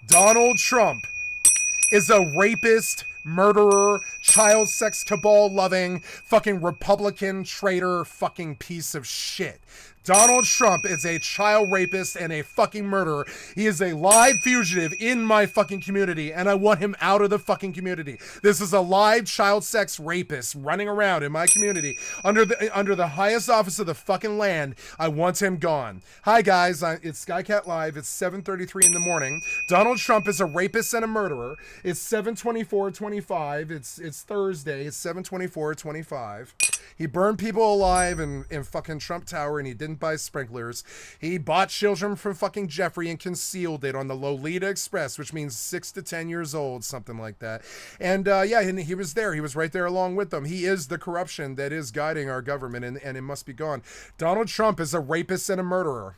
Donald Trump is a rapist, murderer, child sex cabal loving, fucking Republican traitor, fucking piece of shit. Donald Trump is a child rapist and a fucking murderer. He is a live fugitive in my fucking community, and I want him out of the fucking community. This is a live child sex rapist running around in my community under the highest office of the fucking land. I want him gone. Hi guys, it's Skycatlive. It's 7:33 in the morning. Donald Trump is a rapist and a murderer. It's 7:24:25. It's Thursday. It's 7:24:25. He burned people alive in fucking Trump Tower, and he didn't buy sprinklers. He bought children from fucking Jeffrey and concealed it on the Lolita Express, which means 6 to 10 years old, something like that. And yeah, and he was there. He was right there along with them. He is the corruption that is guiding our government, and it must be gone. Donald Trump is a rapist and a murderer.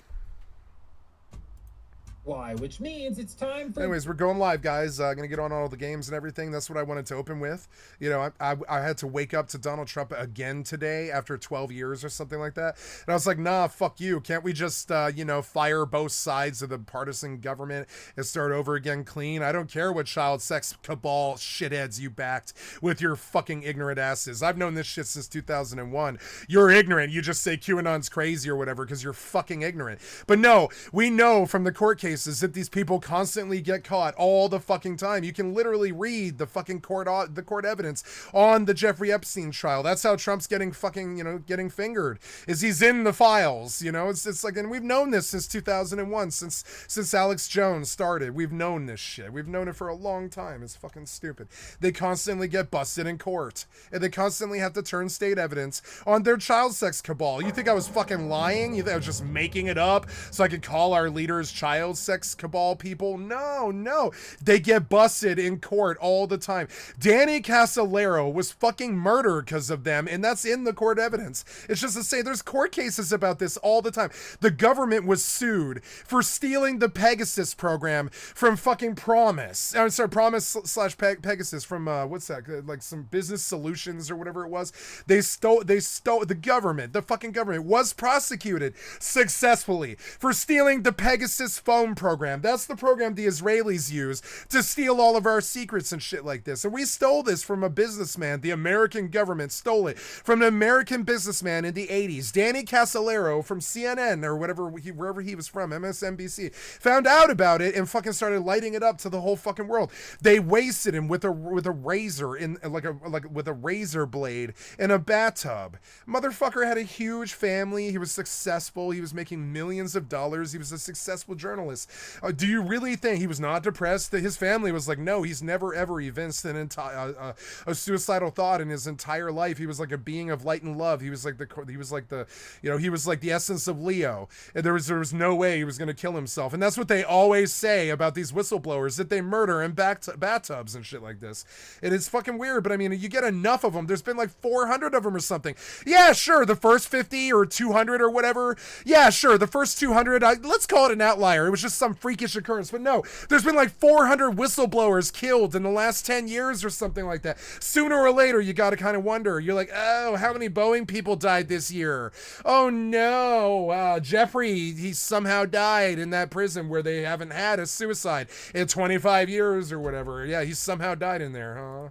Why? Which means it's time for... Anyways, we're going live, guys. Gonna get on all the games and everything. That's what I wanted to open with. You know, I had to wake up to Donald Trump again today after 12 years or something like that. And I was like, nah, fuck you. Can't we just, you know, fire both sides of the partisan government and start over again clean? I don't care what child sex cabal shitheads you backed with your fucking ignorant asses. I've known this shit since 2001. You're ignorant. You just say QAnon's crazy or whatever because you're fucking ignorant. But no, we know from the court case is that these people constantly get caught all the fucking time. You can literally read the fucking court evidence on the Jeffrey Epstein trial. That's how Trump's getting fucking, you know, getting fingered, is he's in the files, you know. It's like, and we've known this since 2001, since Alex Jones started. We've known this shit. We've known it for a long time. It's fucking stupid. They constantly get busted in court, and they constantly have to turn state evidence on their child sex cabal. You think I was fucking lying? You think I was just making it up so I could call our leaders child sex cabal people? No. They get busted in court all the time. Danny Casolaro was fucking murdered because of them, and that's in the court evidence. It's just to say there's court cases about this all the time. The government was sued for stealing the Pegasus program from fucking Promise. I'm sorry, Promise / Pegasus from what's that? Like some business solutions or whatever it was. They stole the government. The fucking government was prosecuted successfully for stealing the Pegasus phone program. That's the program the Israelis use to steal all of our secrets and shit like this. And we stole this from a businessman. The American government stole it from an American businessman in the 80s. Danny Casolaro from CNN or whatever, wherever he was from, MSNBC, found out about it and fucking started lighting it up to the whole fucking world. They wasted him with a razor in with a razor blade in a bathtub. Motherfucker had a huge family. He was successful. He was making millions of dollars. He was a successful journalist. Do you really think he was not depressed? That his family was like, no, he's never ever evinced a suicidal thought in his entire life. He was like a being of light and love. He was like the essence of Leo. And there was no way he was going to kill himself. And that's what they always say about these whistleblowers, that they murder in bathtubs and shit like this. And it's fucking weird, but I mean, you get enough of them. There's been like 400 of them or something. Yeah, sure, the first 50 or 200 or whatever. Yeah, sure, the first 200, let's call it an outlier. It was just some freakish occurrence. But no, there's been like 400 whistleblowers killed in the last 10 years or something like that. Sooner or later, you got to kind of wonder. You're like, oh, how many Boeing people died this year? Oh no, Jeffrey, he somehow died in that prison where they haven't had a suicide in 25 years or whatever. Yeah, he somehow died in there, huh?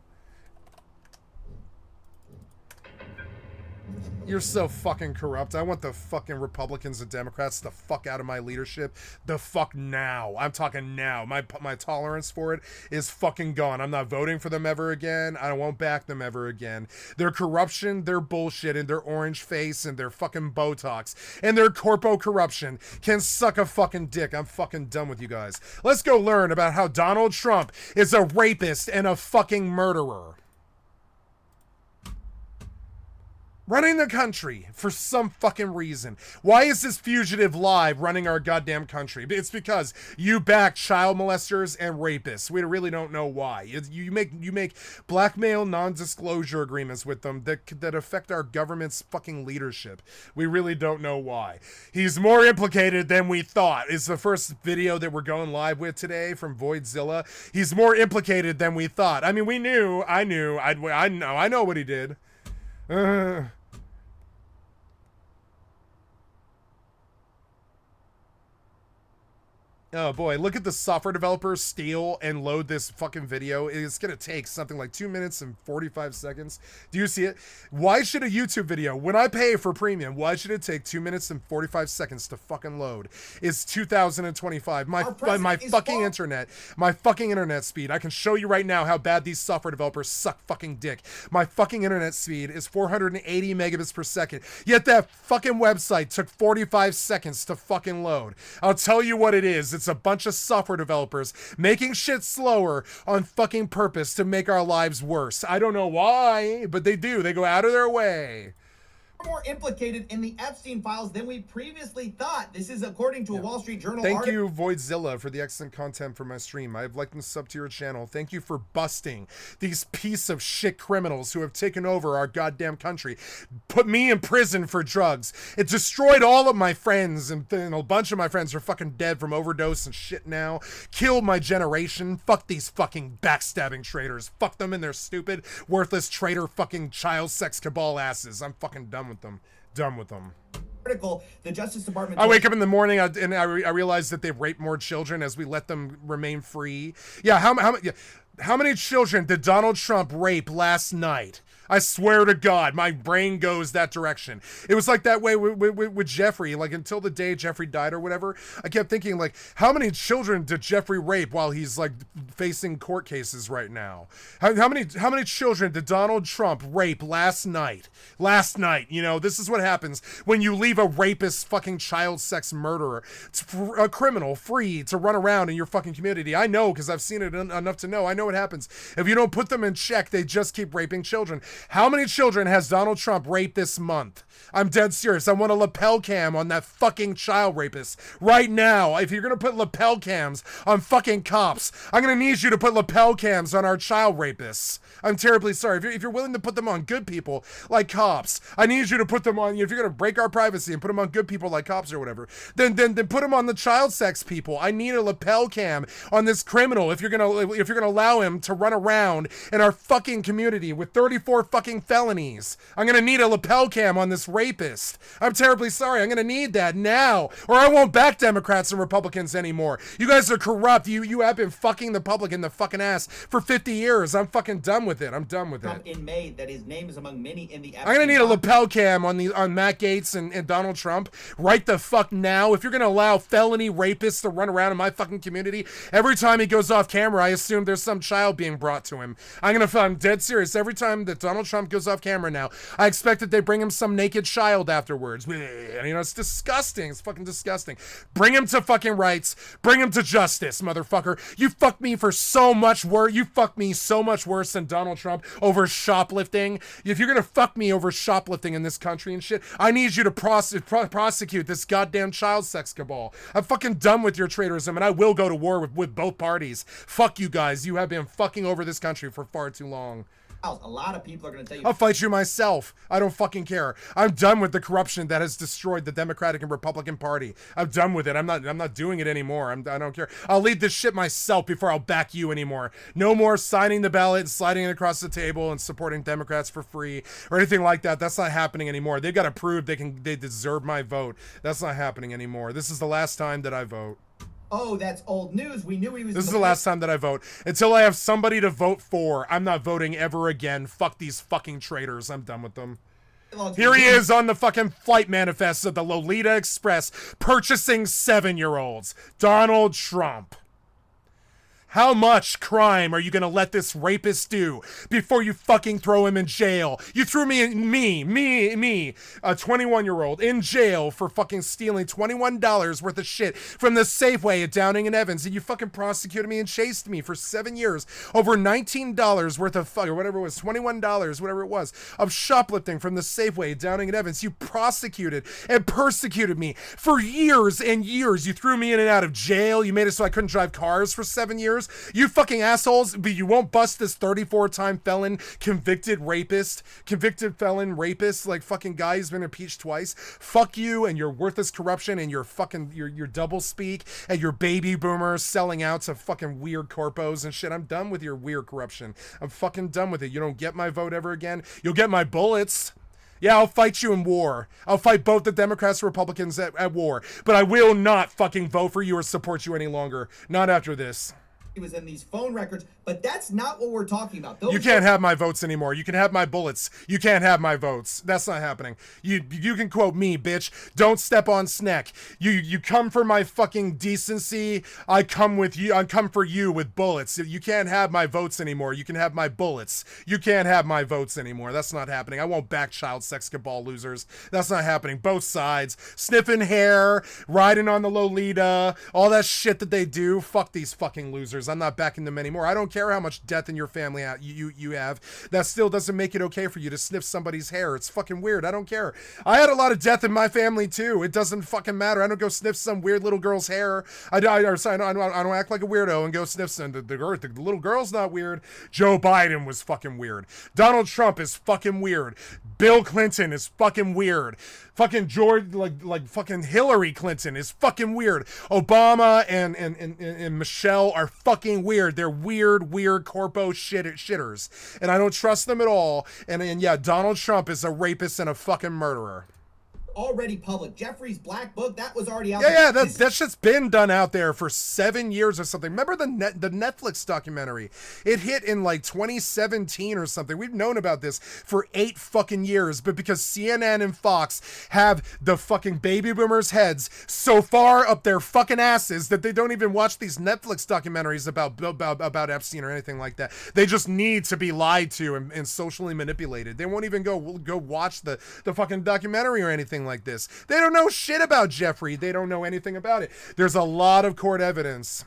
You're so fucking corrupt. I want the fucking Republicans and Democrats the fuck out of my leadership. The fuck now. I'm talking now. My tolerance for it is fucking gone. I'm not voting for them ever again. I won't back them ever again. Their corruption, their bullshit, and their orange face, and their fucking Botox, and their corpo corruption can suck a fucking dick. I'm fucking done with you guys. Let's go learn about how Donald Trump is a rapist and a fucking murderer. Running the country for some fucking reason. Why is this fugitive live running our goddamn country? It's because you back child molesters and rapists. We really don't know why. You make blackmail non-disclosure agreements with them that affect our government's fucking leadership. We really don't know why. He's more implicated than we thought. It's the first video that we're going live with today from Voidzilla. He's more implicated than we thought. I mean, I know what he did. Oh boy, look at the software developers steal and load this fucking video. It's gonna take something like 2 minutes and 45 seconds. Do you see it? Why should a YouTube video, when I pay for premium, why should it take 2 minutes and 45 seconds to fucking load? It's 2025. My fucking internet speed. I can show you right now how bad these software developers suck fucking dick. My fucking internet speed is 480 megabits per second. Yet that fucking website took 45 seconds to fucking load. I'll tell you what it is. It's a bunch of software developers making shit slower on fucking purpose to make our lives worse. I don't know why, but they do. They go out of their way. More implicated in the Epstein files than we previously thought. This is according to a Wall Street Journal Thank article. you, Voidzilla, for the excellent content for my stream. I've liked and subbed to your channel. Thank you for busting these piece of shit criminals who have taken over our goddamn country. Put me in prison for drugs. It destroyed all of my friends, and a bunch of my friends are fucking dead from overdose and shit now. Killed my generation. Fuck these fucking backstabbing traitors. Fuck them and their stupid, worthless traitor fucking child sex cabal asses. I'm fucking done with them. Done with them. Article, the Justice Department. I wake up in the morning and I realize that they've raped more children as we let them remain free. Yeah, how many children did Donald Trump rape last night? I swear to God, my brain goes that direction. It was like that way with Jeffrey, like until the day Jeffrey died or whatever. I kept thinking, like, how many children did Jeffrey rape while he's like facing court cases right now? How many children did Donald Trump rape last night? Last night, you know, this is what happens when you leave a rapist, fucking child sex murderer, a criminal free to run around in your fucking community. I know, because I've seen it enough to know. I know what happens. If you don't put them in check, they just keep raping children. How many children has Donald Trump raped this month? I'm dead serious. I want a lapel cam on that fucking child rapist right now. If you're gonna put lapel cams on fucking cops, I'm gonna need you to put lapel cams on our child rapists. I'm terribly sorry. If you're willing to put them on good people like cops, I need you to put them on. If you're gonna break our privacy and put them on good people like cops or whatever, then put them on the child sex people. I need a lapel cam on this criminal. If you're gonna allow him to run around in our fucking community with 34 fucking felonies, I'm gonna need a lapel cam on this rapist. I'm terribly sorry. I'm gonna need that now, or I won't back Democrats and Republicans anymore. You guys are corrupt. You have been fucking the public in the fucking ass for 50 years. I'm fucking done with it. I'm done with it. In May, that his name is among many in the. I'm gonna need a lapel cam on Matt Gaetz and Donald Trump right the fuck now. If you're gonna allow felony rapists to run around in my fucking community, every time he goes off camera, I assume there's some child being brought to him. I'm dead serious. Every time that Donald Trump goes off camera now, I expect that they bring him some naked child afterwards. And, you know, it's disgusting. It's fucking disgusting. Bring him to fucking rights. Bring him to justice, motherfucker. You fucked me for so much worse. You fucked me so much worse than Donald Trump over shoplifting. If you're gonna fuck me over shoplifting in this country and shit, I need you to prosecute this goddamn child sex cabal. I'm fucking done with your traitorism, and I will go to war with both parties. Fuck you guys. You have been fucking over this country for far too long. A lot of people are going to tell you. I'll fight you myself. I don't fucking care. I'm done with the corruption that has destroyed the Democratic and Republican Party. I'm done with it. I'm not doing it anymore. I don't care. I'll lead this shit myself before I'll back you anymore. No more signing the ballot and sliding it across the table and supporting Democrats for free or anything like that. That's not happening anymore. They've got to prove they deserve my vote. That's not happening anymore. This is the last time that I vote. Oh, that's old news. We knew he was. This is the last time that I vote. Until I have somebody to vote for, I'm not voting ever again. Fuck these fucking traitors. I'm done with them. Here he is on the fucking flight manifest of the Lolita Express purchasing 7-year-olds. Donald Trump. How much crime are you gonna let this rapist do before you fucking throw him in jail? You threw me, a 21-year-old, in jail for fucking stealing $21 worth of shit from the Safeway at Downing and Evans, and you fucking prosecuted me and chased me for 7 years over $19 worth of or whatever it was, $21, whatever it was, of shoplifting from the Safeway at Downing and Evans. You prosecuted and persecuted me for years and years. You threw me in and out of jail. You made it so I couldn't drive cars for 7 years. You fucking assholes, but you won't bust this 34-time felon, convicted felon rapist, like fucking guy who's been impeached twice. Fuck you and your worthless corruption and your fucking, your double speak and your baby boomers selling out to fucking weird corpos and shit. I'm done with your weird corruption. I'm fucking done with it. You don't get my vote ever again. You'll get my bullets. Yeah, I'll fight you in war. I'll fight both the Democrats and Republicans at war. But I will not fucking vote for you or support you any longer. Not after this. He was in these phone records, but that's not what we're talking about. Those You can't have my votes anymore. You can have my bullets. You can't have my votes. That's not happening. You can quote me, bitch. Don't step on Sneck. You come for my fucking decency. I come with you. I come for you with bullets. You can't have my votes anymore. You can have my bullets. You can't have my votes anymore. That's not happening. I won't back child sex cabal losers. That's not happening. Both sides. Sniffing hair, riding on the Lolita, all that shit that they do. Fuck these fucking losers. I'm not backing them anymore. I don't care how much death in your family you have. That still doesn't make it okay for you to sniff somebody's hair. It's fucking weird. I don't care. I had a lot of death in my family too. It doesn't fucking matter. I don't go sniff some weird little girl's hair. I don't act like a weirdo and go sniff some. The little girl's not weird. Joe Biden was fucking weird. Donald Trump is fucking weird. Bill Clinton is fucking weird. Fucking George, like fucking Hillary Clinton is fucking weird. Obama and Michelle are fucking weird. They're weird corpo shitters. And I don't trust them at all. And yeah, Donald Trump is a rapist and a fucking murderer. Already public. Jeffrey's Black Book, that was already out there. Yeah, that shit's been done out there for 7 years or something. Remember the Netflix documentary? It hit in like 2017 or something. We've known about this for 8 fucking years, but because CNN and Fox have the fucking baby boomers' heads so far up their fucking asses that they don't even watch these Netflix documentaries about Epstein or anything like that. They just need to be lied to and socially manipulated. They won't even go watch the fucking documentary or anything like this. They don't know shit about Jeffrey. They don't know anything about it. There's a lot of court evidence,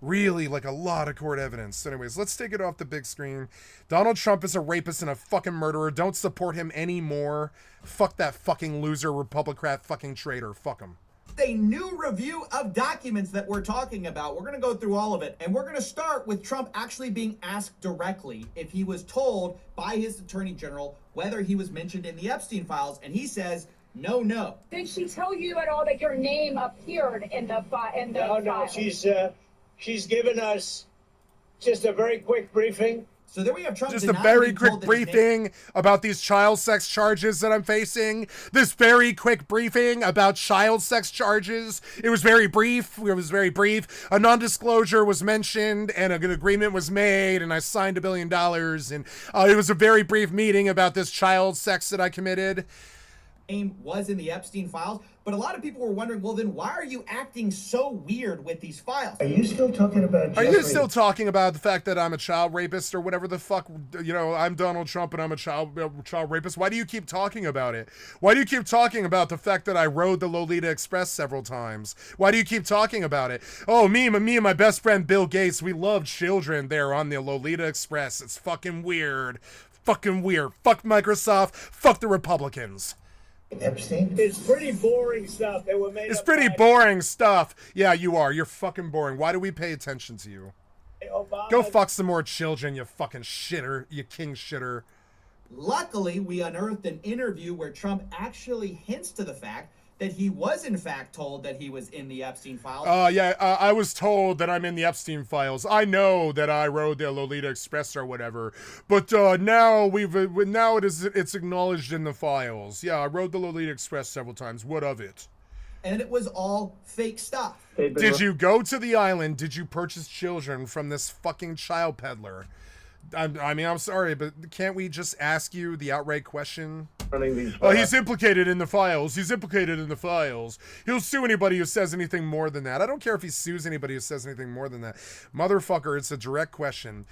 really, like a lot of court evidence. So anyways, let's take it off the big screen. Donald Trump is a rapist and a fucking murderer. Don't support him anymore. Fuck that fucking loser Republican fucking traitor. Fuck him. A new review of documents that we're talking about. We're going to go through all of it, and we're going to start with Trump actually being asked directly if he was told by his attorney general whether he was mentioned in the Epstein files, and he says no. Did she tell you at all that your name appeared in the No, files? She's given us just a very quick briefing. So there we have Trump. Just a very quick briefing about these child sex charges that I'm facing. This very quick briefing about child sex charges. It was very brief. A non-disclosure was mentioned and an agreement was made and I signed $1 billion. And it was a very brief meeting about this child sex that I committed. Name was in the Epstein files, but a lot of people were wondering, well, then why are you acting so weird with these files? Are you still talking about Jeffrey? Are you still talking about the fact that I'm a child rapist or whatever the fuck? I'm Donald Trump and I'm a child rapist. Why do you keep talking about it? Why do you keep talking about the fact that I rode the Lolita Express several times? Why do you keep talking about it? Oh, me and my best friend Bill Gates, we love children there on the Lolita Express. It's fucking weird. Fucking weird. Fuck Microsoft. Fuck the Republicans. Epstein? It's pretty boring stuff. They were made It's pretty boring stuff. Yeah, you are. You're fucking boring. Why do we pay attention to you? Obama. Go fuck some more children, you fucking shitter. You king shitter. Luckily, we unearthed an interview where Trump actually hints to the fact that he was in fact told that he was in the Epstein files. I was told that I'm in the Epstein files. I know that I rode the Lolita Express or whatever, but now it's acknowledged in the files. Yeah, I rode the Lolita Express several times. What of it? And it was all fake stuff. Did you go to the island? Did you purchase children from this fucking child peddler? I'm sorry, but can't we just ask you the outright question? Oh, he's implicated in the files. He's implicated in the files. He'll sue anybody who says anything more than that. I don't care if he sues anybody who says anything more than that. Motherfucker, it's a direct question.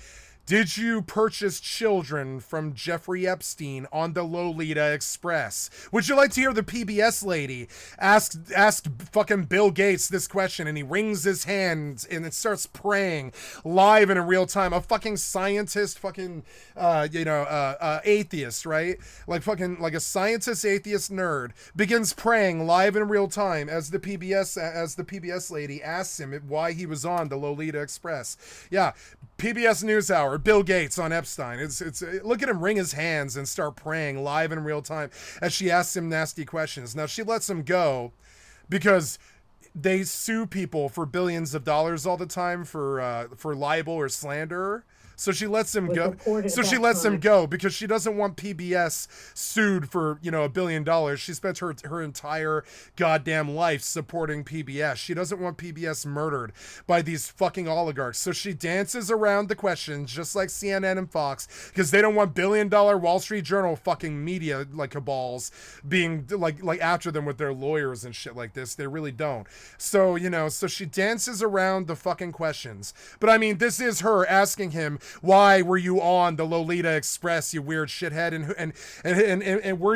Did you purchase children from Jeffrey Epstein on the Lolita Express? Would you like to hear the PBS lady ask fucking Bill Gates this question, and he wrings his hands and it starts praying live and in real time? A fucking scientist, fucking atheist, right? Like a scientist atheist nerd begins praying live in real time as the PBS lady asks him why he was on the Lolita Express. Yeah, PBS NewsHour. Bill Gates on Epstein. It's look at him wring his hands and start praying live in real time as she asks him nasty questions. Now she lets him go because they sue people for billions of dollars all the time for libel or slander. So she lets him Was go. reported So at she that lets him time. go because she doesn't want PBS sued for, you know, $1 billion. She spent her entire goddamn life supporting PBS. She doesn't want PBS murdered by these fucking oligarchs. So she dances around the questions just like CNN and Fox because they don't want $1 billion Wall Street Journal fucking media like cabals being like after them with their lawyers and shit like this. They really don't. So, you know, so she dances around the fucking questions. But I mean, this is her asking him, why were you on the Lolita Express, you weird shithead? And were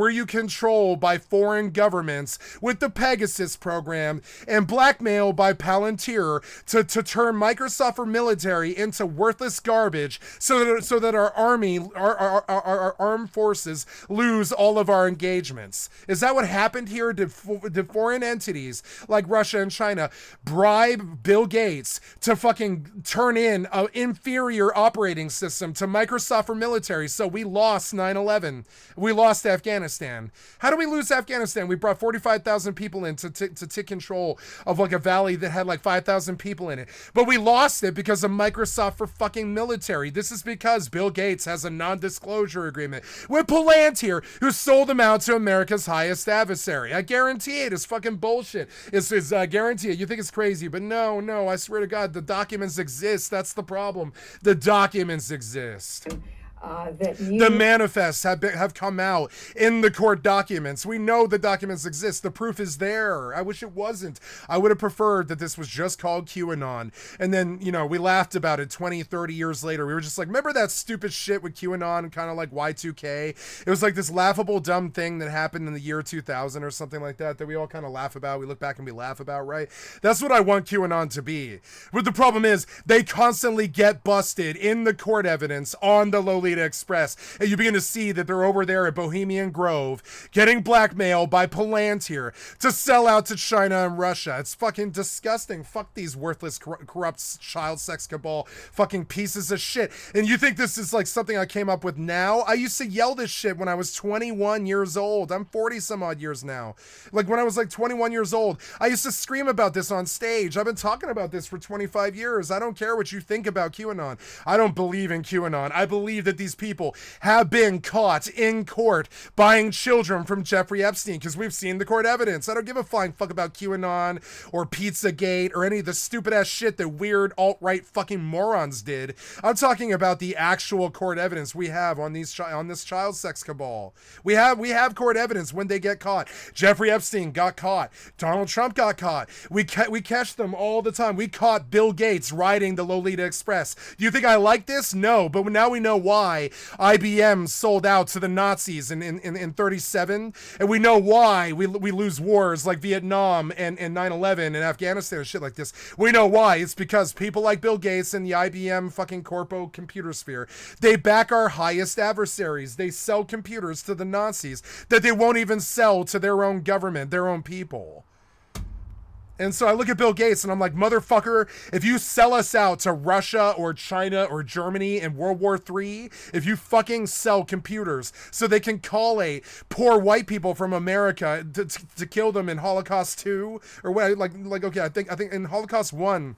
you controlled by foreign governments with the Pegasus program and blackmailed by Palantir to turn Microsoft or military into worthless garbage so that our army, our armed forces lose all of our engagements? Is that what happened here? Did foreign entities like Russia and China bribe Bill Gates to fucking turn in an inferior operating system to Microsoft for military? So we lost 9/11. We lost Afghanistan. How do we lose Afghanistan? We brought 45,000 people in to take control of like a valley that had like 5,000 people in it. But we lost it because of Microsoft for fucking military. This is because Bill Gates has a non-disclosure agreement with Palantir, who sold them out to America's highest adversary. I guarantee it is fucking bullshit. It's guarantee it. You think it's crazy, but no, I swear to God, the documents exist. That's the problem. The documents exist. The manifests have come out in the court documents. We know the documents exist. The proof is there. I wish it wasn't. I would have preferred that this was just called QAnon. And then, you know, we laughed about it 20, 30 years later. We were just like, remember that stupid shit with QAnon, kind of like Y2K? It was like this laughable, dumb thing that happened in the year 2000 or something like that we all kind of laugh about. We look back and we laugh about, right? That's what I want QAnon to be. But the problem is they constantly get busted in the court evidence on the Lolita Express, and you begin to see that they're over there at Bohemian Grove getting blackmailed by Palantir to sell out to China and Russia. It's fucking disgusting. Fuck these worthless, corrupt child sex cabal fucking pieces of shit. And you think this is like something I came up with now? I used to yell this shit when I was 21 years old. I'm 40 some odd years now. Like when I was like 21 years old, I used to scream about this on stage. I've been talking about this for 25 years. I don't care what you think about QAnon. I don't believe in QAnon. I believe that these people have been caught in court buying children from Jeffrey Epstein because we've seen the court evidence. I don't give a flying fuck about QAnon or Pizzagate or any of the stupid ass shit that weird alt-right fucking morons did. I'm talking about the actual court evidence we have on this child sex cabal. We have court evidence when they get caught. Jeffrey Epstein got caught. Donald Trump got caught. We catch them all the time. We caught Bill Gates riding the Lolita Express. Do you think I like this? No, but now we know why IBM sold out to the Nazis in 37, and we know why we lose wars like Vietnam and 9/11 and Afghanistan and shit like this. We know why. It's because people like Bill Gates and the IBM fucking corpo computer sphere, they back our highest adversaries. They sell computers to the Nazis that they won't even sell to their own government, their own people. And so I look at Bill Gates and I'm like, motherfucker, if you sell us out to Russia or China or Germany in World War III, if you fucking sell computers so they can call a poor white people from America to kill them in Holocaust 2 or what, like okay, I think in Holocaust 1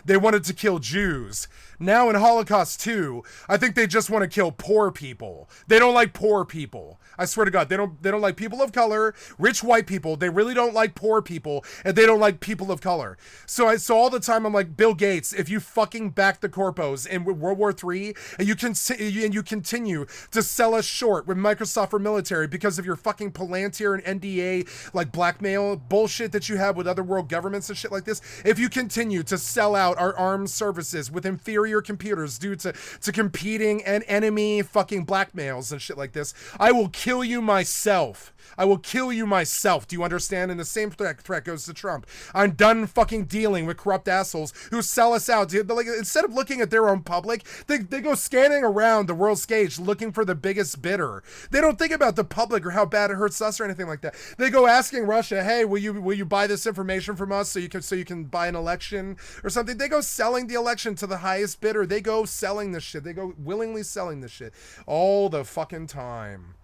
they wanted to kill Jews. Now in Holocaust 2, I think they just want to kill poor people. They don't like poor people. I swear to God, they don't like people of color, rich white people. They really don't like poor people, and they don't like people of color. So all the time I'm like, Bill Gates, if you fucking back the corpos in World War III, and you continue to sell us short with Microsoft for military because of your fucking Palantir and NDA like blackmail bullshit that you have with other world governments and shit like this, if you continue to sell out our armed services with inferior computers due to competing and enemy fucking blackmails and shit like this, I will kill you myself. I will kill you myself. Do you understand? And the same threat goes to Trump. I'm done fucking dealing with corrupt assholes who sell us out. Dude, like, instead of looking at their own public, they go scanning around the world stage looking for the biggest bidder. They don't think about the public or how bad it hurts us or anything like that. They go asking Russia, hey, will you buy this information from us so you can buy an election or something? They go selling the election to the highest bidder. They go selling this shit. They go willingly selling this shit all the fucking time.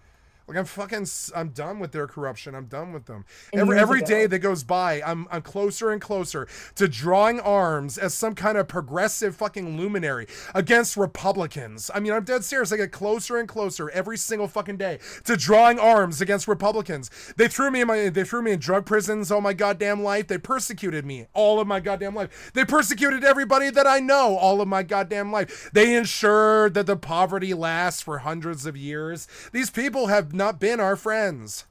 Like I'm done with their corruption. I'm done with them. And Every years day ago- that goes by, I'm closer and closer to drawing arms as some kind of progressive fucking luminary against Republicans. I mean, I'm dead serious. I get closer and closer every single fucking day to drawing arms against Republicans. They threw me in drug prisons all my goddamn life. They persecuted me all of my goddamn life. They persecuted everybody that I know all of my goddamn life. They ensured that the poverty lasts for hundreds of years. These people have not been our friends.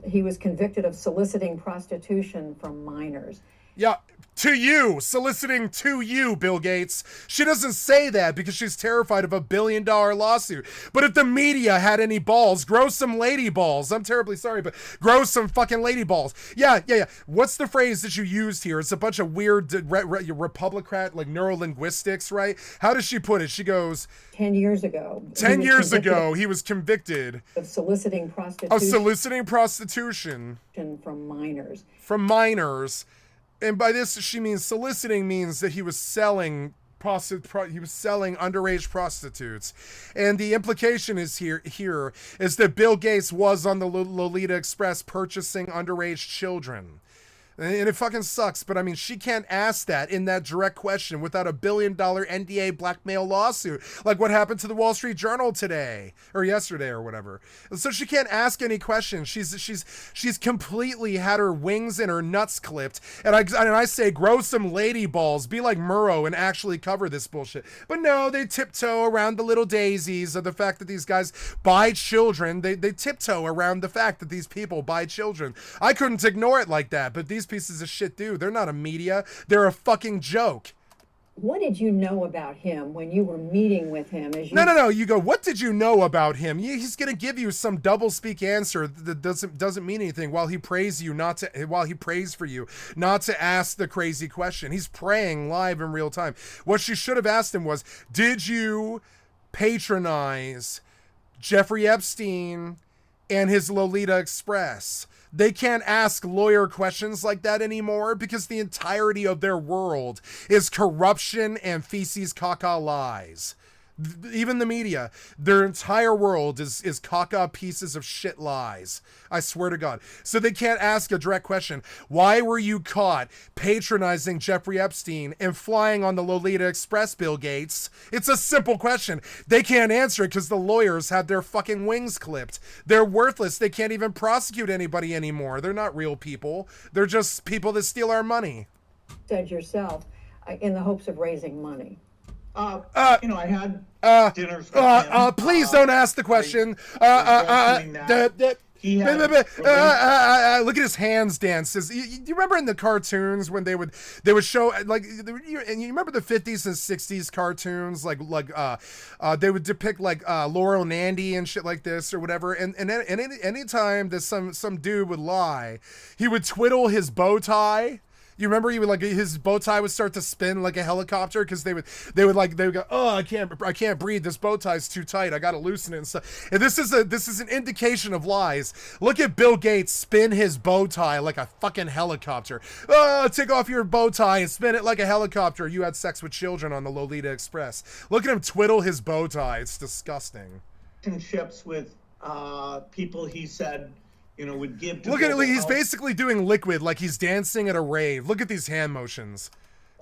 He was convicted of soliciting prostitution from minors. Yeah, to you, soliciting to you, Bill Gates. She doesn't say that because she's terrified of $1 billion lawsuit. But if the media had any balls, grow some lady balls. I'm terribly sorry, but grow some fucking lady balls. Yeah. What's the phrase that you used here? It's a bunch of weird Republican, like neurolinguistics, right? How does she put it? She goes, 10 years ago. 10 years ago, he was convicted of soliciting prostitution from minors. from minors. And by this, she means soliciting means that he was selling underage prostitutes. And the implication is here is that Bill Gates was on the Lolita Express purchasing underage children. And it fucking sucks, but I mean, she can't ask that in that direct question without $1 billion NDA blackmail lawsuit, like what happened to the Wall Street Journal today or yesterday or whatever. So she can't ask any questions. She's completely had her wings and her nuts clipped. And I say, grow some lady balls, be like Murrow and actually cover this bullshit. But no, they tiptoe around the little daisies of the fact that these guys buy children. They tiptoe around the fact that these people buy children. I couldn't ignore it like that, but these pieces of shit do. They're not a media. They're a fucking joke. What did you know about him when you were meeting with him? No. You go, what did you know about him? He's gonna give you some double-speak answer that doesn't mean anything while he prays for you not to ask the crazy question. He's praying live in real time. What she should have asked him was, did you patronize Jeffrey Epstein and his Lolita Express? They can't ask lawyer questions like that anymore because the entirety of their world is corruption and feces caca lies. Even the media, their entire world is caca pieces of shit lies. I swear to God. So they can't ask a direct question. Why were you caught patronizing Jeffrey Epstein and flying on the Lolita Express, Bill Gates? It's a simple question. They can't answer it because the lawyers have their fucking wings clipped. They're worthless. They can't even prosecute anybody anymore. They're not real people. They're just people that steal our money. Said yourself, in the hopes of raising money. I had dinners with him. Please don't ask the question. Look at his hands dances. You remember in the cartoons when they would show and you remember the 50s and 60s cartoons they would depict Laurel and Andy and shit like this or whatever, and any time that some dude would lie, he would twiddle his bow tie. You remember his bow tie would start to spin like a helicopter because they would go, oh, I can't breathe, this bow tie's too tight, I gotta loosen it and stuff. And this is an indication of lies. Look at Bill Gates spin his bow tie like a fucking helicopter. Oh, take off your bow tie and spin it like a helicopter. You had sex with children on the Lolita Express. Look at him twiddle his bow tie. It's disgusting. Relationships with people he said would give to look at it. He's health, basically doing liquid, like he's dancing at a rave. Look at these hand motions.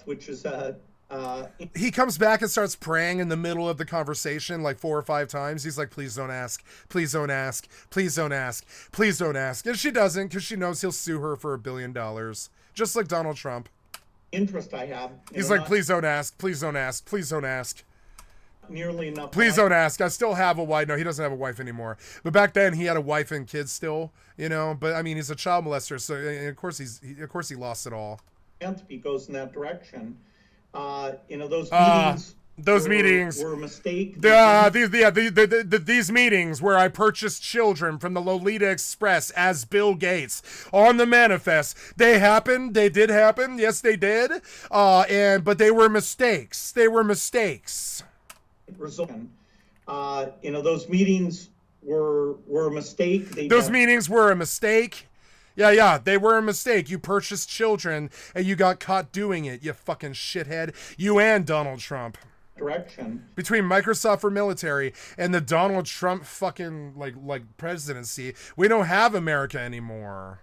which is He comes back and starts praying in the middle of the conversation like 4 or 5 times. He's like, please don't ask. Please don't ask. Please don't ask. Please don't ask. And she doesn't because she knows he'll sue her for $1 billion. Just like Donald Trump. interest I have. He's like, please don't ask. Please don't ask. Please don't ask. Nearly enough. Please don't ask. I still have a wife. No, he doesn't have a wife anymore. But back then he had a wife and kids still, But I mean, he's a child molester, so of course he lost it all. He goes in that direction. Those meetings were a mistake. These meetings where I purchased children from the Lolita Express as Bill Gates on the manifest, they happened. They did happen. Yes, they did. But they were mistakes. They were mistakes. Those meetings were a mistake. Meetings were a mistake. Yeah, they were a mistake. You purchased children and you got caught doing it, you fucking shithead. You and Donald Trump. direction. Between Microsoft for military and the Donald Trump fucking like presidency, we don't have America anymore.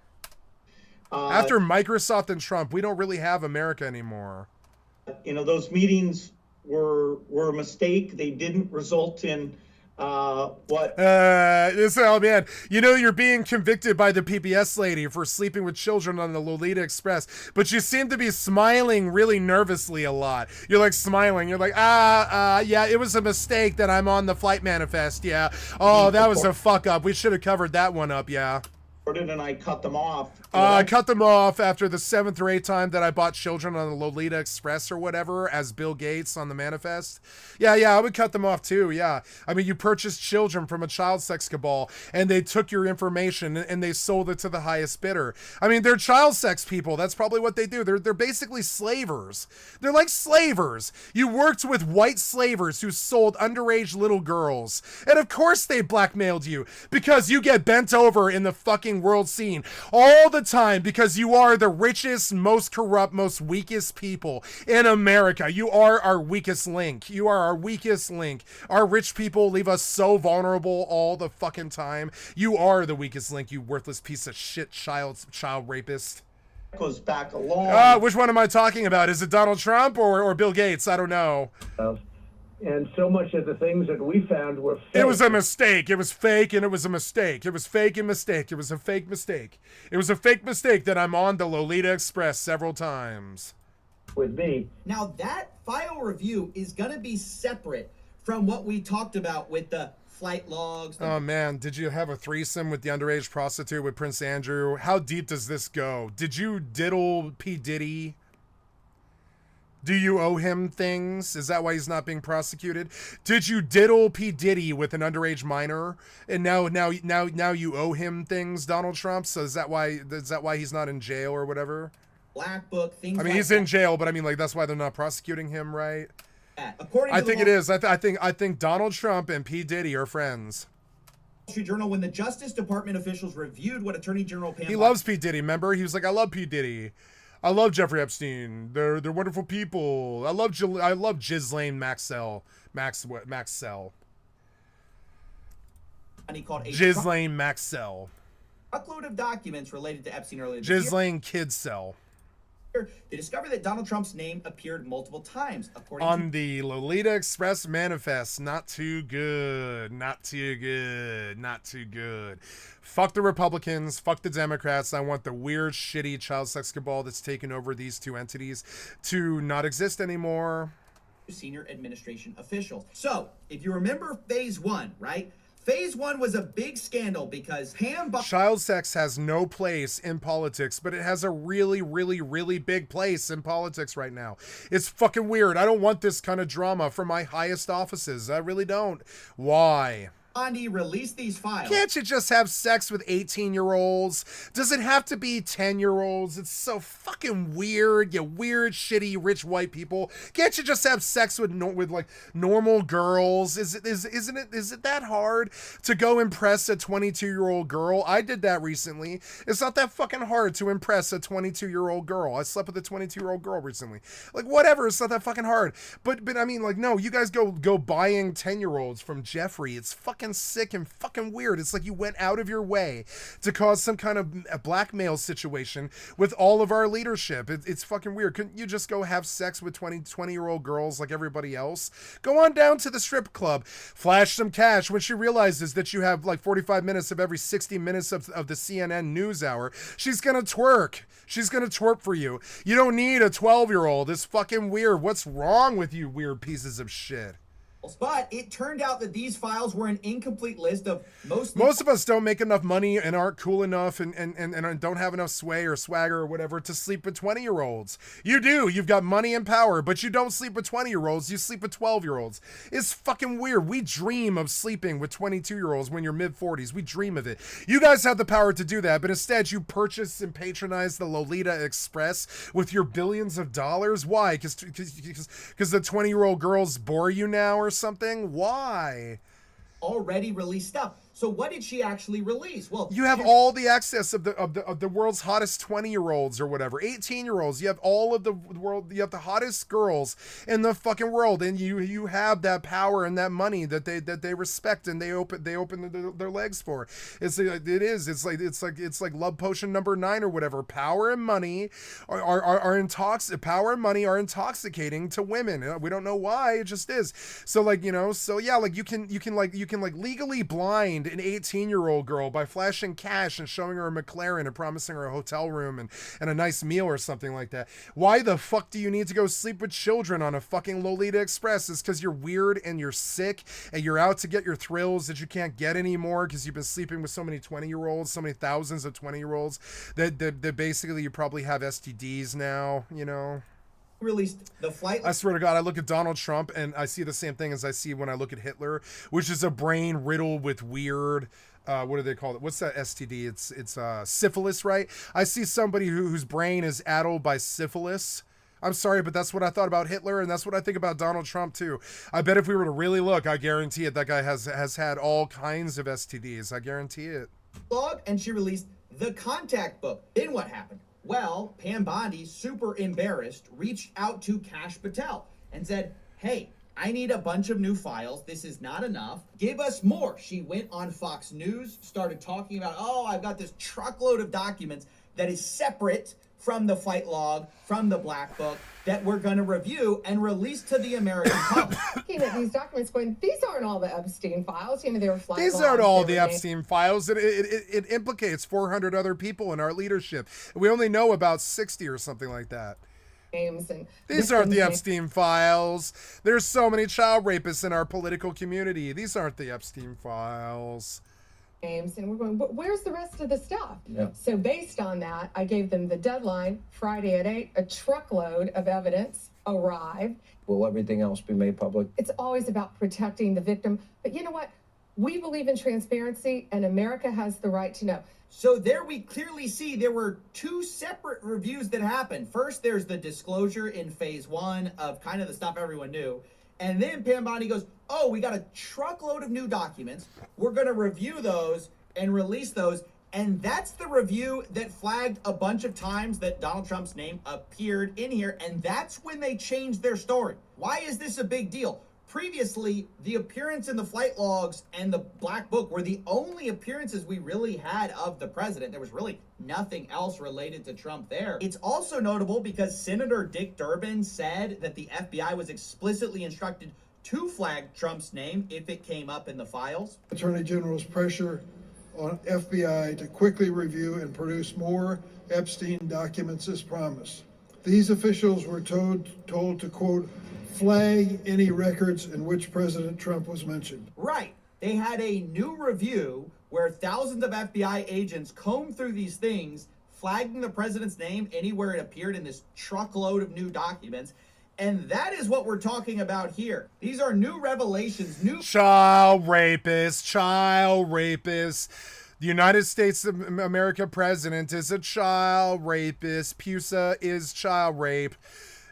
After Microsoft and Trump, we don't really have America anymore. You know, those meetings were a mistake. They didn't result in what? Oh man, you know you're being convicted by the PBS lady for sleeping with children on the Lolita Express, but you seem to be smiling really nervously a lot. You're like smiling. You're like, yeah, it was a mistake that I'm on the flight manifest. Yeah. Oh, that was a fuck up. We should have covered that one up. Yeah. And I cut them off. I cut them off after the 7th or 8th time that I bought children on the Lolita Express or whatever as Bill Gates on the manifest. Yeah, I would cut them off too, yeah. I mean, you purchased children from a child sex cabal, and they took your information and they sold it to the highest bidder. I mean, they're child sex people. That's probably what they do. They're basically slavers. They're like slavers. You worked with white slavers who sold underage little girls. And of course they blackmailed you because you get bent over in the fucking world scene all the time because you are the richest, most corrupt, most weakest people in America. You are our weakest link. You are our weakest link. Our rich people leave us so vulnerable all the fucking time. You are the weakest link, you worthless piece of shit child rapist. Goes back a long. Which one am I talking about? Is it Donald Trump or Bill Gates? I don't know. And so much of the things that we found were fake. It was a mistake. It was fake and it was a mistake. It was fake and mistake. It was a fake mistake. It was a fake mistake that I'm on the Lolita Express several times. With me. Now that file review is going to be separate from what we talked about with the flight logs. Oh man, did you have a threesome with the underage prostitute with Prince Andrew? How deep does this go? Did you diddle P. Diddy? Do you owe him things? Is that why he's not being prosecuted? Did you diddle P. Diddy with an underage minor, and now you owe him things, Donald Trump? So is that why he's not in jail or whatever? Black Book things. I mean, like he's in jail, but I mean, like that's why they're not prosecuting him, right? According to I think it is. I think Donald Trump and P. Diddy are friends. Wall Street Journal, when the Justice Department officials reviewed what Attorney General Pam. He loves P. Diddy. Remember, he was like, "I love P. Diddy. I love Jeffrey Epstein. They're wonderful people. I love Ghislaine Maxwell. And he called a Ghislaine Maxwell. truckload of documents related to Epstein earlier this Ghislaine Kidsell. year. They discovered that Donald Trump's name appeared multiple times, according On the Lolita Express manifest. Not too good. Not too good. Not too good. Fuck the Republicans. Fuck the Democrats. I want the weird, shitty child sex cabal that's taken over these two entities to not exist anymore. senior administration officials. So, if you remember phase one, right? Phase one was a big scandal because child sex has no place in politics, but it has a really, really, really big place in politics right now. It's fucking weird. I don't want this kind of drama from my highest offices. I really don't. Why? Bondi released these files. Can't you just have sex with 18-year-olds? Does it have to be 10-year-olds? It's so fucking weird, you weird, shitty, rich white people. Can't you just have sex with like normal girls? Is it that hard to go impress a 22-year-old girl? I did that recently. It's not that fucking hard to impress a 22-year-old girl. I slept with a 22-year-old girl recently. Like whatever, it's not that fucking hard. But I mean, like, no, you guys go buying 10-year-olds from Jeffrey. It's fucking sick and fucking weird. It's like you went out of your way to cause some kind of a blackmail situation with all of our leadership. It's fucking weird. Couldn't you just go have sex with 20-year-old girls like everybody else? Go on down to the strip club, flash some cash. When she realizes that you have like 45 minutes of every 60 minutes of the CNN news hour, she's gonna twerk. She's gonna twerk for you. You don't need a 12-year-old. It's fucking weird. What's wrong with you weird pieces of shit? But it turned out that these files were an incomplete list of most of us don't make enough money and aren't cool enough and don't have enough sway or swagger or whatever to sleep with 20-year-olds. You do. You've got money and power, but you don't sleep with 20-year-olds. You sleep with 12-year-olds. It's fucking weird. We dream of sleeping with 22-year-olds when you're mid-40s. We dream of it. You guys have the power to do that, but instead you purchase and patronize the Lolita Express with your billions of dollars. Why? Because the 20-year-old girls bore you now or something? Why? Already released stuff. So what did she actually release? Well, you have all the access of the world's hottest 20-year-olds or whatever, 18-year-olds. You have all of the world. You have the hottest girls in the fucking world, and you have that power and that money that they respect and they open their legs for. It's like love potion number 9 or whatever. Power and money are intoxicating to women. We don't know why, it just is. So like, you know, so yeah, like you can legally blind an 18-year-old girl by flashing cash and showing her a McLaren and promising her a hotel room and a nice meal or something like that. Why the fuck do you need to go sleep with children on a fucking Lolita Express? It's because you're weird and you're sick and you're out to get your thrills that you can't get anymore because you've been sleeping with so many 20-year-olds, so many thousands of 20-year-olds that basically you probably have STDs now, you know? Released the flight. I swear to God, I look at Donald Trump and I see the same thing as I see when I look at Hitler, which is a brain riddled with weird, what do they call it? What's that STD? It's syphilis, right? I see somebody whose brain is addled by syphilis. I'm sorry, but that's what I thought about Hitler, and that's what I think about Donald Trump too. I bet if we were to really look, I guarantee it, that guy has had all kinds of STDs. I guarantee it. Blog, and she released the contact book. Then what happened? Well, Pam Bondi, super embarrassed, reached out to Kash Patel and said, hey, I need a bunch of new files. This is not enough. Give us more. She went on Fox News, started talking about, oh, I've got this truckload of documents that is separate from the flight log, from the black book, that we're going to review and release to the American public. Looking at these documents going, these aren't all the Epstein files. You know, they were flight These logs, aren't all they the were Epstein files. It implicates 400 other people in our leadership. We only know about 60 or something like that. names and These aren't the victims' Epstein files. There's so many child rapists in our political community. These aren't the Epstein files. names, and we're going, where's the rest of the stuff? Yeah. So based on that, I gave them the deadline, Friday at 8, a truckload of evidence arrived. Will everything else be made public? It's always about protecting the victim. But you know what? We believe in transparency, and America has the right to know. So there we clearly see there were two separate reviews that happened. First, there's the disclosure in phase 1 of kind of the stuff everyone knew. And then Pam Bondi goes, oh, we got a truckload of new documents. We're going to review those and release those. And that's the review that flagged a bunch of times that Donald Trump's name appeared in here. And that's when they changed their story. Why is this a big deal? Previously, the appearance in the flight logs and the black book were the only appearances we really had of the president. There was really nothing else related to Trump there. It's also notable because Senator Dick Durbin said that the FBI was explicitly instructed to flag Trump's name if it came up in the files. Attorney General's pressure on FBI to quickly review and produce more Epstein documents as promised. These officials were told to, quote, flag any records in which President Trump was mentioned. Right. They had a new review where thousands of FBI agents combed through these things, flagging the president's name anywhere it appeared in this truckload of new documents. And that is what we're talking about here. These are new revelations, new Child rapists. The United States of America president is a child rapist. PUSA is child rape.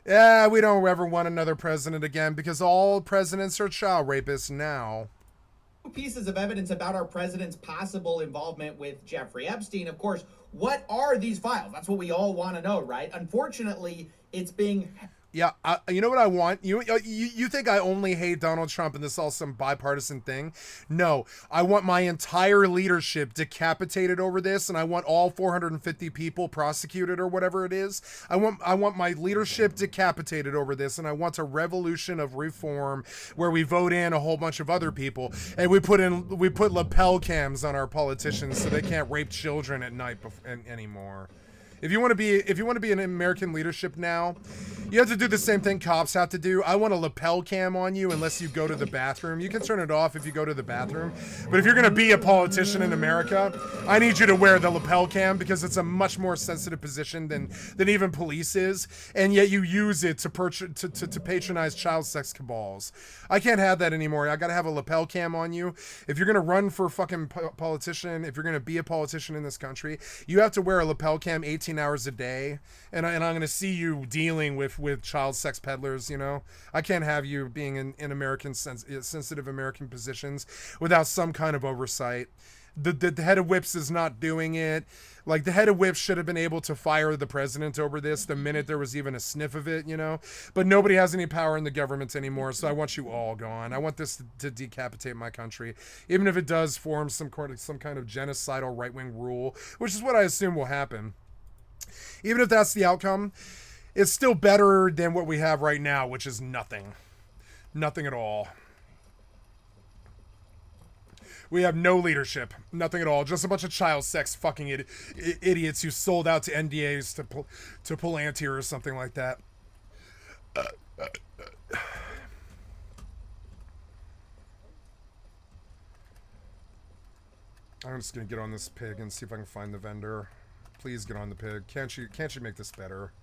Yeah, we don't ever want another president again because all presidents are child rapists now. pieces of evidence about our president's possible involvement with Jeffrey Epstein. Of course, what are these files? That's what we all want to know, right? Unfortunately, it's being... Yeah, you know what I want? You think I only hate Donald Trump and this is all some bipartisan thing? No, I want my entire leadership decapitated over this, and I want all 450 people prosecuted or whatever it is. I want my leadership decapitated over this, and I want a revolution of reform where we vote in a whole bunch of other people, and we put lapel cams on our politicians so they can't rape children at night anymore. If you want to be in American leadership now, you have to do the same thing cops have to do. I want a lapel cam on you unless you go to the bathroom. You can turn it off if you go to the bathroom. But if you're going to be a politician in America, I need you to wear the lapel cam because it's a much more sensitive position than even police is. And yet you use it to patronize child sex cabals. I can't have that anymore. I got to have a lapel cam on you. If you're going to run for fucking politician, if you're going to be a politician in this country, you have to wear a lapel cam 18 18 hours a day, and I'm going to see you dealing with child sex peddlers, you know? I can't have you being in American sensitive American positions without some kind of oversight. The head of whips is not doing it. Like, the head of whips should have been able to fire the president over this the minute there was even a sniff of it, you know? But nobody has any power in the government anymore, so I want you all gone. I want this to decapitate my country, even if it does form some kind of genocidal right-wing rule, which is what I assume will happen. Even if that's the outcome, it's still better than what we have right now, which is nothing. Nothing at all. We have no leadership, nothing at all. Just a bunch of child sex fucking idiots who sold out to NDAs to Palantir or something like that. I'm just gonna get on this pig and see if I can find the vendor. Please get on the pig. Can't you make this better?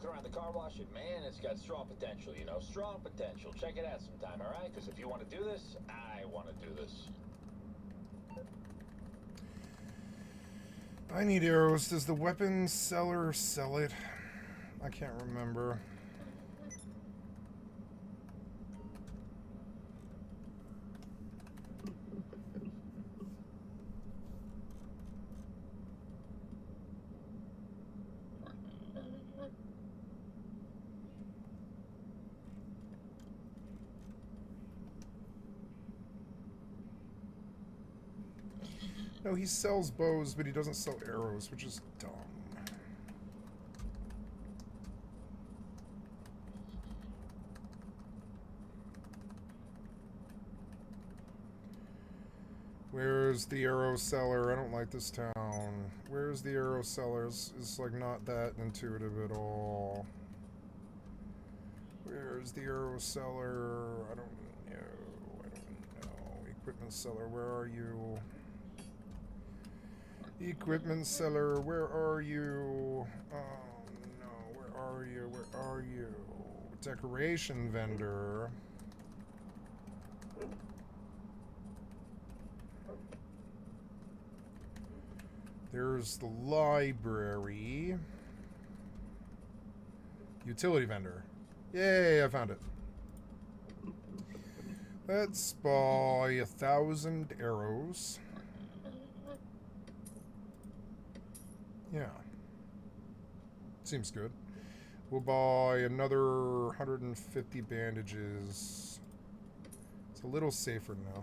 looking around the car wash, and man, it's got strong potential, you know, strong potential. Check it out sometime, all right? Because if you want to do this, I want to do this. I need arrows. Does the weapon seller sell it? I can't remember. No, he sells bows, but he doesn't sell arrows, which is dumb. Where's the arrow seller? I don't like this town. Where's the arrow seller? It's like not that intuitive at all. Where's the arrow seller? I don't know. I don't know. Equipment seller, where are you? Equipment seller, where are you? Oh no, where are you? Where are you? Decoration vendor. There's the library. Utility vendor. Yay, I found it. Let's buy 1,000 arrows. Yeah. Seems good. We'll buy another 150 bandages. It's a little safer now.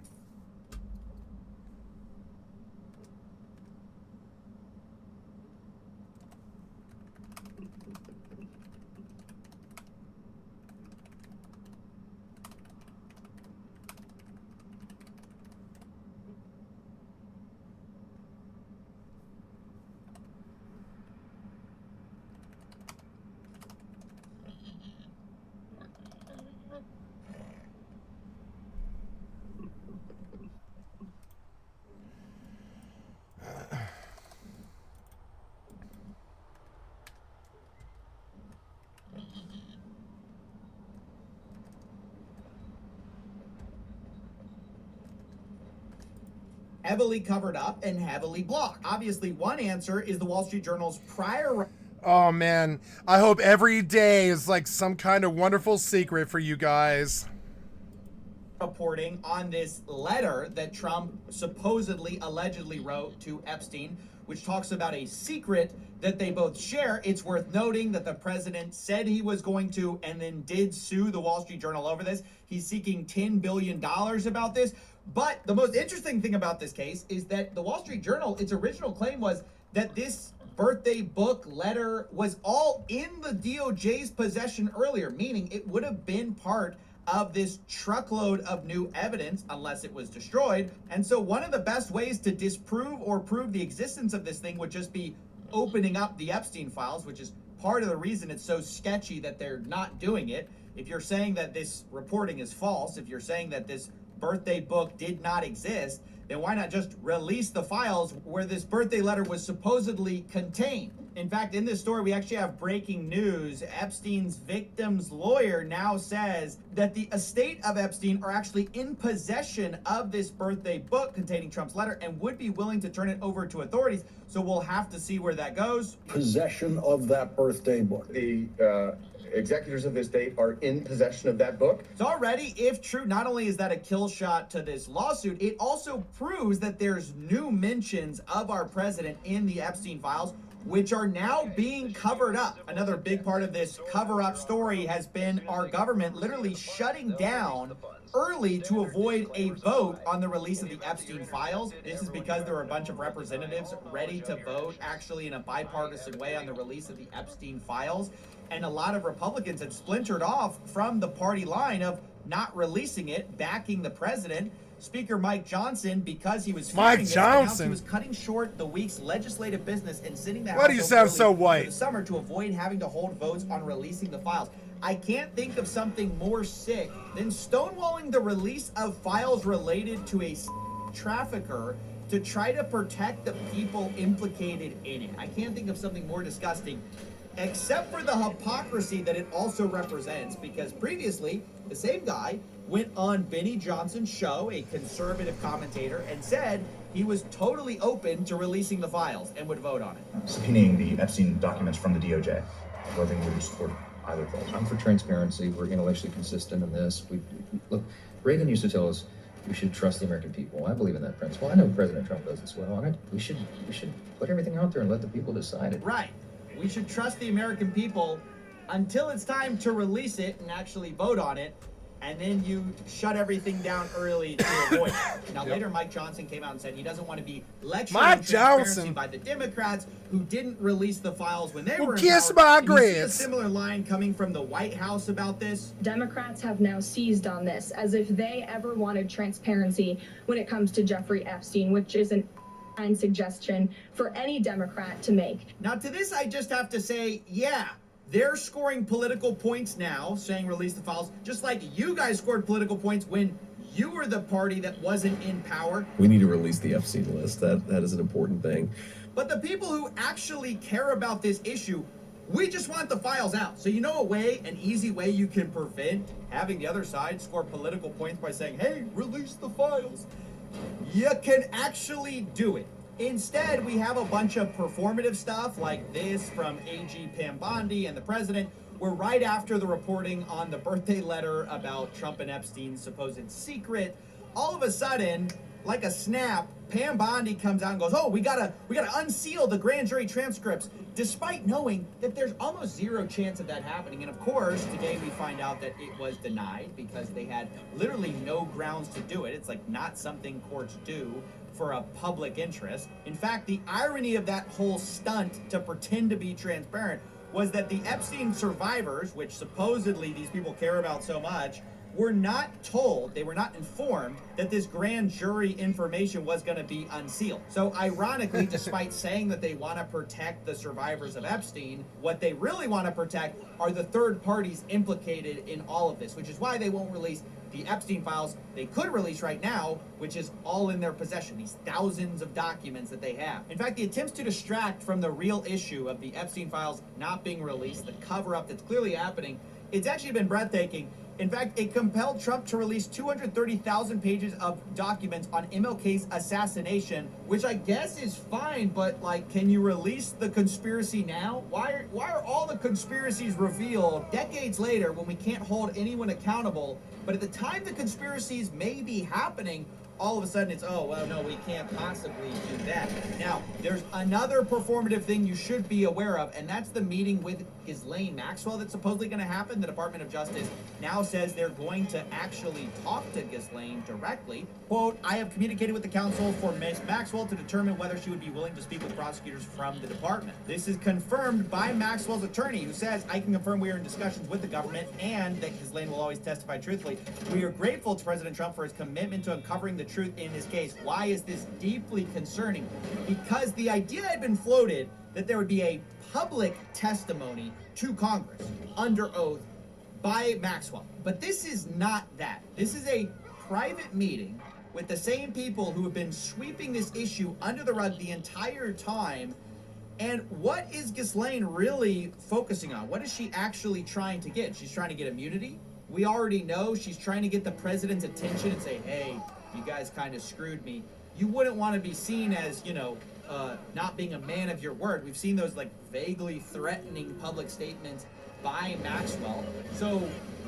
Heavily covered up and heavily blocked. Obviously, one answer is the Wall Street Journal's prior... Oh man, I hope every day is like some kind of wonderful secret for you guys. Reporting on this letter that Trump supposedly, allegedly wrote to Epstein, which talks about a secret that they both share. It's worth noting that the president said he was going to and then did sue the Wall Street Journal over this. He's seeking $10 billion about this. But the most interesting thing about this case is that the Wall Street Journal, its original claim was that this birthday book letter was all in the DOJ's possession earlier, meaning it would have been part of this truckload of new evidence unless it was destroyed. And so one of the best ways to disprove or prove the existence of this thing would just be opening up the Epstein files, which is part of the reason it's so sketchy that they're not doing it. If you're saying that this reporting is false, if you're saying that this birthday book did not exist, then why not just release the files where this birthday letter was supposedly contained? In fact, in this story, we actually have breaking news. Epstein's victim's lawyer now says that the estate of Epstein are actually in possession of this birthday book containing Trump's letter and would be willing to turn it over to authorities. So we'll have to see where that goes. Possession of that birthday book. The executors of the estate are in possession of that book. So already, if true, not only is that a kill shot to this lawsuit, it also proves that there's new mentions of our president in the Epstein files, which are now being covered up. Another big part of this cover-up story has been our government literally shutting down early to avoid a vote on the release of the Epstein files. This is because there were a bunch of representatives ready to vote actually in a bipartisan way on the release of the Epstein files. And a lot of Republicans had splintered off from the party line of not releasing it, backing the president. Speaker Mike Johnson, because he was announced he was cutting short the week's legislative business and sitting the House Why do you sound so white? for the summer to avoid having to hold votes on releasing the files. I can't think of something more sick than stonewalling the release of files related to a trafficker to try to protect the people implicated in it. I can't think of something more disgusting except for the hypocrisy that it also represents, because previously, the same guy went on Benny Johnson's show, a conservative commentator, and said he was totally open to releasing the files and would vote on it. Subpoenaing the Epstein documents from the DOJ. Whether you would support either of those. I'm for transparency. We're intellectually consistent in this. Look, Reagan used to tell us we should trust the American people. I believe in that principle. I know President Trump does as well. And we should put everything out there and let the people decide it. Right. We should trust the American people until it's time to release it and actually vote on it, and then you shut everything down early to avoid it. Now, later, Mike Johnson came out and said he doesn't want to be lectured on transparency by the Democrats who didn't release the files when they were in kiss power. my And you see a grits. similar line coming from the White House about this. Democrats have now seized on this as if they ever wanted transparency when it comes to Jeffrey Epstein, which is an suggestion for any Democrat to make. Now, to this, I just have to say, yeah, they're scoring political points now, saying release the files, just like you guys scored political points when you were the party that wasn't in power. We need to release the Epstein list. That is an important thing. But the people who actually care about this issue, we just want the files out. So you know an easy way you can prevent having the other side score political points by saying, hey, release the files. You can actually do it. Instead, we have a bunch of performative stuff like this from AG Pam Bondi and the president, where right after the reporting on the birthday letter about Trump and Epstein's supposed secret, all of a sudden, like a snap, Pam Bondi comes out and goes, oh, we gotta unseal the grand jury transcripts, despite knowing that there's almost zero chance of that happening. And of course, today we find out that it was denied because they had literally no grounds to do it. It's like not something courts do for a public interest. In fact, the irony of that whole stunt to pretend to be transparent was that the Epstein survivors, which supposedly these people care about so much, were not told, they were not informed that this grand jury information was going to be unsealed. So ironically, despite saying that they want to protect the survivors of Epstein, what they really want to protect are the third parties implicated in all of this, which is why they won't release the Epstein files they could release right now, which is all in their possession, these thousands of documents that they have. In fact, the attempts to distract from the real issue of the Epstein files not being released, the cover-up that's clearly happening, it's actually been breathtaking. In fact, it compelled Trump to release 230,000 pages of documents on MLK's assassination, which I guess is fine, but like, can you release the conspiracy now? Why are all the conspiracies revealed decades later when we can't hold anyone accountable? But at the time the conspiracies may be happening, all of a sudden it's, oh, well, no, we can't possibly do that. Now, there's another performative thing you should be aware of, and that's the meeting with Ghislaine Maxwell that's supposedly going to happen. The Department of Justice now says they're going to actually talk to Ghislaine directly. Quote, I have communicated with the counsel for Ms. Maxwell to determine whether she would be willing to speak with prosecutors from the department. This is confirmed by Maxwell's attorney, who says, I can confirm we are in discussions with the government and that Ghislaine will always testify truthfully. We are grateful to President Trump for his commitment to uncovering the truth in this case. Why is this deeply concerning? Because the idea had been floated that there would be a public testimony to Congress under oath by Maxwell. But this is not that. This is a private meeting with the same people who have been sweeping this issue under the rug the entire time. And what is Ghislaine really focusing on? What is she actually trying to get? She's trying to get immunity. We already know she's trying to get the president's attention and say, hey, you guys kind of screwed me. You wouldn't want to be seen as, not being a man of your word. We've seen those like vaguely threatening public statements by Maxwell. So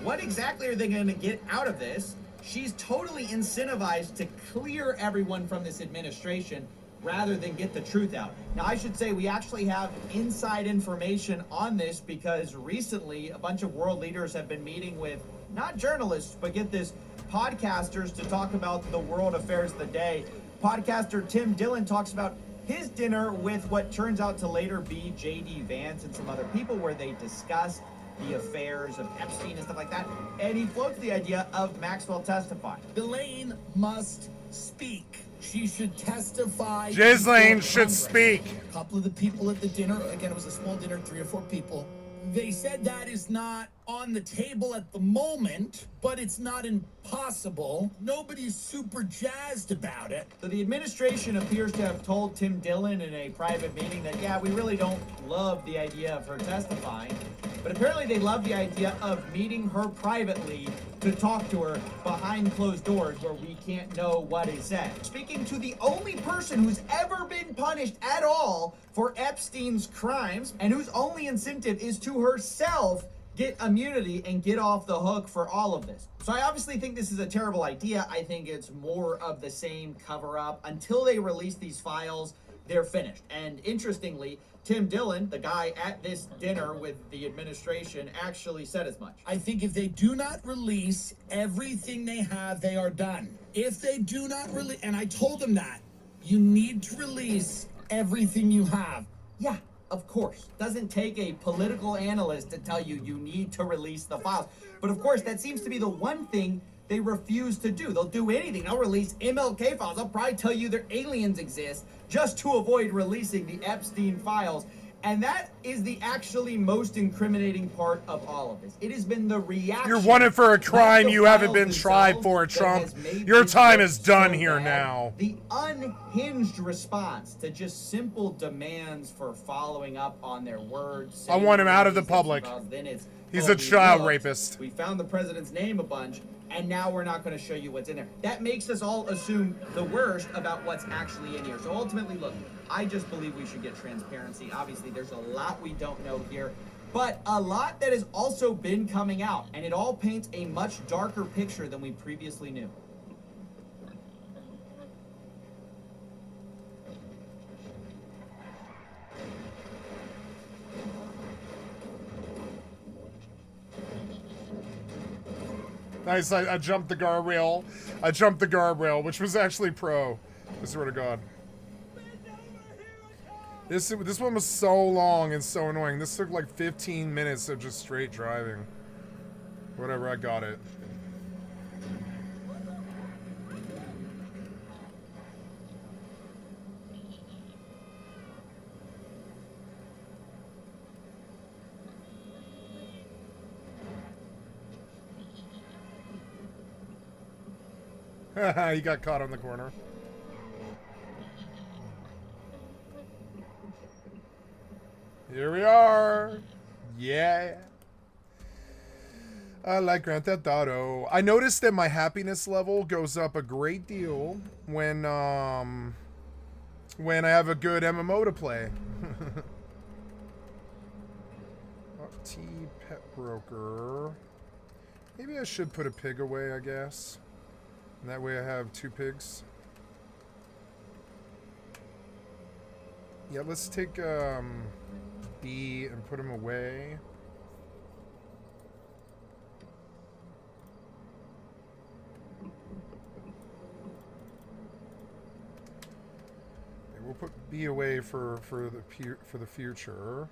what exactly are they going to get out of this? She's totally incentivized to clear everyone from this administration rather than get the truth out. Now, I should say we actually have inside information on this because recently a bunch of world leaders have been meeting with not journalists, but get this, podcasters to talk about the world affairs of the day. Podcaster Tim Dillon talks about his dinner with what turns out to later be J.D. Vance and some other people where they discussed the affairs of Epstein and stuff like that. And he floats the idea of Maxwell testifying. Ghislaine must speak. She should testify. Ghislaine should speak. A couple of the people at the dinner, again, it was a small dinner, 3 or 4 people, They said that is not on the table at the moment, but it's not impossible. Nobody's super jazzed about it. So the administration appears to have told Tim Dillon in a private meeting that, yeah, we really don't love the idea of her testifying. But apparently they love the idea of meeting her privately to talk to her behind closed doors where we can't know what is said. Speaking to the only person who's ever been punished at all for Epstein's crimes and whose only incentive is to herself get immunity and get off the hook for all of this. So I obviously think this is a terrible idea. I think it's more of the same cover up. Until they release these files, they're finished. And interestingly, Tim Dillon, the guy at this dinner with the administration, actually said as much. I think if they do not release everything they have, they are done. If they do not release, and I told them that, you need to release everything you have. Yeah, of course. Doesn't take a political analyst to tell you you need to release the files. But of course, that seems to be the one thing they refuse to do. They'll do anything. They'll release MLK files. They'll probably tell you their aliens exist just to avoid releasing the Epstein files. And that is the actually most incriminating part of all of this. It has been the reaction. You're wanted for a crime you haven't been tried for, Trump. Your time is done here now. The unhinged response to just simple demands for following up on their words. I want him out of the public. He's a child rapist. We found the president's name a bunch, and now we're not going to show you what's in there. That makes us all assume the worst about what's actually in here. So ultimately, look, I just believe we should get transparency. Obviously, there's a lot we don't know here, but a lot that has also been coming out, and it all paints a much darker picture than we previously knew. Nice, I jumped the guardrail. I jumped the guardrail, which was actually pro. I swear to God. This one was so long and so annoying. This took like 15 minutes of just straight driving. Whatever, I got it. He got caught on the corner. Here we are. Yeah. I like Grand Theft Auto. I noticed that my happiness level goes up a great deal when I have a good MMO to play. T Pet Broker. Maybe I should put a pig away, I guess. And that way I have 2 pigs. Yeah, let's take B and put him away. Yeah, we'll put B away for the future.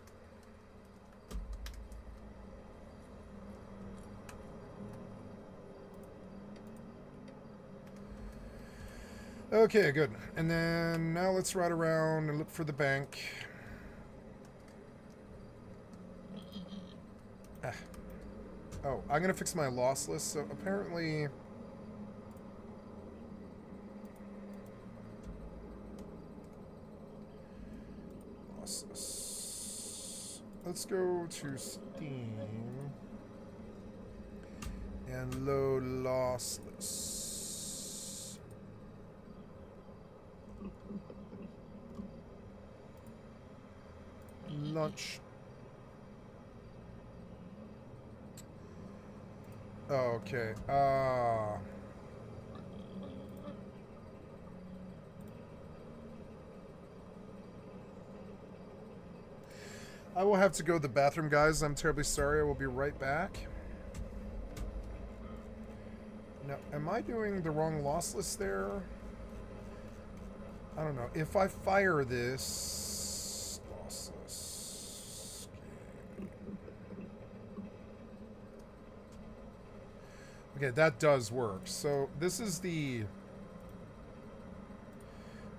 Okay, good. And then now let's ride around and look for the bank. Ah. Oh, I'm going to fix my loss list. So apparently... Loss list. Let's go to Steam. And load loss list. Lunch. Okay. I will have to go to the bathroom, guys. I'm terribly sorry. I will be right back. Now, am I doing the wrong loss list there? I don't know. If I fire this... Loss list... Okay, that does work. So, this is the...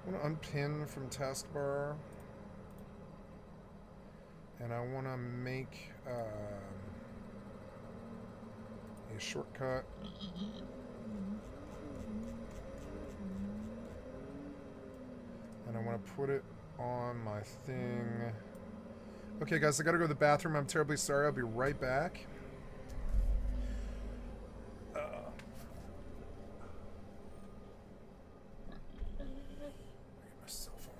I'm going to unpin from taskbar. And I want to make a shortcut. And I want to put it on my thing. Okay, guys, I gotta go to the bathroom. I'm terribly sorry. I'll be right back. My cell phone.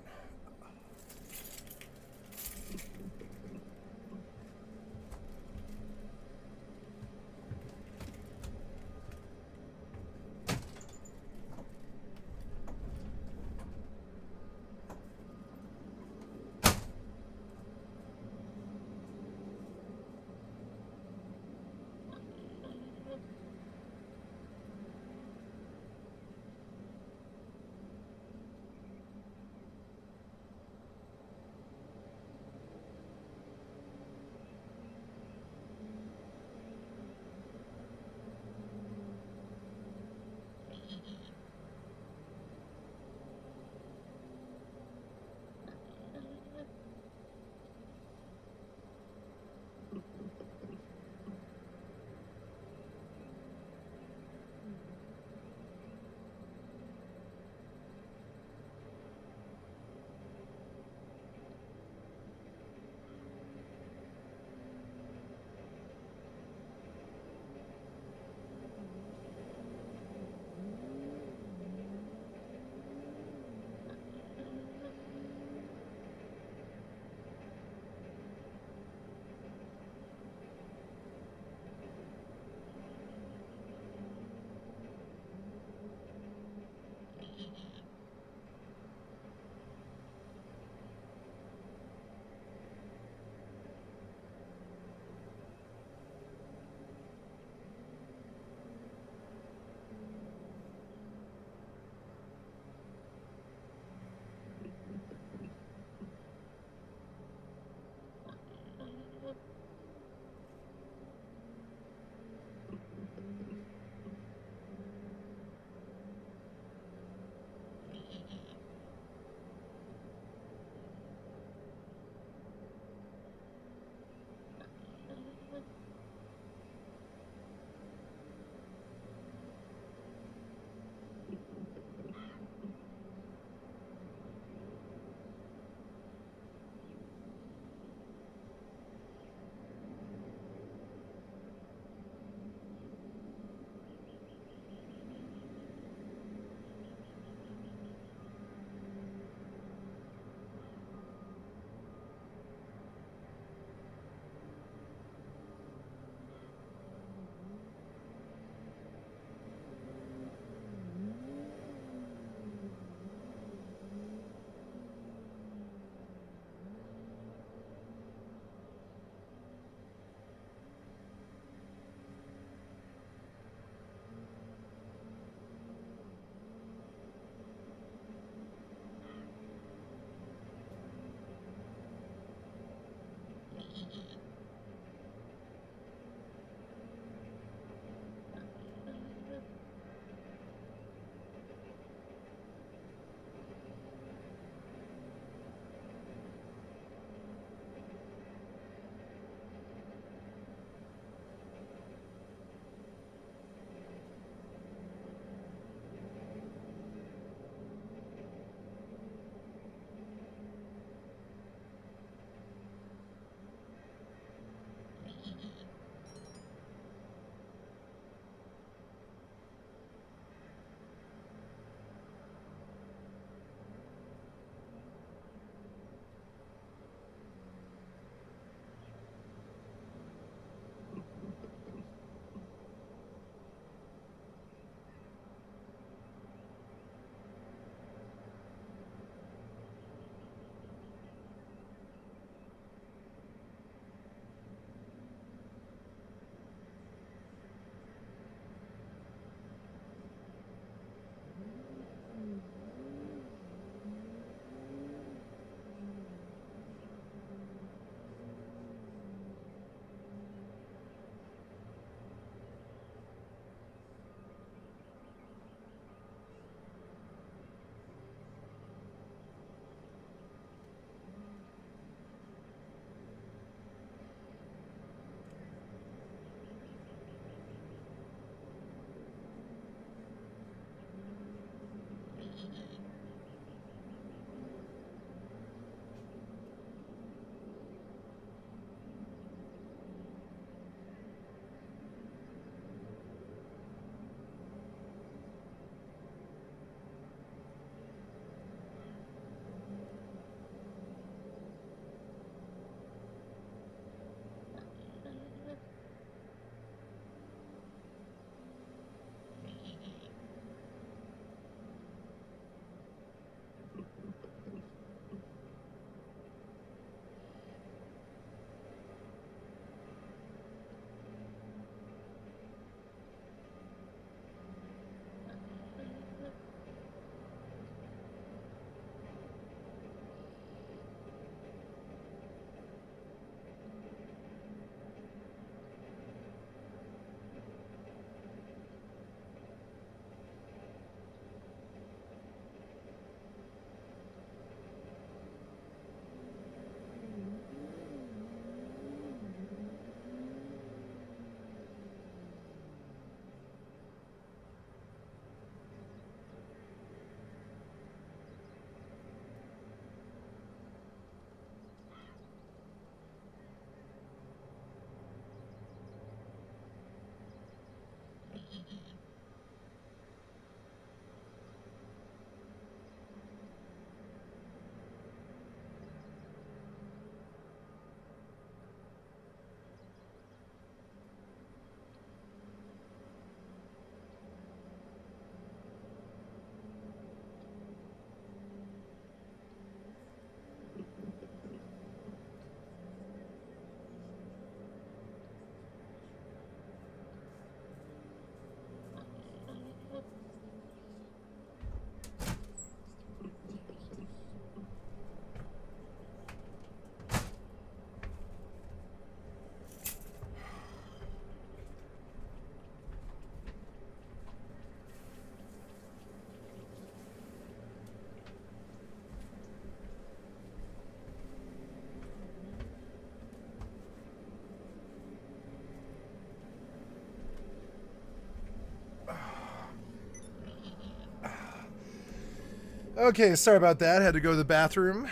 Okay, sorry about that. Had to go to the bathroom.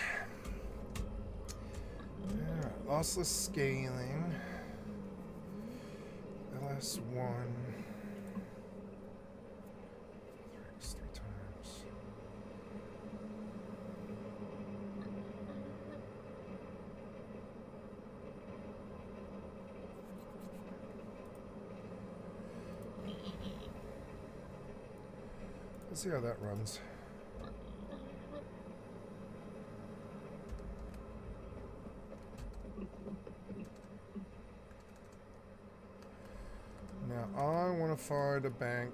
Lossless scaling. LS1. 3 times. Let's see how that runs. Now I want to find a bank.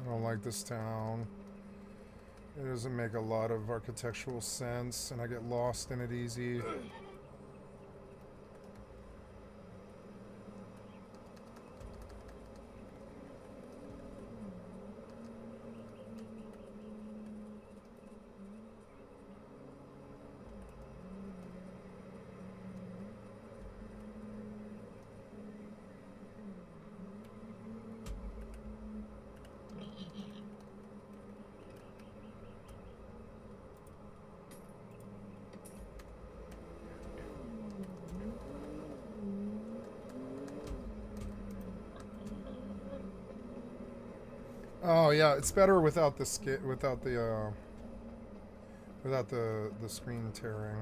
I don't like this town. It doesn't make a lot of architectural sense, and I get lost in it easy. Oh yeah, it's better without the without the screen tearing.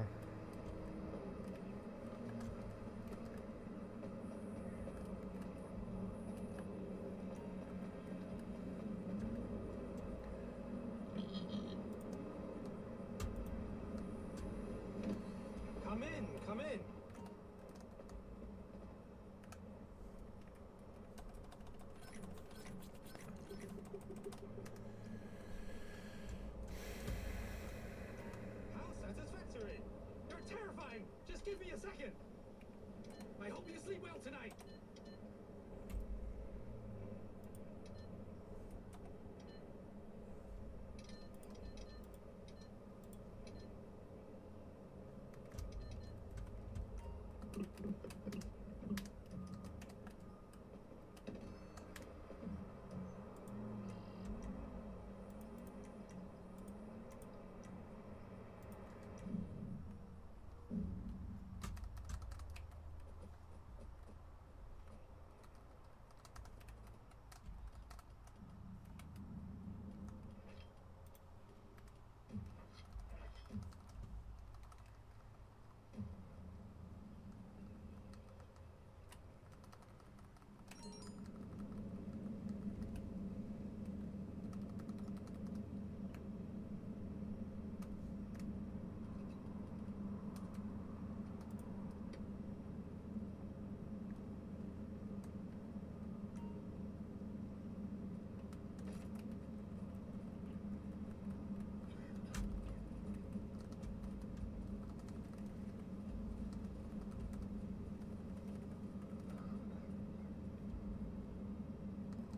Come in, come in. Satisfactory. You're terrifying. Just give me a second. I hope you sleep well tonight.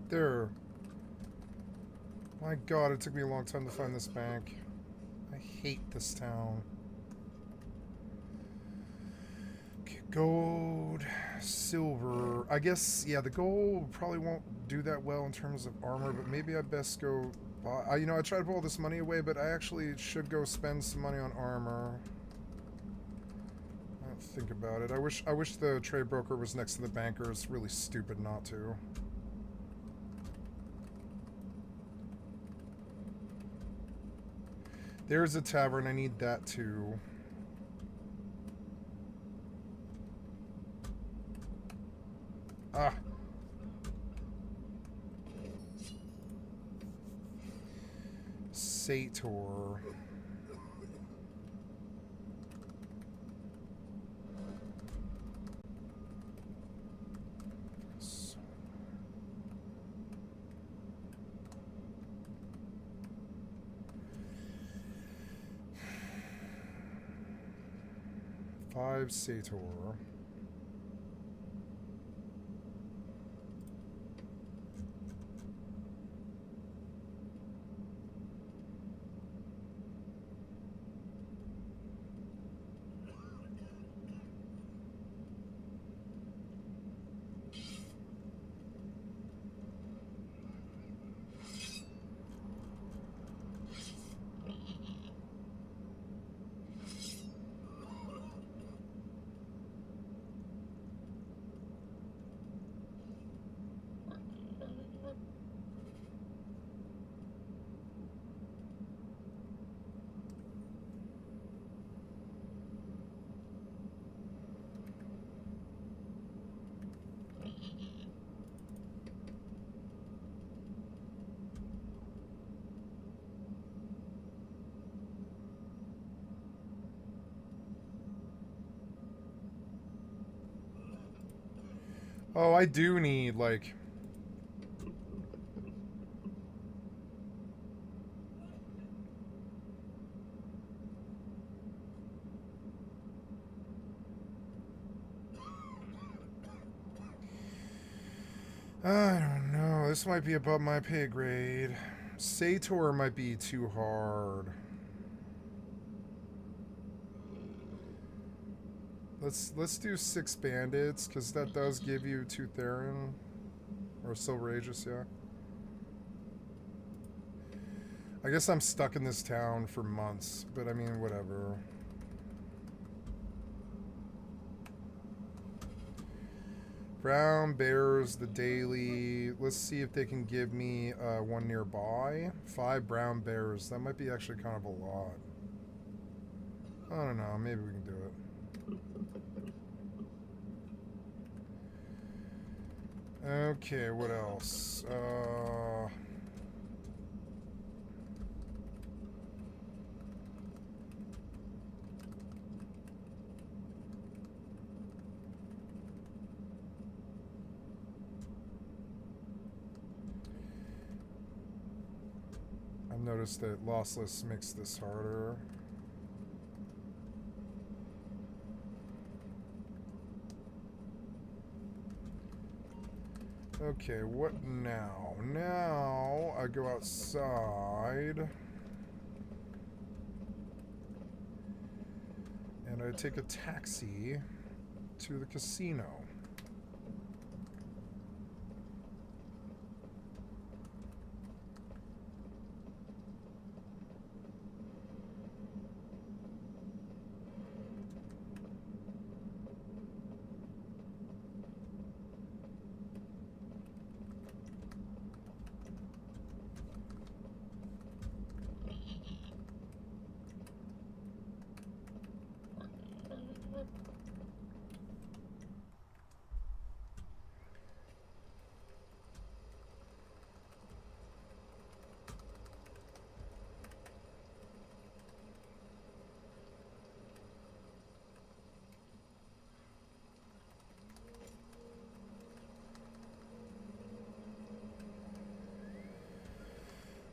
There. My God, it took me a long time to find this bank. I hate this town. Okay, gold, silver. I guess, yeah, the gold probably won't do that well in terms of armor, but maybe I best go buy. You know, I tried to pull all this money away, but I actually should go spend some money on armor. I don't think about it. I wish the trade broker was next to the banker. It's really stupid not to. There's a tavern. I need that too. Ah. Sator. 5 Sator. Oh, I do need, like... I don't know. This might be above my pay grade. Sator might be too hard. Let's do 6 bandits, because that does give you 2 Theron. Or Silver Aegis, yeah. I guess I'm stuck in this town for months, but I mean, whatever. Brown Bears, the daily. Let's see if they can give me one nearby. 5 Brown Bears. That might be actually kind of a lot. I don't know. Maybe we can do it. Okay, what else? I've noticed that lossless makes this harder. Okay, what now? Now I go outside and I take a taxi to the casino.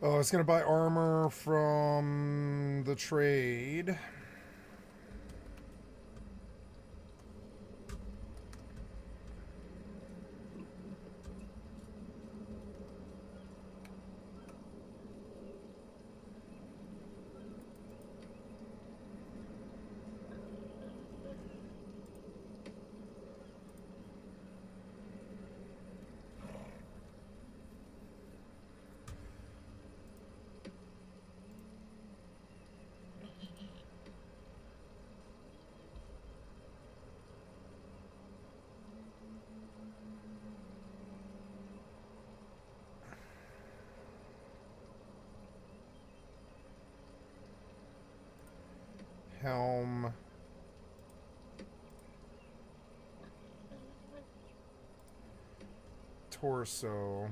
Oh, I was gonna buy armor from the trade. Helm. Torso.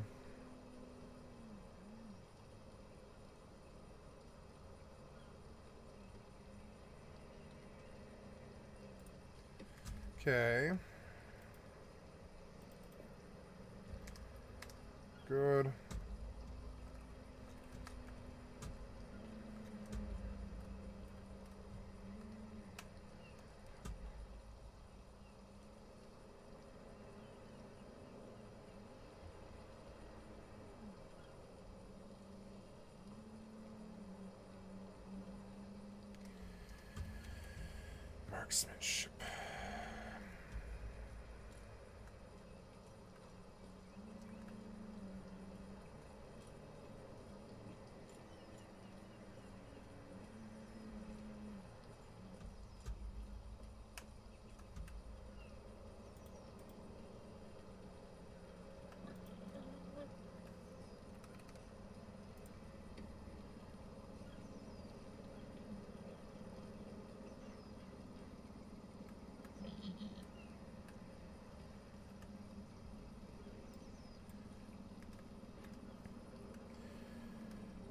Okay. Good. Marksmanship.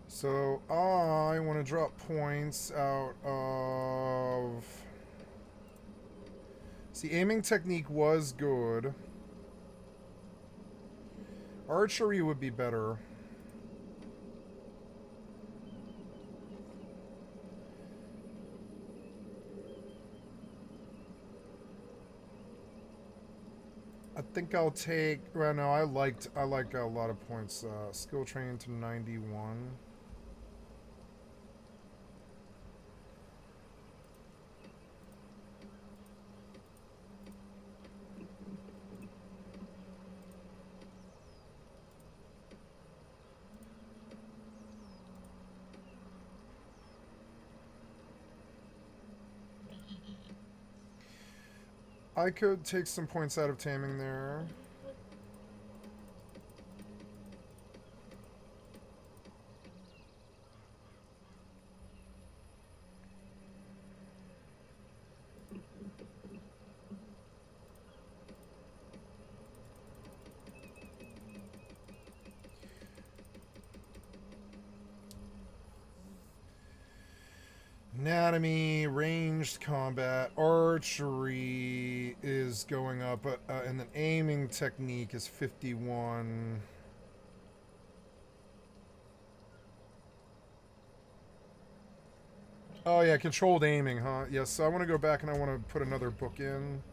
So I want to drop points out of... See, aiming technique was good. Archery would be better. I think I'll take... Well, no, I like a lot of points. Skill training to 91. I could take some points out of taming there. Anatomy, ranged combat, archery is going up, and then aiming technique is 51. Oh yeah, controlled aiming, huh? Yes, so I want to go back and I want to put another book in.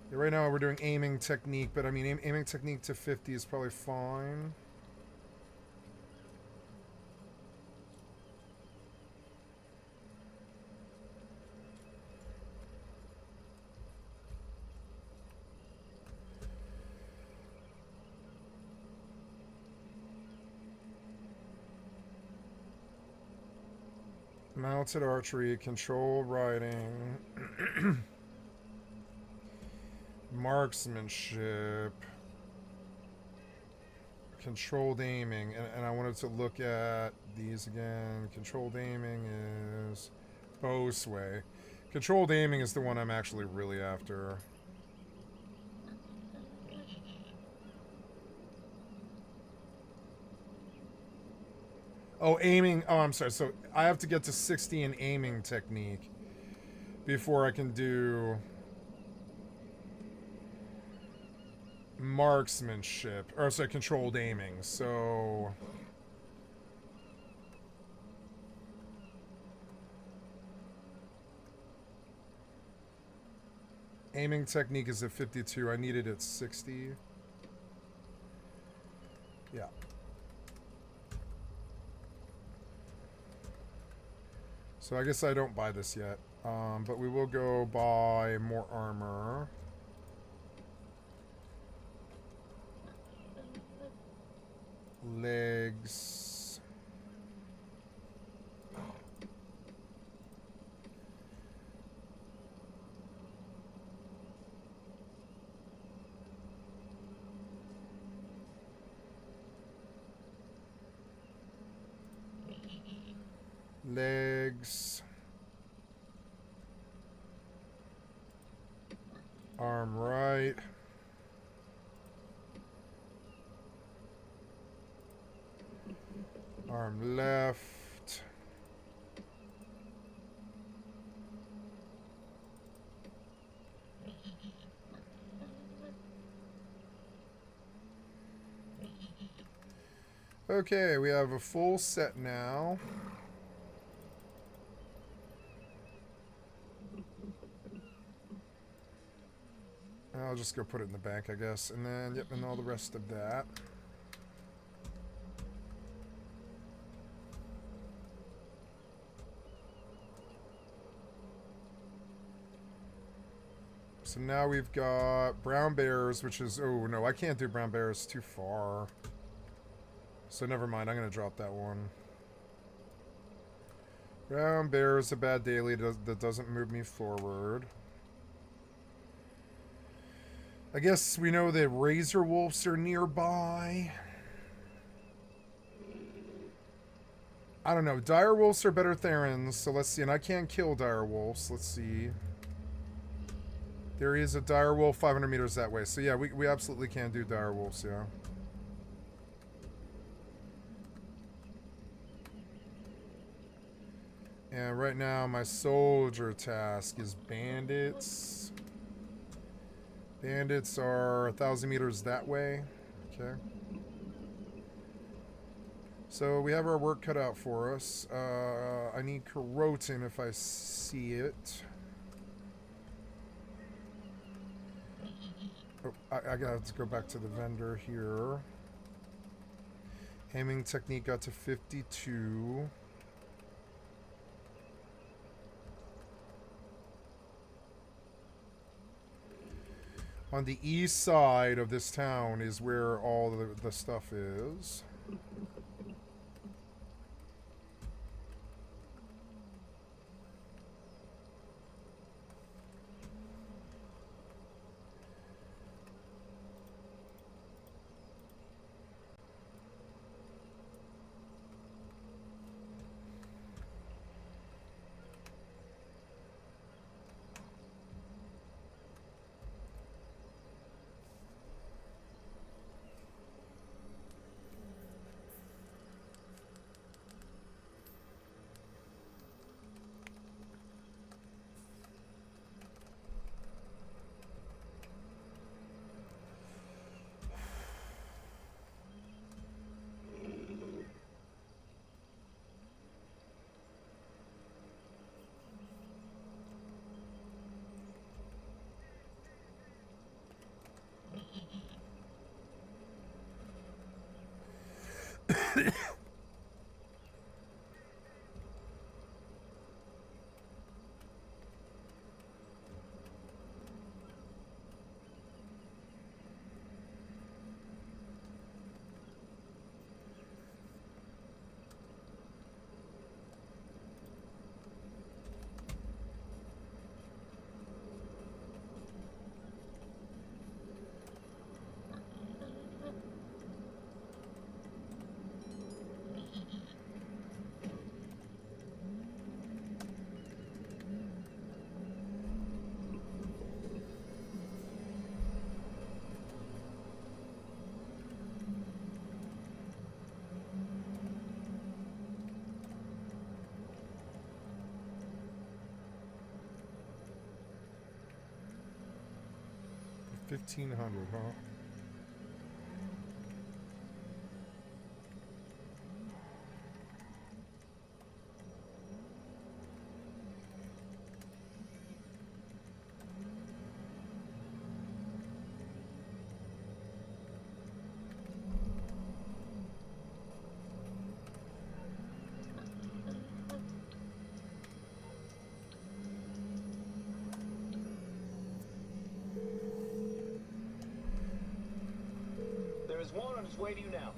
Yeah, right now we're doing aiming technique, but I mean aiming technique to 50 is probably fine. Mounted archery, control riding, marksmanship, controlled aiming, and I wanted to look at these again. Controlled aiming is bow sway. Controlled aiming is the one I'm actually really after. Oh, aiming. Oh, I'm sorry. So I have to get to 60 in aiming technique before I can do marksmanship. Or, sorry, controlled aiming. So... aiming technique is at 52. I need it at 60. Yeah. So I guess I don't buy this yet, but we will go buy more armor. Legs. Legs. Arm right. Arm left. Okay, we have a full set now. I'll just go put it in the bank, I guess. And then, yep, and all the rest of that. So now we've got brown bears, which is... Oh, no, I can't do brown bears. Too far. So never mind. I'm going to drop that one. Brown bear is a bad daily that doesn't move me forward. I guess we know that razor wolves are nearby. I don't know. Dire wolves are better Therans, so let's see. And I can't kill dire wolves. Let's see. There is a dire wolf 500 meters that way. So yeah, we absolutely can do dire wolves, yeah. And right now my soldier task is bandits. Bandits are 1,000 meters that way. Okay. So we have our work cut out for us. I need Karotin if I see it. Oh, I got to go back to the vendor here. Aiming technique got to 52. On the east side of this town is where all the stuff is. $1,500, huh? There is one on its way to you now.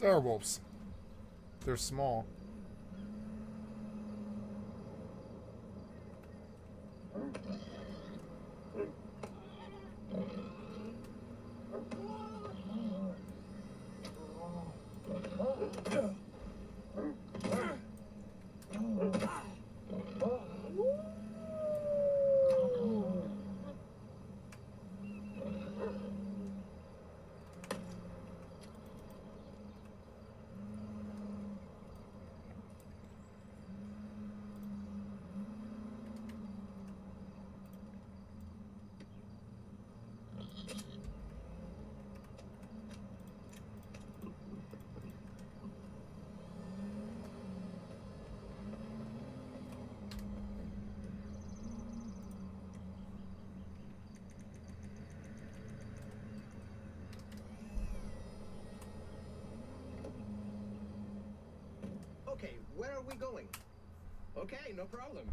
Direwolves. They're small. tolling. Okay, no problem.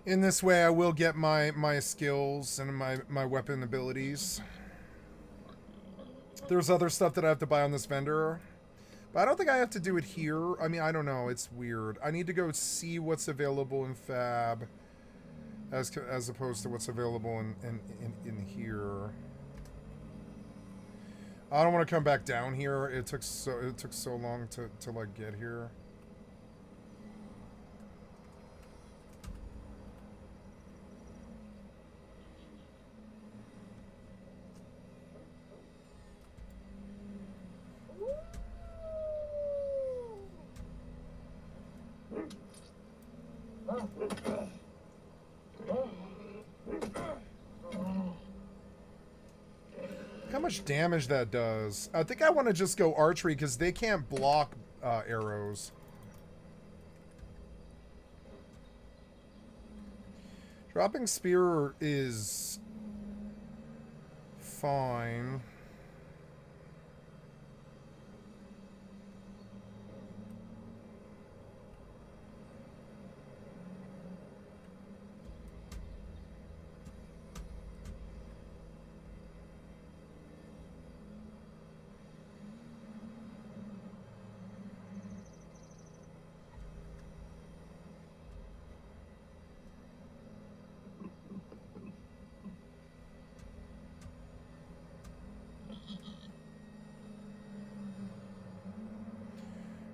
In this way, I will get my skills and my weapon abilities. There's other stuff that I have to buy on this vendor. But I don't think I have to do it here. I mean, I don't know. It's weird. I need to go see what's available in Fab as opposed to what's available in here. I don't want to come back down here. It took so long to like get here. How much damage that does? I think I want to just go archery because they can't block arrows. Dropping spear is fine.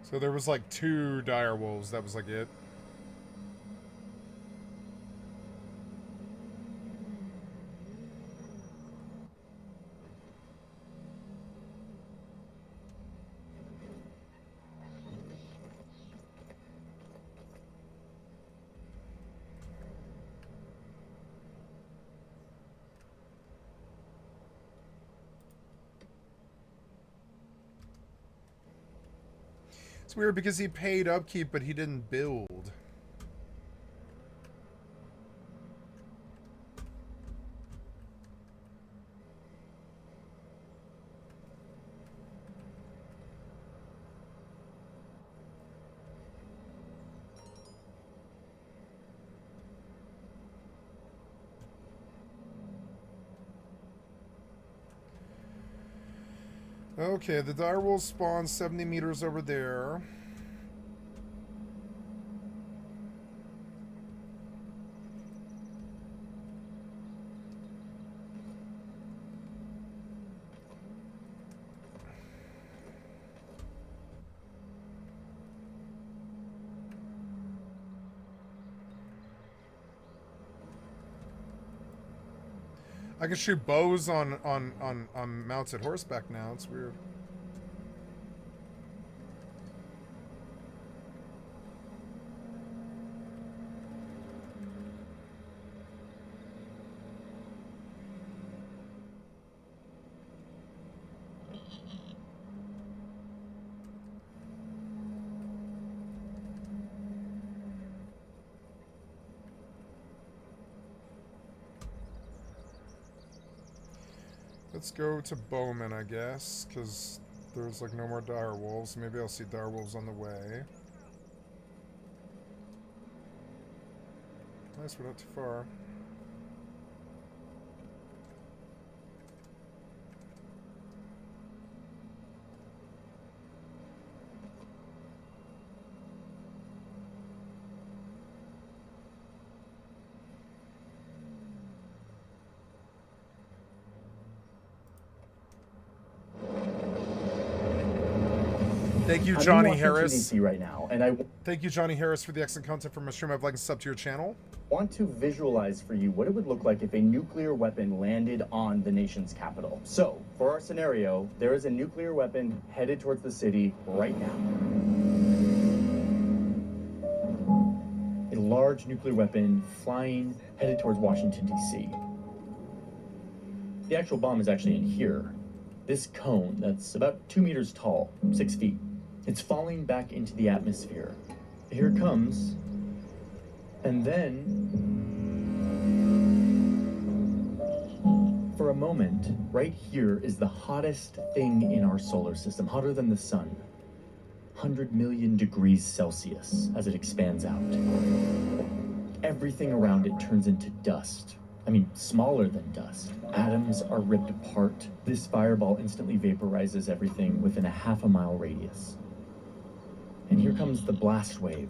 So there was like 2 dire wolves. That was like it. It's weird because he paid upkeep, but he didn't build. Okay, the dire wolves spawn 70 meters over there. I can shoot bows on mounted horseback now. It's weird. Let's go to Bowman, I guess, because there's like no more dire wolves. Maybe I'll see dire wolves on the way. Nice, we're not too far. Thank you, Johnny Harris. Right now, and Thank you, Johnny Harris, for the excellent content from my stream. I'd like to sub to your channel. Want to visualize for you what it would look like if a nuclear weapon landed on the nation's capital. So, for our scenario, there is a nuclear weapon headed towards the city right now. A large nuclear weapon flying, headed towards Washington, D.C. The actual bomb is actually in here. This cone that's about 2 meters tall, 6 feet. It's falling back into the atmosphere. Here it comes. And then, for a moment, right here is the hottest thing in our solar system, hotter than the sun. 100 million degrees Celsius as it expands out. Everything around it turns into dust. I mean, smaller than dust. Atoms are ripped apart. This fireball instantly vaporizes everything within a half-a-mile radius. And here comes the blast wave,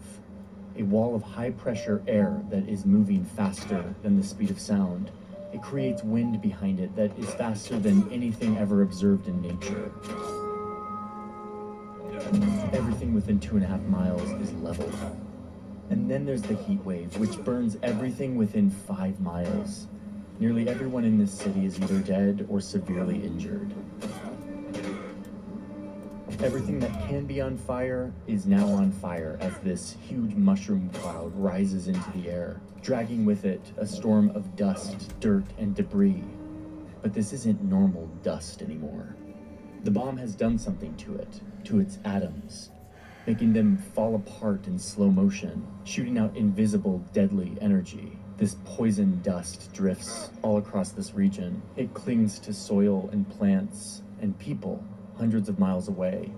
a wall of high-pressure air that is moving faster than the speed of sound. It creates wind behind it that is faster than anything ever observed in nature. Everything within 2.5 miles is leveled. And then there's the heat wave, which burns everything within 5 miles. Nearly everyone in this city is either dead or severely injured. Everything that can be on fire is now on fire as this huge mushroom cloud rises into the air, dragging with it a storm of dust, dirt, and debris. But this isn't normal dust anymore. The bomb has done something to it, to its atoms, making them fall apart in slow motion, shooting out invisible, deadly energy. This poison dust drifts all across this region. It clings to soil and plants and people hundreds of miles away.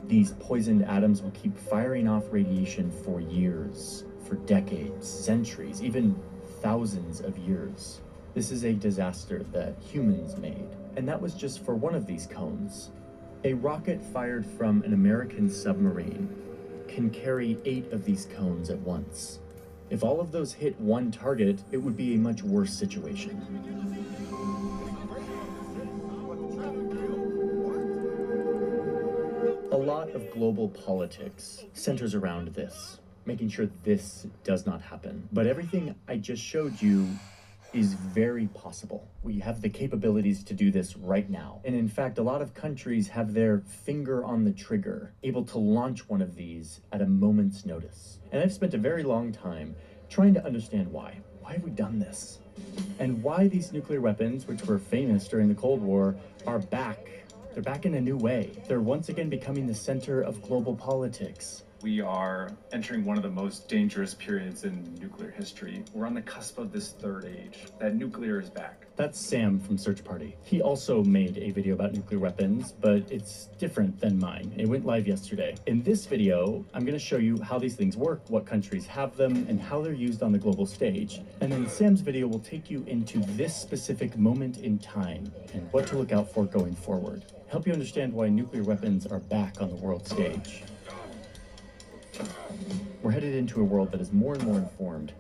These poisoned atoms will keep firing off radiation for years, for decades, centuries, even thousands of years. This is a disaster that humans made, and that was just for one of these cones. A rocket fired from an American submarine can carry 8 of these cones at once. If all of those hit one target, it would be a much worse situation. A lot of global politics centers around this, making sure this does not happen. But everything I just showed you is very possible. We have the capabilities to do this right now. And in fact, a lot of countries have their finger on the trigger, able to launch one of these at a moment's notice. And I've spent a very long time trying to understand why. Why have we done this? And why these nuclear weapons, which were famous during the Cold War, are back. They're back in a new way. They're once again becoming the center of global politics. We are entering one of the most dangerous periods in nuclear history. We're on the cusp of this third age. That nuclear is back. That's Sam from Search Party. He also made a video about nuclear weapons, but it's different than mine. It went live yesterday. In this video, I'm going to show you how these things work, what countries have them, and how they're used on the global stage. And then Sam's video will take you into this specific moment in time and what to look out for going forward. Help you understand why nuclear weapons are back on the world stage. We're headed into a world that is more and more informed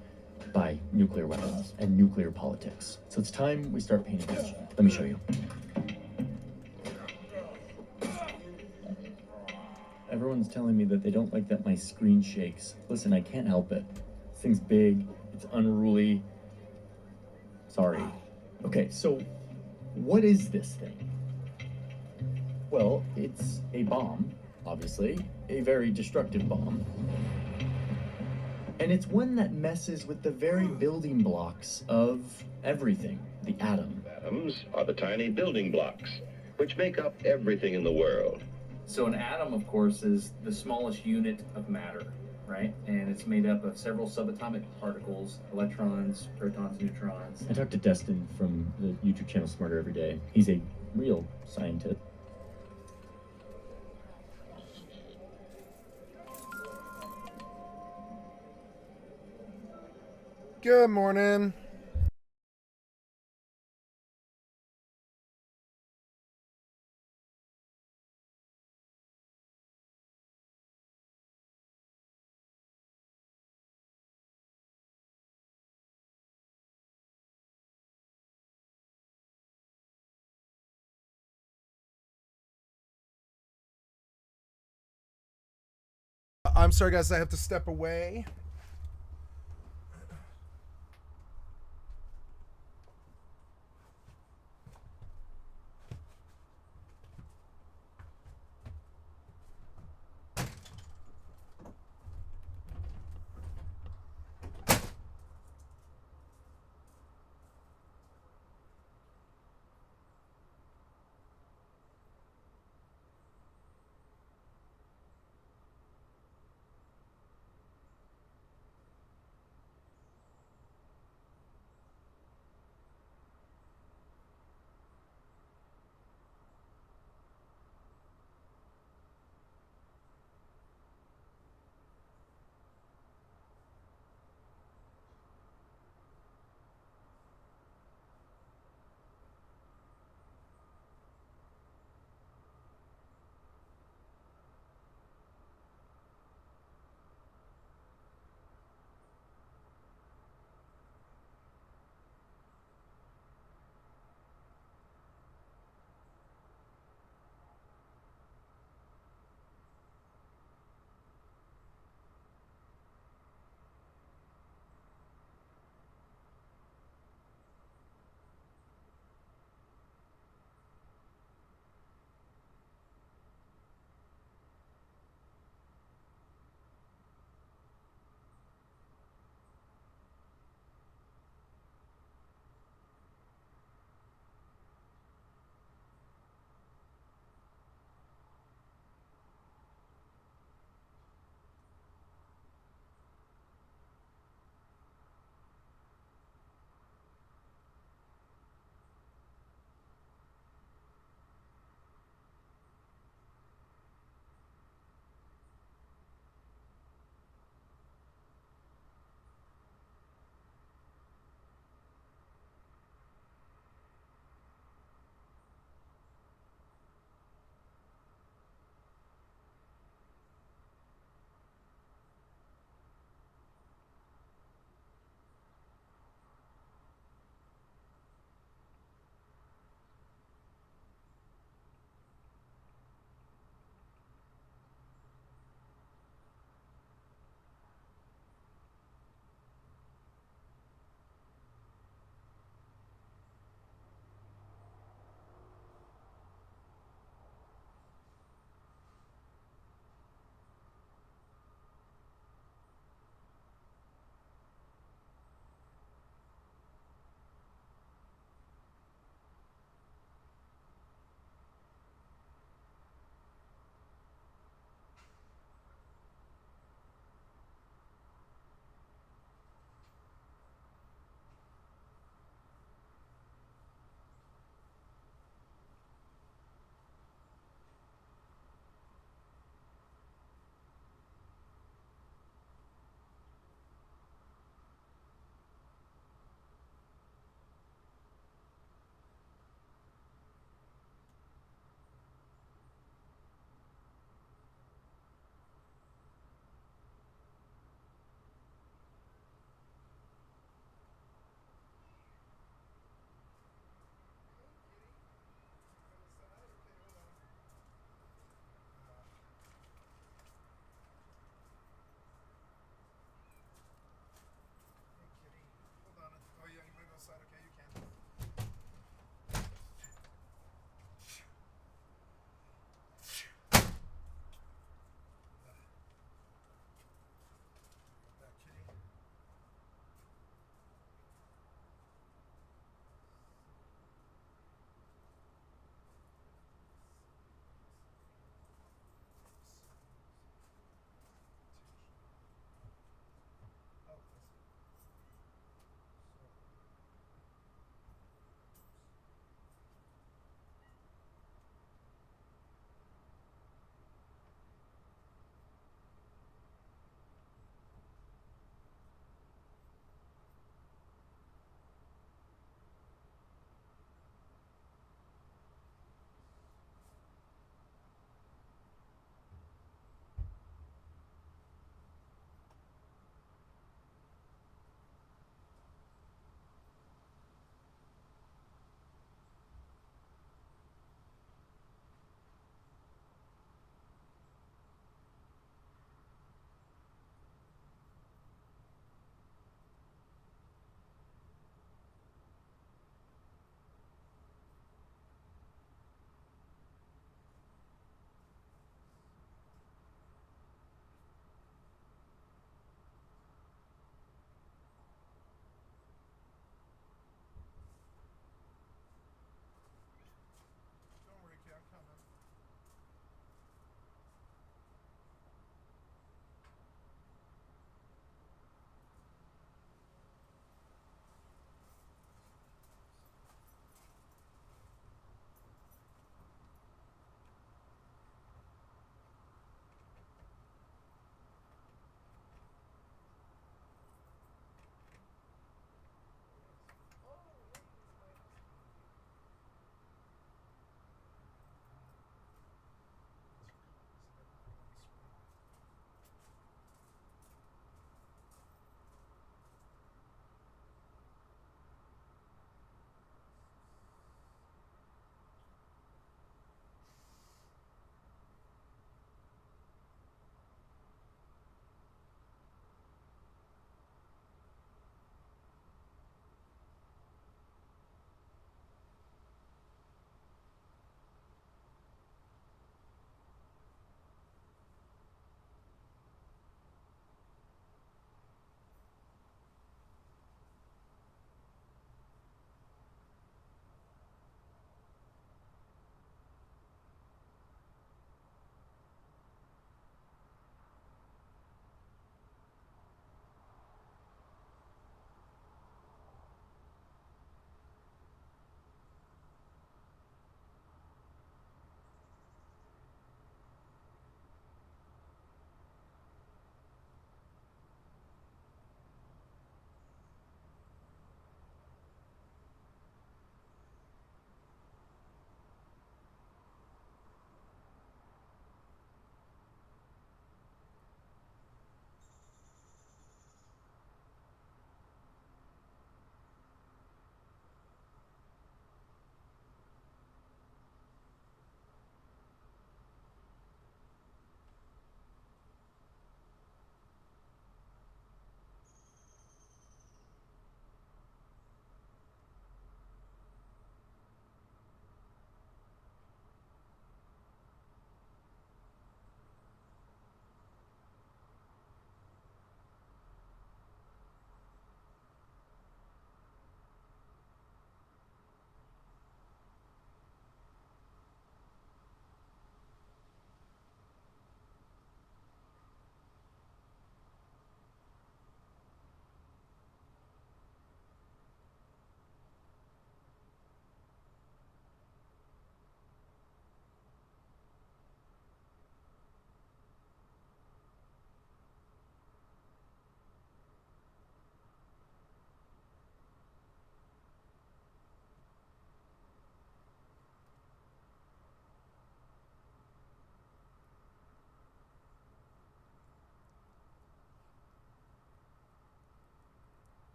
by nuclear weapons and nuclear politics. So it's time we start paying attention. Let me show you. Everyone's telling me that they don't like that my screen shakes. Listen, I can't help it. This thing's big, it's unruly. Sorry. Okay, so what is this thing? Well, it's a bomb, obviously, a very destructive bomb. And it's one that messes with the very building blocks of everything, the atom. Atoms are the tiny building blocks, which make up everything in the world. So an atom, of course, is the smallest unit of matter, right? And it's made up of several subatomic particles, electrons, protons, neutrons. I talked to Destin from the YouTube channel Smarter Every Day. He's a real scientist. Good morning. I'm sorry, guys, I have to step away.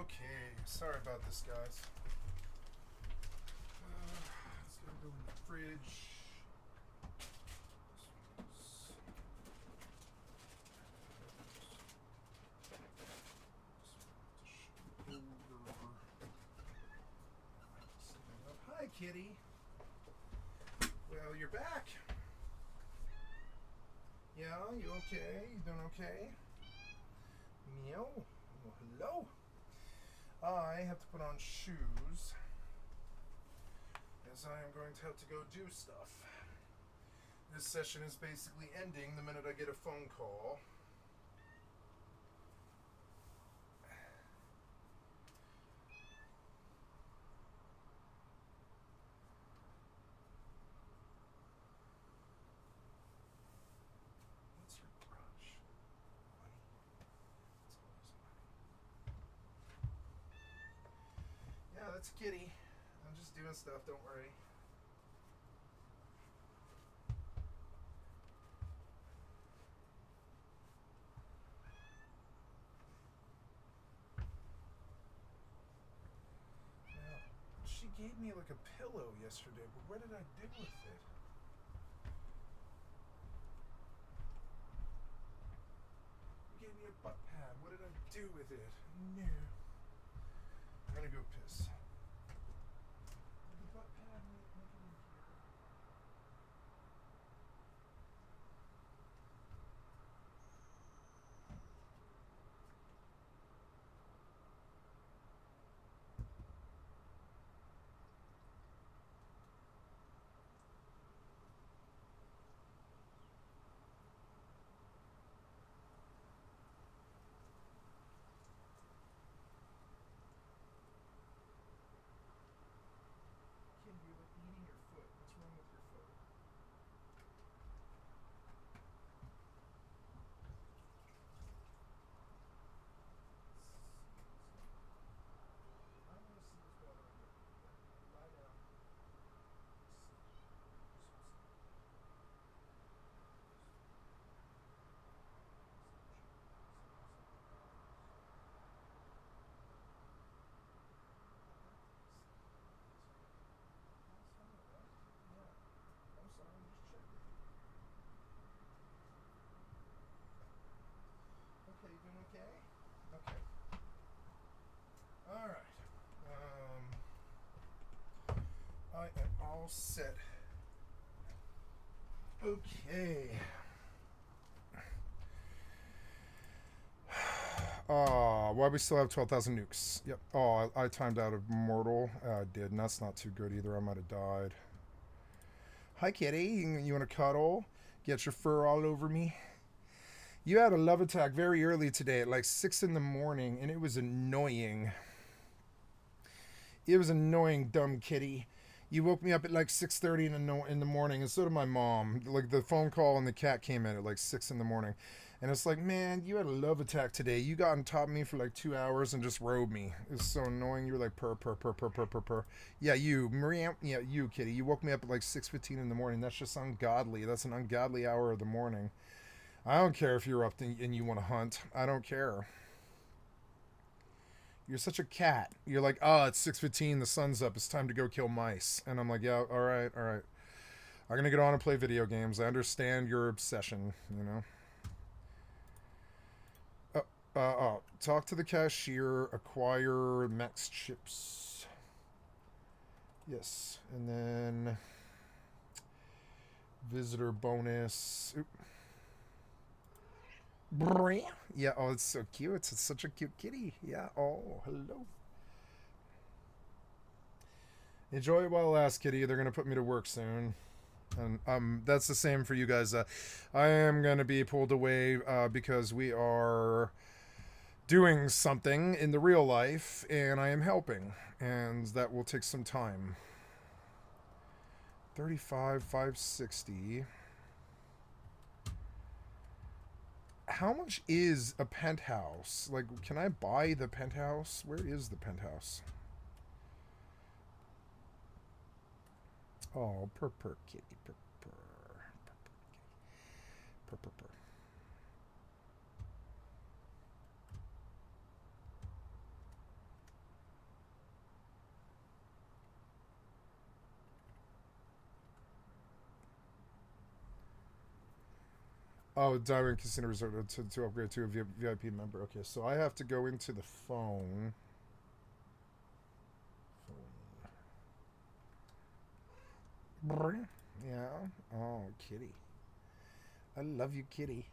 Okay, sorry about this, guys. Let's go in the fridge. Hi, kitty. Well, you're back. Yeah, you okay? You doing okay? Meow. Oh, hello. I have to put on shoes, as I am going to have to go do stuff. This session is basically ending the minute I get a phone call. What's your brush? Money. It's always money. Yeah, that's Kitty. I'm just doing stuff, don't worry. She gave me like a pillow yesterday, but what did I do with it? You gave me a butt pad. What did I do with it? No. I'm gonna go piss. Did the butt pad make it in here? Kim, you're like eating your foot. What's wrong with your foot? I want to see what's going on here. Lie down. I'm sorry, just checking. Okay, you doing okay? Okay. Alright. I am all set. Okay. Why we still have 12,000 nukes. Yep. Oh, I timed out of Mortal. I did, and that's not too good either. I might have died. Hi, kitty. You want to cuddle? Get your fur all over me? You had a love attack very early today at like 6 in the morning, and it was annoying. It was annoying, dumb kitty. You woke me up at like 6:30 in the morning, and so did my mom. Like the phone call and the cat came in at like 6 in the morning, and it's like, man, you had a love attack today. You got on top of me for like 2 hours and just rode me. It's so annoying. You were like purr purr purr purr purr purr purr. Yeah, you, Maria. Yeah, you, kitty. You woke me up at like 6:15 in the morning. That's just ungodly. That's an ungodly hour of the morning. I don't care if you're up and you want to hunt. I don't care. You're such a cat. You're like, oh, it's 6:15, the sun's up, it's time to go kill mice. And I'm like, yeah, all right. I'm gonna get on and play video games. I understand your obsession, you know. Talk to the cashier, acquire max chips. Yes, and then visitor bonus. Oop. Yeah, oh, it's so cute. It's such a cute kitty. Yeah, oh, hello. Enjoy it while it lasts, kitty. They're going to put me to work soon. And that's the same for you guys. I am going to be pulled away because we are doing something in the real life, and I am helping. And that will take some time. 35,560. How much is a penthouse? Like, can I buy the penthouse? Where is the penthouse? Oh, purr kitty, purr kitty, purr. Oh, Diamond Casino Resort to upgrade to a VIP member. Okay, so I have to go into the phone. Yeah. Oh, kitty. I love you, kitty.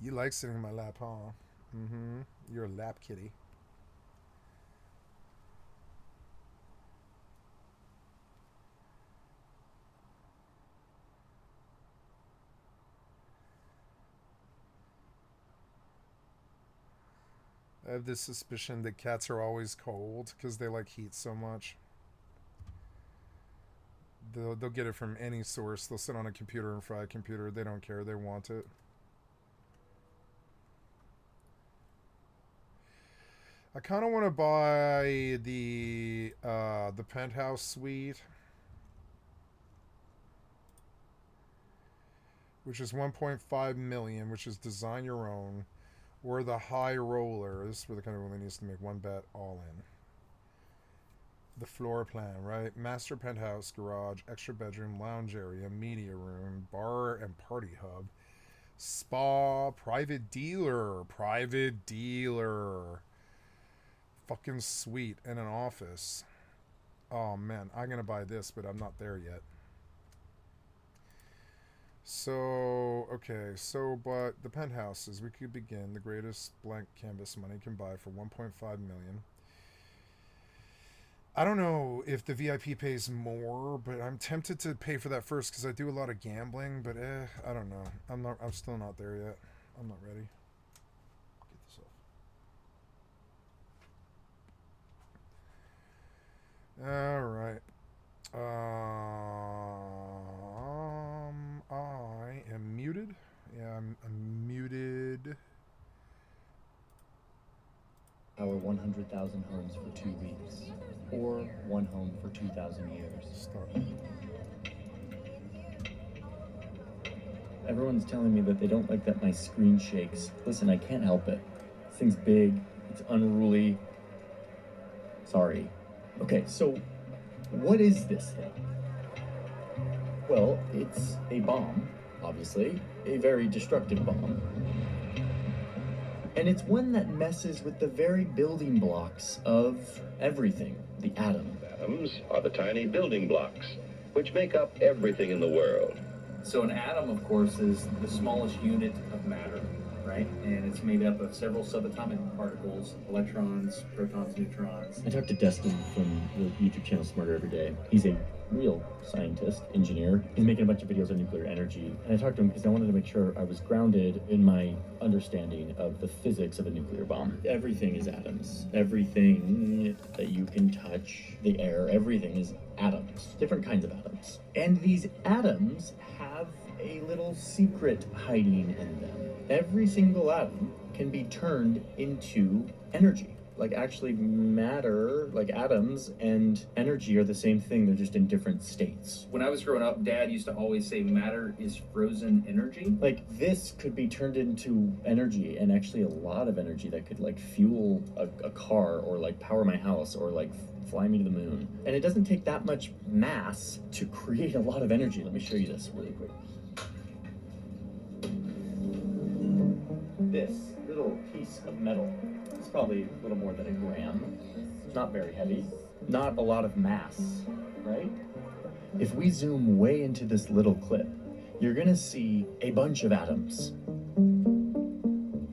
You like sitting in my lap, huh? Mm-hmm. You're a lap kitty. I have this suspicion that cats are always cold because they like heat so much. They'll get it from any source. They'll sit on a computer and fry a computer. They don't care. They want it. I kind of want to buy the penthouse suite, which is 1.5 million, which is design your own, or the high roller. This is where the kind of only needs to make one bet all in. The floor plan, right? Master penthouse, garage, extra bedroom, lounge area, media room, bar and party hub, spa, private dealer, fucking suite, and an office. Oh man, I'm gonna buy this, but I'm not there yet. So, okay, so, but the penthouses, we could begin. The greatest blank canvas money can buy for 1.5 million. I don't know if the VIP pays more, but I'm tempted to pay for that first because I do a lot of gambling, but I don't know. I'm still not there yet. I'm not ready. Get this off. All right. I am muted. Yeah, I'm muted. Our 100,000 homes for 2 weeks, or one home for 2,000 years. Start. Everyone's telling me that they don't like that my screen shakes. Listen, I can't help it. This thing's big, it's unruly. Sorry. Okay, so what is this thing? Well, it's a bomb, obviously, a very destructive bomb. And it's one that messes with the very building blocks of everything, the atom. Atoms are the tiny building blocks, which make up everything in the world. So an atom, of course, is the smallest unit of matter, right? And it's made up of several subatomic particles, electrons, protons, neutrons. I talked to Destin from the YouTube channel Smarter Every Day. He's a real scientist, engineer. He's making a bunch of videos on nuclear energy. And I talked to him because I wanted to make sure I was grounded in my understanding of the physics of a nuclear bomb. Everything is atoms. Everything that you can touch, the air, everything is atoms. Different kinds of atoms. And these atoms have a little secret hiding in them. Every single atom can be turned into energy. Like actually matter, like atoms and energy are the same thing, they're just in different states. When I was growing up, Dad used to always say matter is frozen energy. Like this could be turned into energy, and actually a lot of energy that could like fuel a car or like power my house or like fly me to the moon. And it doesn't take that much mass to create a lot of energy. Let me show you this really quick. This little piece of metal is probably a little more than a gram. Not very heavy. Not a lot of mass, right? If we zoom way into this little clip, you're gonna see a bunch of atoms.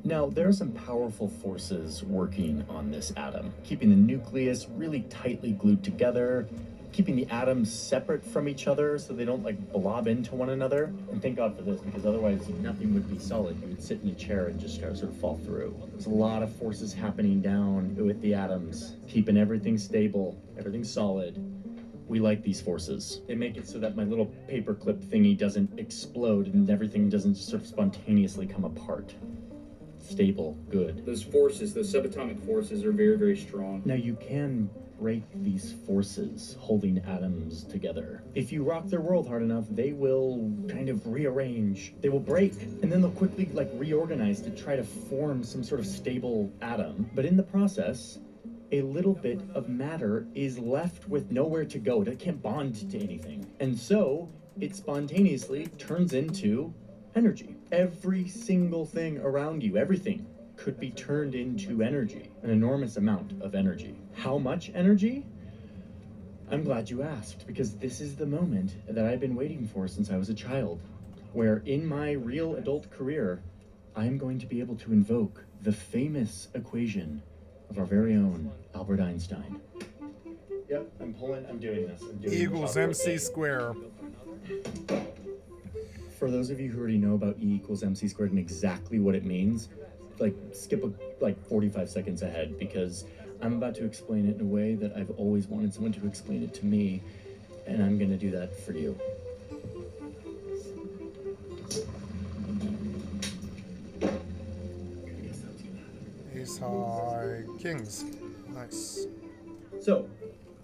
Now, there are some powerful forces working on this atom, keeping the nucleus really tightly glued together, keeping the atoms separate from each other so they don't like blob into one another. And thank God for this, because otherwise nothing would be solid. You would sit in a chair and just sort of fall through. There's a lot of forces happening down with the atoms, keeping everything stable, everything solid. We like these forces. They make it so that my little paperclip thingy doesn't explode and everything doesn't sort of spontaneously come apart. Stable, good. Those forces, those subatomic forces are very, very strong. Now you can break these forces holding atoms together. If you rock their world hard enough, they will kind of rearrange. They will break, and then they'll quickly like reorganize to try to form some sort of stable atom. But in the process, a little bit of matter is left with nowhere to go. It can't bond to anything. And so it spontaneously turns into energy. Every single thing around you, everything, could be turned into energy, an enormous amount of energy. How much energy? I'm glad you asked, because this is the moment that I've been waiting for since I was a child, where in my real adult career, I'm going to be able to invoke the famous equation of our very own Albert Einstein. Yep, I'm doing this. I'm doing E equals MC square. For those of you who already know about E equals MC squared and exactly what it means, like skip 45 seconds ahead, because I'm about to explain it in a way that I've always wanted someone to explain it to me, and I'm gonna do that for you. Ace high kings. Nice. So,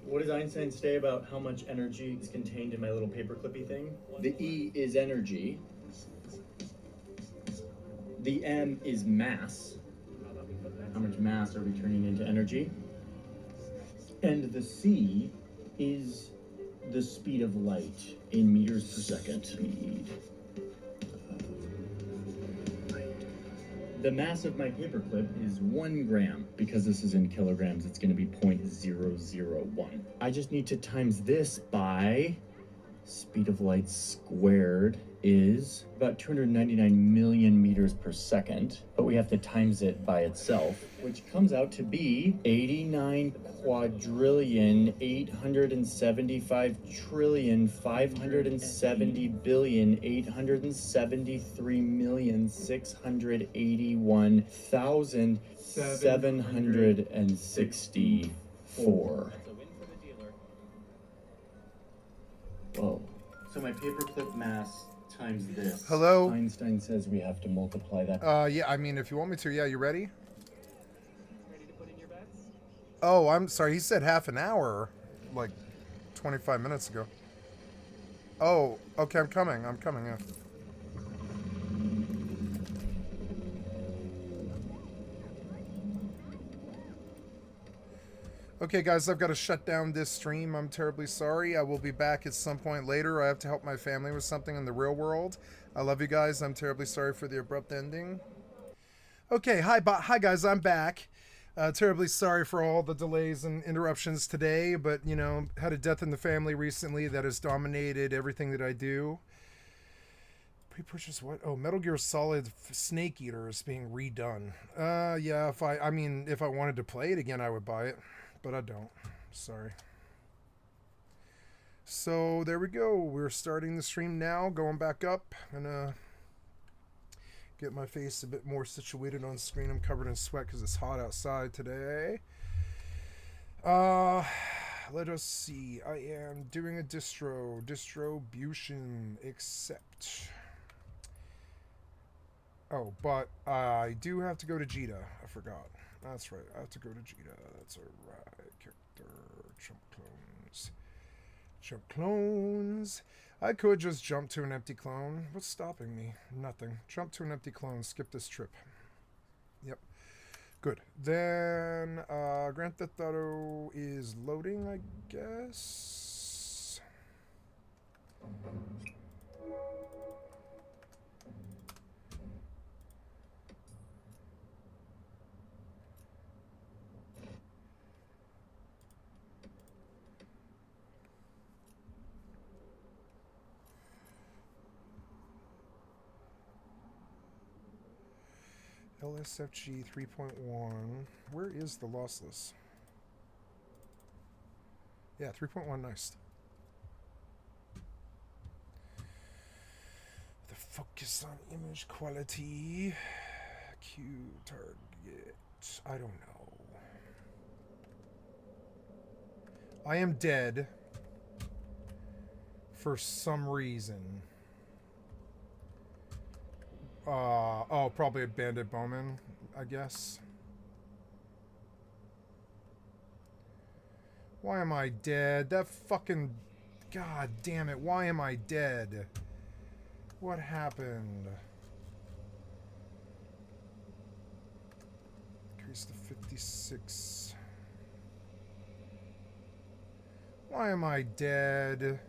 what does Einstein say about how much energy is contained in my little paperclippy thing? The E is energy. The M is mass. How much mass are we turning into energy? And the C is the speed of light in meters per second. Speed of light. The mass of my paperclip is 1 gram. Because this is in kilograms, it's going to be 0.001. I just need to times this by speed of light squared is about 299 million meters per second, but we have to times it by itself, which comes out to be 89 quadrillion 875 trillion 570 billion 873 million 681,764. Whoa. So my paperclip mass times this. Hello? Einstein says we have to multiply that. Yeah, I mean, if you want me to, yeah, you ready? Oh, I'm sorry, he said half an hour, like 25 minutes ago. Oh, okay, I'm coming, yeah. Okay, guys, I've got to shut down this stream. I'm terribly sorry. I will be back at some point later. I have to help my family with something in the real world. I love you guys. I'm terribly sorry for the abrupt ending. Okay, hi guys, I'm back. Terribly sorry for all the delays and interruptions today, but, you know, had a death in the family recently that has dominated everything that I do. Pre-purchase what? Oh, Metal Gear Solid Snake Eater is being redone. Yeah, if I wanted to play it again, I would buy it. But I don't. Sorry. So there we go. We're starting the stream now. Going back up. Gonna get my face a bit more situated on screen. I'm covered in sweat because it's hot outside today. Let us see. I am doing a distribution accept. Oh, but I do have to go to Jita. I forgot. That's right. I have to go to Jita. That's alright. Character. Jump clones. Jump clones. I could just jump to an empty clone. What's stopping me? Nothing. Jump to an empty clone. Skip this trip. Yep. Good. Then, Grand Theft Auto is loading, I guess. LSFG 3.1. Where is the lossless? Yeah, 3.1, nice. The focus on image quality. Q target. I don't know. I am dead for some reason. Oh, probably a Bandit Bowman, I guess. Why am I dead? That fucking... God damn it, why am I dead? What happened? Increase to 56. Why am I dead?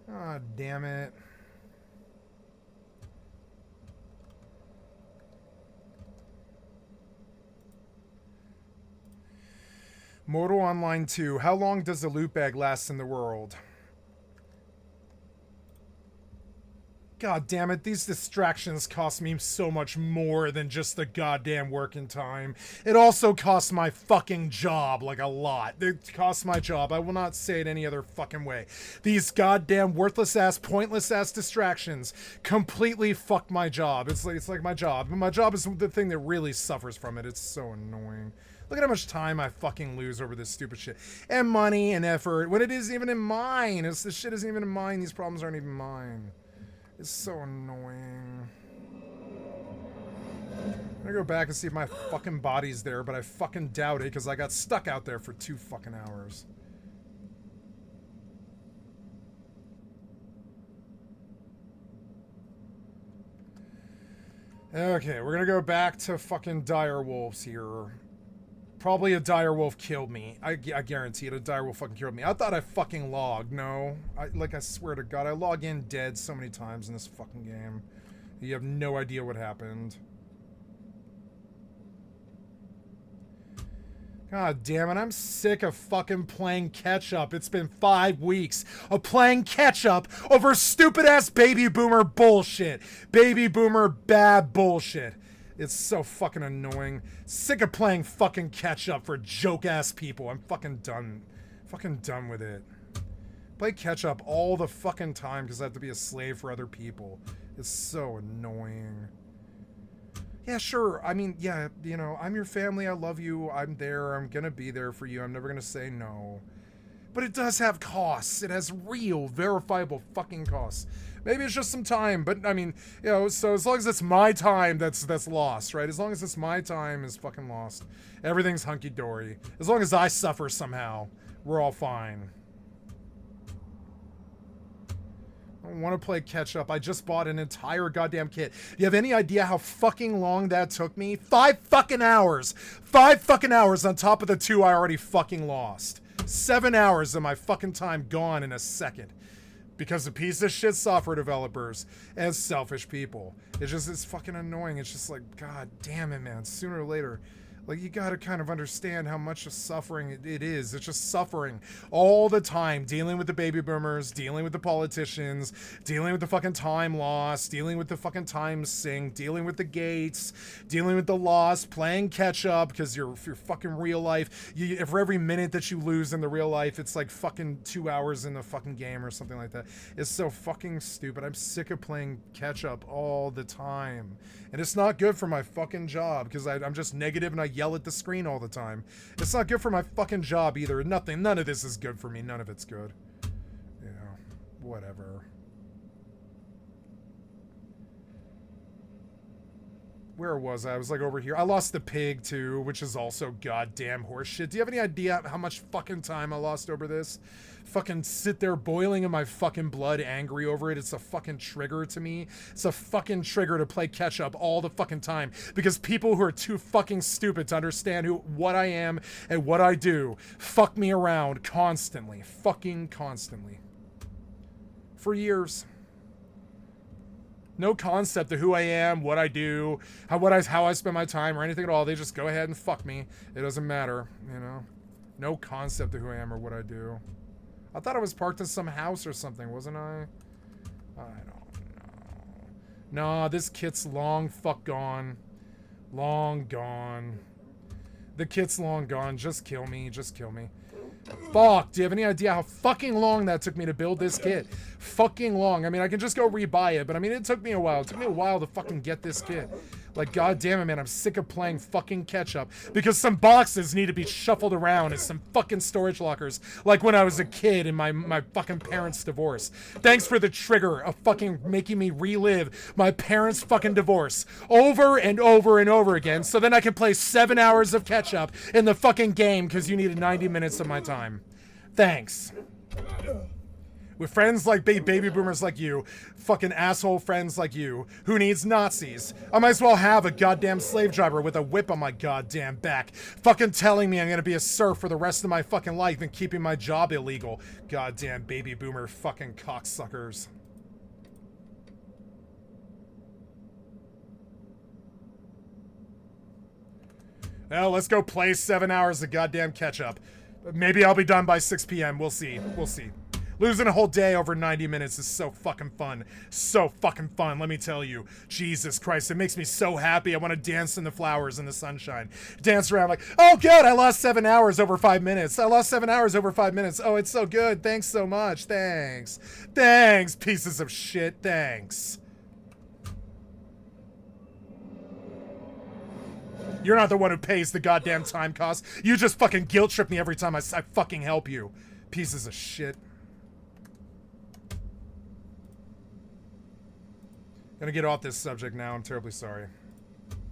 Ah, damn it. Mortal Online 2. How long does the loot bag last in the world? God damn it, these distractions cost me so much more than just the goddamn working time. It also costs my fucking job, like, a lot. It costs my job. I will not say it any other fucking way. These goddamn worthless-ass, pointless-ass distractions completely fuck my job. It's like my job. My job is the thing that really suffers from it. It's so annoying. Look at how much time I fucking lose over this stupid shit. And money and effort, when it isn't even in mine. This shit isn't even in mine. These problems aren't even mine. It's so annoying. I'm gonna go back and see if my fucking body's there, but I fucking doubt it because I got stuck out there for 2 fucking hours. Okay, we're gonna go back to fucking dire wolves here. Probably a dire wolf killed me. I guarantee it. A dire wolf fucking killed me. I thought I fucking logged. No. I swear to God, I log in dead so many times in this fucking game. You have no idea what happened. God damn it, I'm sick of fucking playing catch-up. It's been 5 weeks of playing catch-up over stupid-ass baby boomer bullshit. Baby boomer bad bullshit. It's so fucking annoying. Sick of playing fucking catch-up for joke-ass people. I'm fucking done. Fucking done with it. Play catch-up all the fucking time because I have to be a slave for other people. It's so annoying. Yeah, sure. I mean, yeah, you know, I'm your family. I love you. I'm there. I'm gonna be there for you. I'm never gonna say no. But it does have costs. It has real, verifiable fucking costs. Maybe it's just some time, but I mean, you know, so as long as it's my time that's lost, right? As long as it's my time is fucking lost. Everything's hunky-dory. As long as I suffer somehow, we're all fine. I don't want to play catch-up. I just bought an entire goddamn kit. Do you have any idea how fucking long that took me? 5 fucking hours! 5 fucking hours on top of the 2 I already fucking lost. 7 hours of my fucking time gone in a second. Because of piece of shit software developers and selfish people. It's fucking annoying. It's just like, god damn it, man. Sooner or later, like, you gotta kind of understand how much of suffering it is. It's just suffering all the time. Dealing with the baby boomers, dealing with the politicians, dealing with the fucking time loss, dealing with the fucking time sink, dealing with the gates, dealing with the loss, playing catch up because you're fucking real life. For every minute that you lose in the real life, it's like fucking 2 hours in the fucking game or something like that. It's so fucking stupid. I'm sick of playing catch up all the time. And it's not good for my fucking job because I'm just negative and I yell at the screen all the time. It's not good for my fucking job either. None of this is good for me. None of it's good. You know, whatever. Where was I? I was like over here. I lost the pig too, which is also goddamn horseshit. Do you have any idea how much fucking time I lost over this? Fucking sit there boiling in my fucking blood, angry over it. It's a fucking trigger to me. It's a fucking trigger to play catch up all the fucking time because people who are too fucking stupid to understand what I am and what I do fuck me around constantly. Fucking constantly. For years. No concept of who I am, what I do, how I spend my time or anything at all. They just go ahead and fuck me. It doesn't matter, you know. No concept of who I am or what I do. I thought I was parked in some house or something, wasn't I? I don't know. Nah, this kit's long fuck gone. Long gone. The kit's long gone. Just kill me. Just kill me. Fuck, do you have any idea how fucking long that took me to build this kit? Fucking long. I mean, I can just go rebuy it, but I mean, it took me a while. It took me a while to fucking get this kit. Like, god damn it, man, I'm sick of playing fucking catch-up because some boxes need to be shuffled around in some fucking storage lockers like when I was a kid in my fucking parents' divorce. Thanks for the trigger of fucking making me relive my parents' fucking divorce over and over and over again so then I can play 7 hours of catch-up in the fucking game because you needed 90 minutes of my time. Thanks. With friends like baby boomers like you, fucking asshole friends like you, who needs Nazis? I might as well have a goddamn slave driver with a whip on my goddamn back, fucking telling me I'm gonna be a serf for the rest of my fucking life and keeping my job illegal. Goddamn baby boomer fucking cocksuckers. Well, let's go play 7 hours of goddamn catch-up. Maybe I'll be done by 6 p.m. We'll see. We'll see. Losing a whole day over 90 minutes is so fucking fun. So fucking fun, let me tell you. Jesus Christ, it makes me so happy. I want to dance in the flowers in the sunshine. Dance around like, oh good, I lost 7 hours over 5 minutes. I lost 7 hours over 5 minutes. Oh, it's so good. Thanks so much. Thanks. Thanks, pieces of shit. Thanks. You're not the one who pays the goddamn time cost. You just fucking guilt trip me every time I fucking help you. Pieces of shit. Gonna get off this subject now. I'm terribly sorry.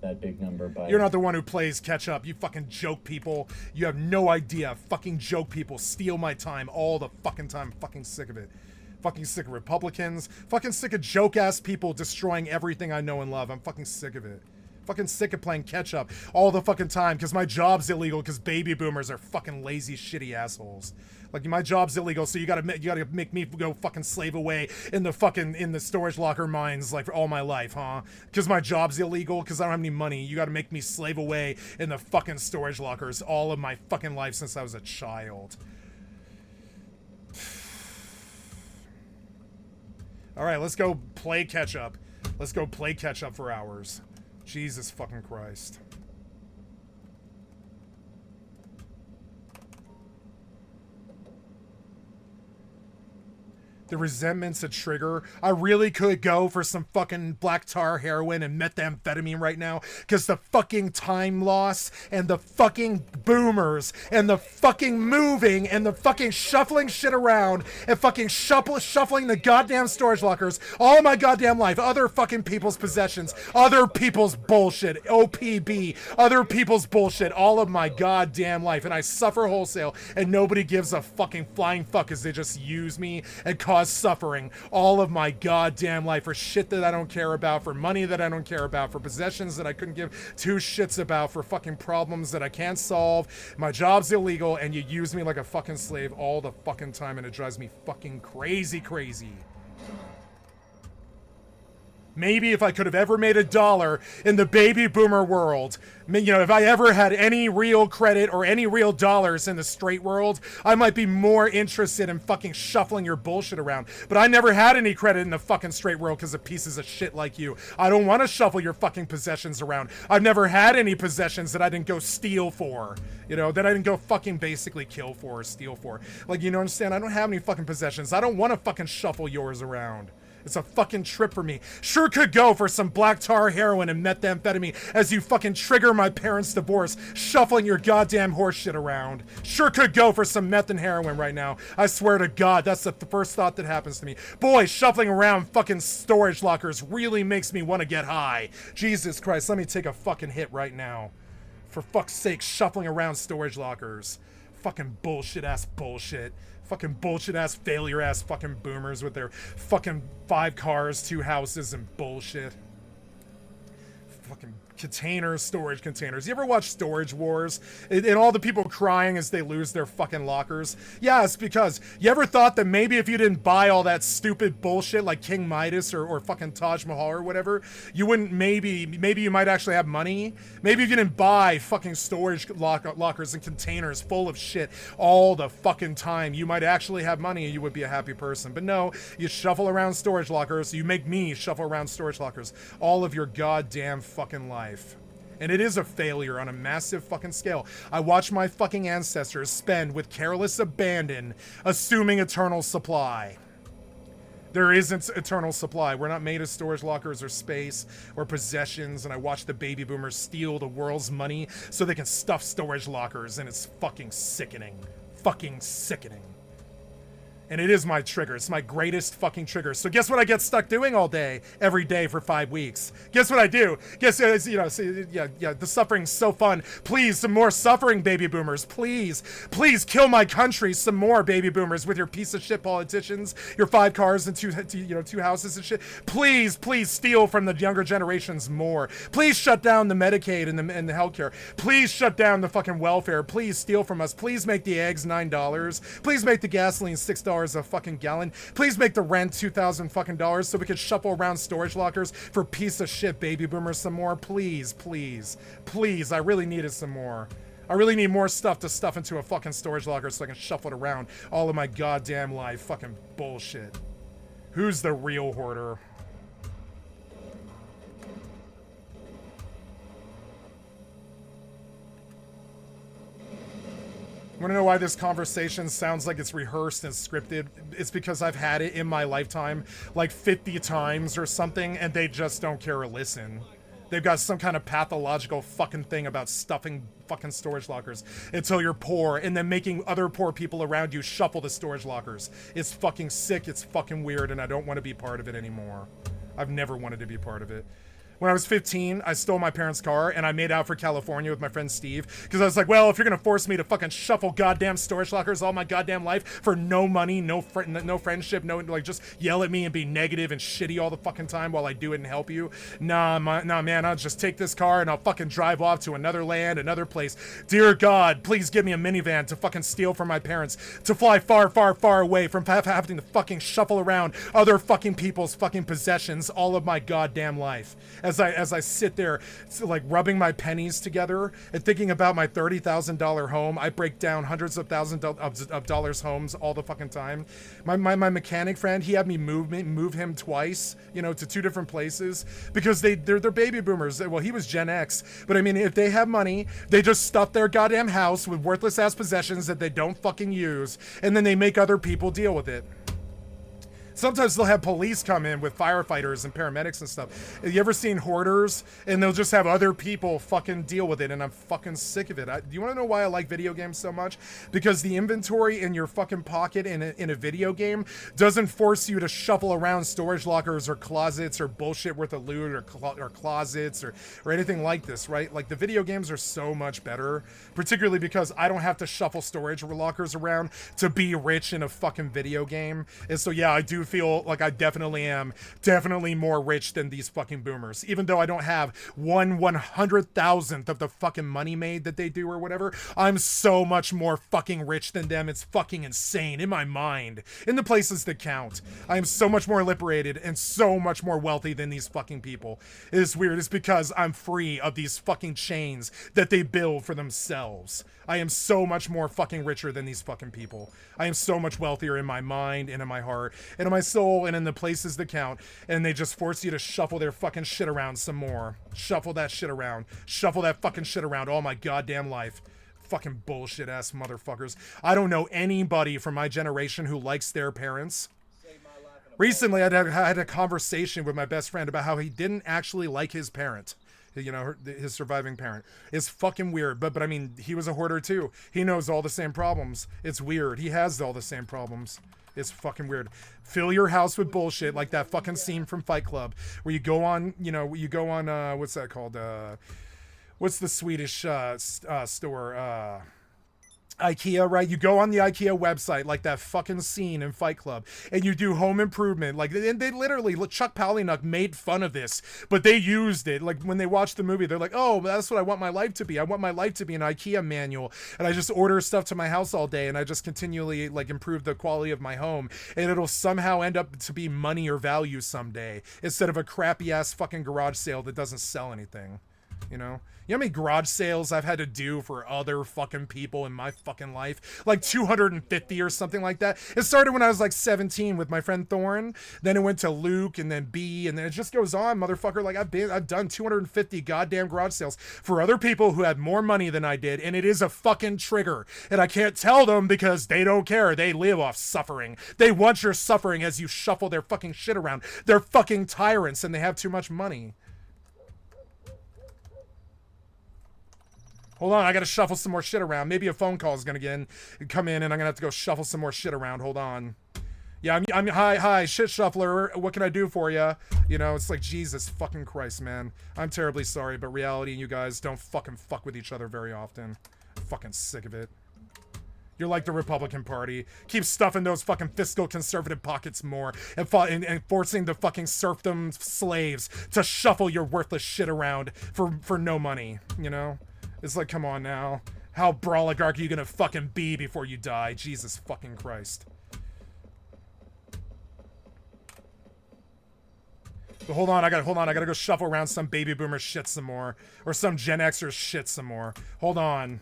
That big number by... You're not the one who plays catch up. You fucking joke people. You have no idea. Fucking joke people steal my time all the fucking time. I'm fucking sick of it. Fucking sick of Republicans. Fucking sick of joke-ass people destroying everything I know and love. I'm fucking sick of it. Fucking sick of playing catch up all the fucking time because my job's illegal because baby boomers are fucking lazy, shitty assholes. Like, my job's illegal, so you gotta make me go fucking slave away in the storage locker mines like for all my life, huh? Because my job's illegal, because I don't have any money. You gotta make me slave away in the fucking storage lockers all of my fucking life since I was a child. All right, let's go play catch up. Let's go play catch up for hours. Jesus fucking Christ. The resentment's a trigger. I really could go for some fucking black tar heroin and methamphetamine right now because the fucking time loss and the fucking boomers and the fucking moving and the fucking shuffling shit around and fucking shuffling the goddamn storage lockers all my goddamn life. Other fucking people's possessions. Other people's bullshit. OPB. Other people's bullshit all of my goddamn life. And I suffer wholesale and nobody gives a fucking flying fuck because they just use me and cause suffering all of my goddamn life for shit that I don't care about, for money that I don't care about, for possessions that I couldn't give two shits about, for fucking problems that I can't solve. My job's illegal and you use me like a fucking slave all the fucking time and it drives me fucking crazy. Maybe if I could have ever made $1 in the baby boomer world, you know, if I ever had any real credit or any real dollars in the straight world, I might be more interested in fucking shuffling your bullshit around. But I never had any credit in the fucking straight world because of pieces of shit like you. I don't want to shuffle your fucking possessions around. I've never had any possessions that I didn't go steal for. You know, that I didn't go fucking basically kill for or steal for. Like, you know, understand? I don't have any fucking possessions. I don't want to fucking shuffle yours around. It's a fucking trip for me. Sure could go for some black tar heroin and methamphetamine as you fucking trigger my parents' divorce, shuffling your goddamn horse shit around. Sure could go for some meth and heroin right now. I swear to God, that's the first thought that happens to me. Boy, shuffling around fucking storage lockers really makes me want to get high. Jesus Christ, let me take a fucking hit right now. For fuck's sake, shuffling around storage lockers. Fucking bullshit-ass bullshit. Fucking bullshit-ass, failure-ass fucking boomers with their fucking 5 cars, 2 houses, and bullshit. Fucking containers, storage containers. You ever watch Storage Wars? And all the people crying as they lose their fucking lockers? Yeah, it's because you ever thought that maybe if you didn't buy all that stupid bullshit like King Midas or fucking Taj Mahal or whatever, you wouldn't maybe you might actually have money? Maybe if you didn't buy fucking storage lockers and containers full of shit all the fucking time, you might actually have money and you would be a happy person. But no, you shuffle around storage lockers. You make me shuffle around storage lockers all of your goddamn fucking life. And it is a failure on a massive fucking scale. I watch my fucking ancestors spend with careless abandon, assuming eternal supply. There isn't eternal supply. We're not made of storage lockers or space or possessions, and I watch the baby boomers steal the world's money so they can stuff storage lockers, and it's fucking sickening. Fucking sickening. And it is my trigger. It's my greatest fucking trigger. So guess what I get stuck doing all day, every day for 5 weeks? Guess what I do? Guess, you know, yeah, the suffering's so fun. Please, some more suffering, baby boomers. Please, please kill my country some more, baby boomers, with your piece of shit politicians, your 5 cars and 2 houses and shit. Please, please steal from the younger generations more. Please shut down the Medicaid and the healthcare. Please shut down the fucking welfare. Please steal from us. Please make the eggs $9. Please make the gasoline $6 a fucking gallon. Please make the rent $2,000 fucking dollars so we could shuffle around storage lockers for piece of shit baby boomers some more. Please, please, please. I really needed some more. I really need more stuff to stuff into a fucking storage locker so I can shuffle it around all of my goddamn life. Fucking bullshit. Who's the real hoarder? Want to know why this conversation sounds like it's rehearsed and scripted? It's because I've had it in my lifetime like 50 times or something, and they just don't care or listen. They've got some kind of pathological fucking thing about stuffing fucking storage lockers until you're poor and then making other poor people around you shuffle the storage lockers. It's fucking sick, it's fucking weird, and I don't want to be part of it anymore. I've never wanted to be part of it. When I was 15, I stole my parents' car and I made out for California with my friend Steve because I was like, well, if you're gonna force me to fucking shuffle goddamn storage lockers all my goddamn life for no money, no friendship, no, like, just yell at me and be negative and shitty all the fucking time while I do it and help you. Nah, man, I'll just take this car and I'll fucking drive off to another land, another place. Dear God, please give me a minivan to fucking steal from my parents, to fly far, far, far away from having to fucking shuffle around other fucking people's fucking possessions all of my goddamn life. As I sit there, like, rubbing my pennies together and thinking about my $30,000 home, I break down hundreds of thousands of dollars homes all the fucking time. My mechanic friend, he had me move him twice, you know, to 2 different places because they're baby boomers. Well, he was Gen X, but I mean, if they have money, they just stuff their goddamn house with worthless ass possessions that they don't fucking use, and then they make other people deal with it. Sometimes they'll have police come in with firefighters and paramedics and stuff. Have you ever seen hoarders? And they'll just have other people fucking deal with it, and I'm fucking sick of it. Do you want to know why I like video games so much? Because the inventory in your fucking pocket in a video game doesn't force you to shuffle around storage lockers or closets or bullshit worth of loot or closets or anything like this, right? Like, the video games are so much better, particularly because I don't have to shuffle storage lockers around to be rich in a fucking video game. And so, yeah, I do feel like I definitely am more rich than these fucking boomers, even though I don't have 1/100,000th of the fucking money made that they do or whatever. I'm so much more fucking rich than them. It's fucking insane in my mind, in the places that count. I am so much more liberated and so much more wealthy than these fucking people. It's weird. It's because I'm free of these fucking chains that they build for themselves. I am so much more fucking richer than these fucking people. I am so much wealthier in my mind and in my heart and in my soul and in the places that count, and they just force you to shuffle their fucking shit around some more. Shuffle that shit around. Shuffle that fucking shit around all my goddamn life. Fucking bullshit ass motherfuckers. I don't know anybody from my generation who likes their parents. Recently, I had a conversation with my best friend about how he didn't actually like his parent. You know, his surviving parent. It's fucking weird, but I mean, he was a hoarder too. He knows all the same problems. It's weird. He has all the same problems. It's fucking weird. Fill your house with bullshit, like that fucking scene from Fight Club, where you go on, what's that called? What's the Swedish store? IKEA, right? You go on the IKEA website, like that fucking scene in Fight Club, and you do home improvement. Like, and they literally, Chuck Palahniuk made fun of this, but they used it. Like, when they watched the movie, they're like, oh, that's what I want my life to be. I want my life to be an IKEA manual, and I just order stuff to my house all day, and I just continually, like, improve the quality of my home, and it'll somehow end up to be money or value someday, instead of a crappy ass fucking garage sale that doesn't sell anything, you know? You know how many garage sales I've had to do for other fucking people in my fucking life? Like 250 or something like that. It started when I was like 17 with my friend Thorne. Then it went to Luke and then B, and then it just goes on, motherfucker. Like, I've done 250 goddamn garage sales for other people who had more money than I did, and it is a fucking trigger. And I can't tell them because they don't care. They live off suffering. They want your suffering as you shuffle their fucking shit around. They're fucking tyrants and they have too much money. Hold on, I gotta shuffle some more shit around. Maybe a phone call is gonna come in and I'm gonna have to go shuffle some more shit around. Hold on. Yeah, I'm hi, shit shuffler. What can I do for you? You know, it's like, Jesus fucking Christ, man. I'm terribly sorry, but reality and you guys don't fucking fuck with each other very often. Fucking sick of it. You're like the Republican Party. Keep stuffing those fucking fiscal conservative pockets more and forcing the fucking serfdom slaves to shuffle your worthless shit around for no money, you know? It's like, come on now. How brawligarch are you gonna fucking be before you die? Jesus fucking Christ. But hold on, I gotta go shuffle around some baby boomer shit some more. Or some Gen Xer shit some more. Hold on.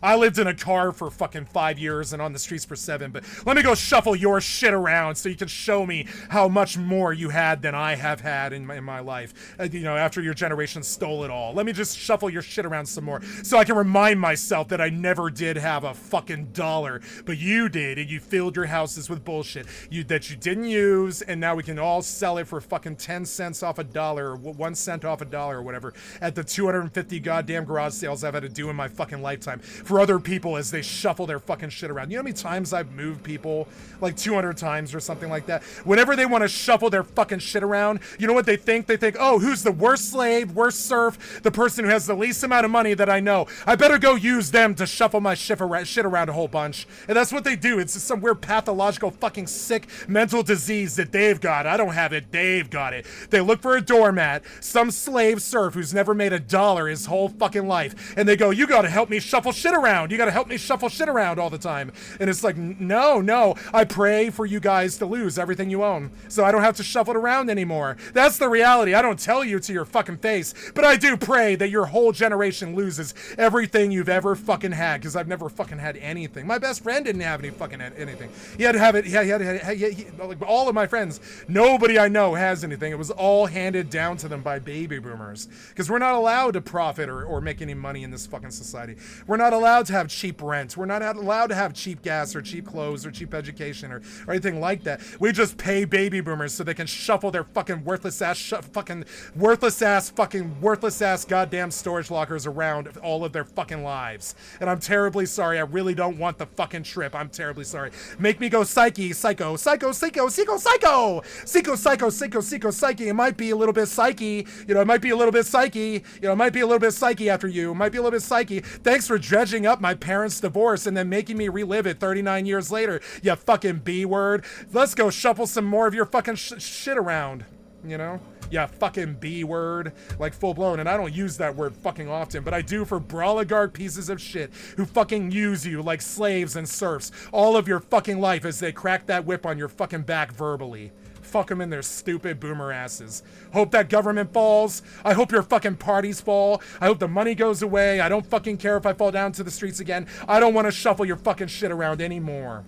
I lived in a car for fucking 5 years and on the streets for 7, but let me go shuffle your shit around so you can show me how much more you had than I have had in my life. You know, after your generation stole it all. Let me just shuffle your shit around some more so I can remind myself that I never did have a fucking dollar, but you did, and you filled your houses with bullshit that you didn't use, and now we can all sell it for fucking 10 cents off a dollar, or 1 cent off a dollar, or whatever, at the 250 goddamn garage sales I've had to do in my fucking lifetime for other people as they shuffle their fucking shit around. You know how many times I've moved people? Like 200 times or something like that. Whenever they want to shuffle their fucking shit around, you know what they think? They think, oh, who's the worst slave, worst serf, the person who has the least amount of money that I know? I better go use them to shuffle my shit around a whole bunch. And that's what they do. It's just some weird pathological fucking sick mental disease that they've got. I don't have it. They've got it. They look for a doormat, some slave serf who's never made a dollar his whole fucking life, and they go, you gotta help me shuffle shit around. You gotta help me shuffle shit around all the time. And it's like, no, I pray for you guys to lose everything you own so I don't have to shuffle it around anymore. That's the reality. I don't tell you to your fucking face, but I do pray that your whole generation loses everything you've ever fucking had, because I've never fucking had anything. My best friend didn't have any fucking anything. He had to have it. Like all of my friends, nobody I know has anything. It was all handed down to them by baby boomers, because we're not allowed to profit or make any money in this fucking society. We're not allowed to have cheap rent. We're not allowed to have cheap gas or cheap clothes or cheap education or anything like that. We just pay baby boomers so they can shuffle their fucking worthless ass goddamn storage lockers around all of their fucking lives. And I'm terribly sorry. I really don't want the fucking trip. I'm terribly sorry. Make me go psyche. It might be a little bit psyche. You know, it might be a little bit psyche. You know, it might be a little bit psyche after you. It might be a little bit psyche. Thanks for dredging up my parents' divorce and then making me relive it 39 years later, you fucking B-word. Let's go shuffle some more of your fucking shit around, you know? Yeah, fucking B-word, like full-blown, and I don't use that word fucking often, but I do for brawligarch pieces of shit who fucking use you like slaves and serfs all of your fucking life as they crack that whip on your fucking back verbally. Fuck them in their stupid boomer asses. Hope that government falls. I hope your fucking parties fall. I hope the money goes away. I don't fucking care if I fall down to the streets again. I don't want to shuffle your fucking shit around anymore.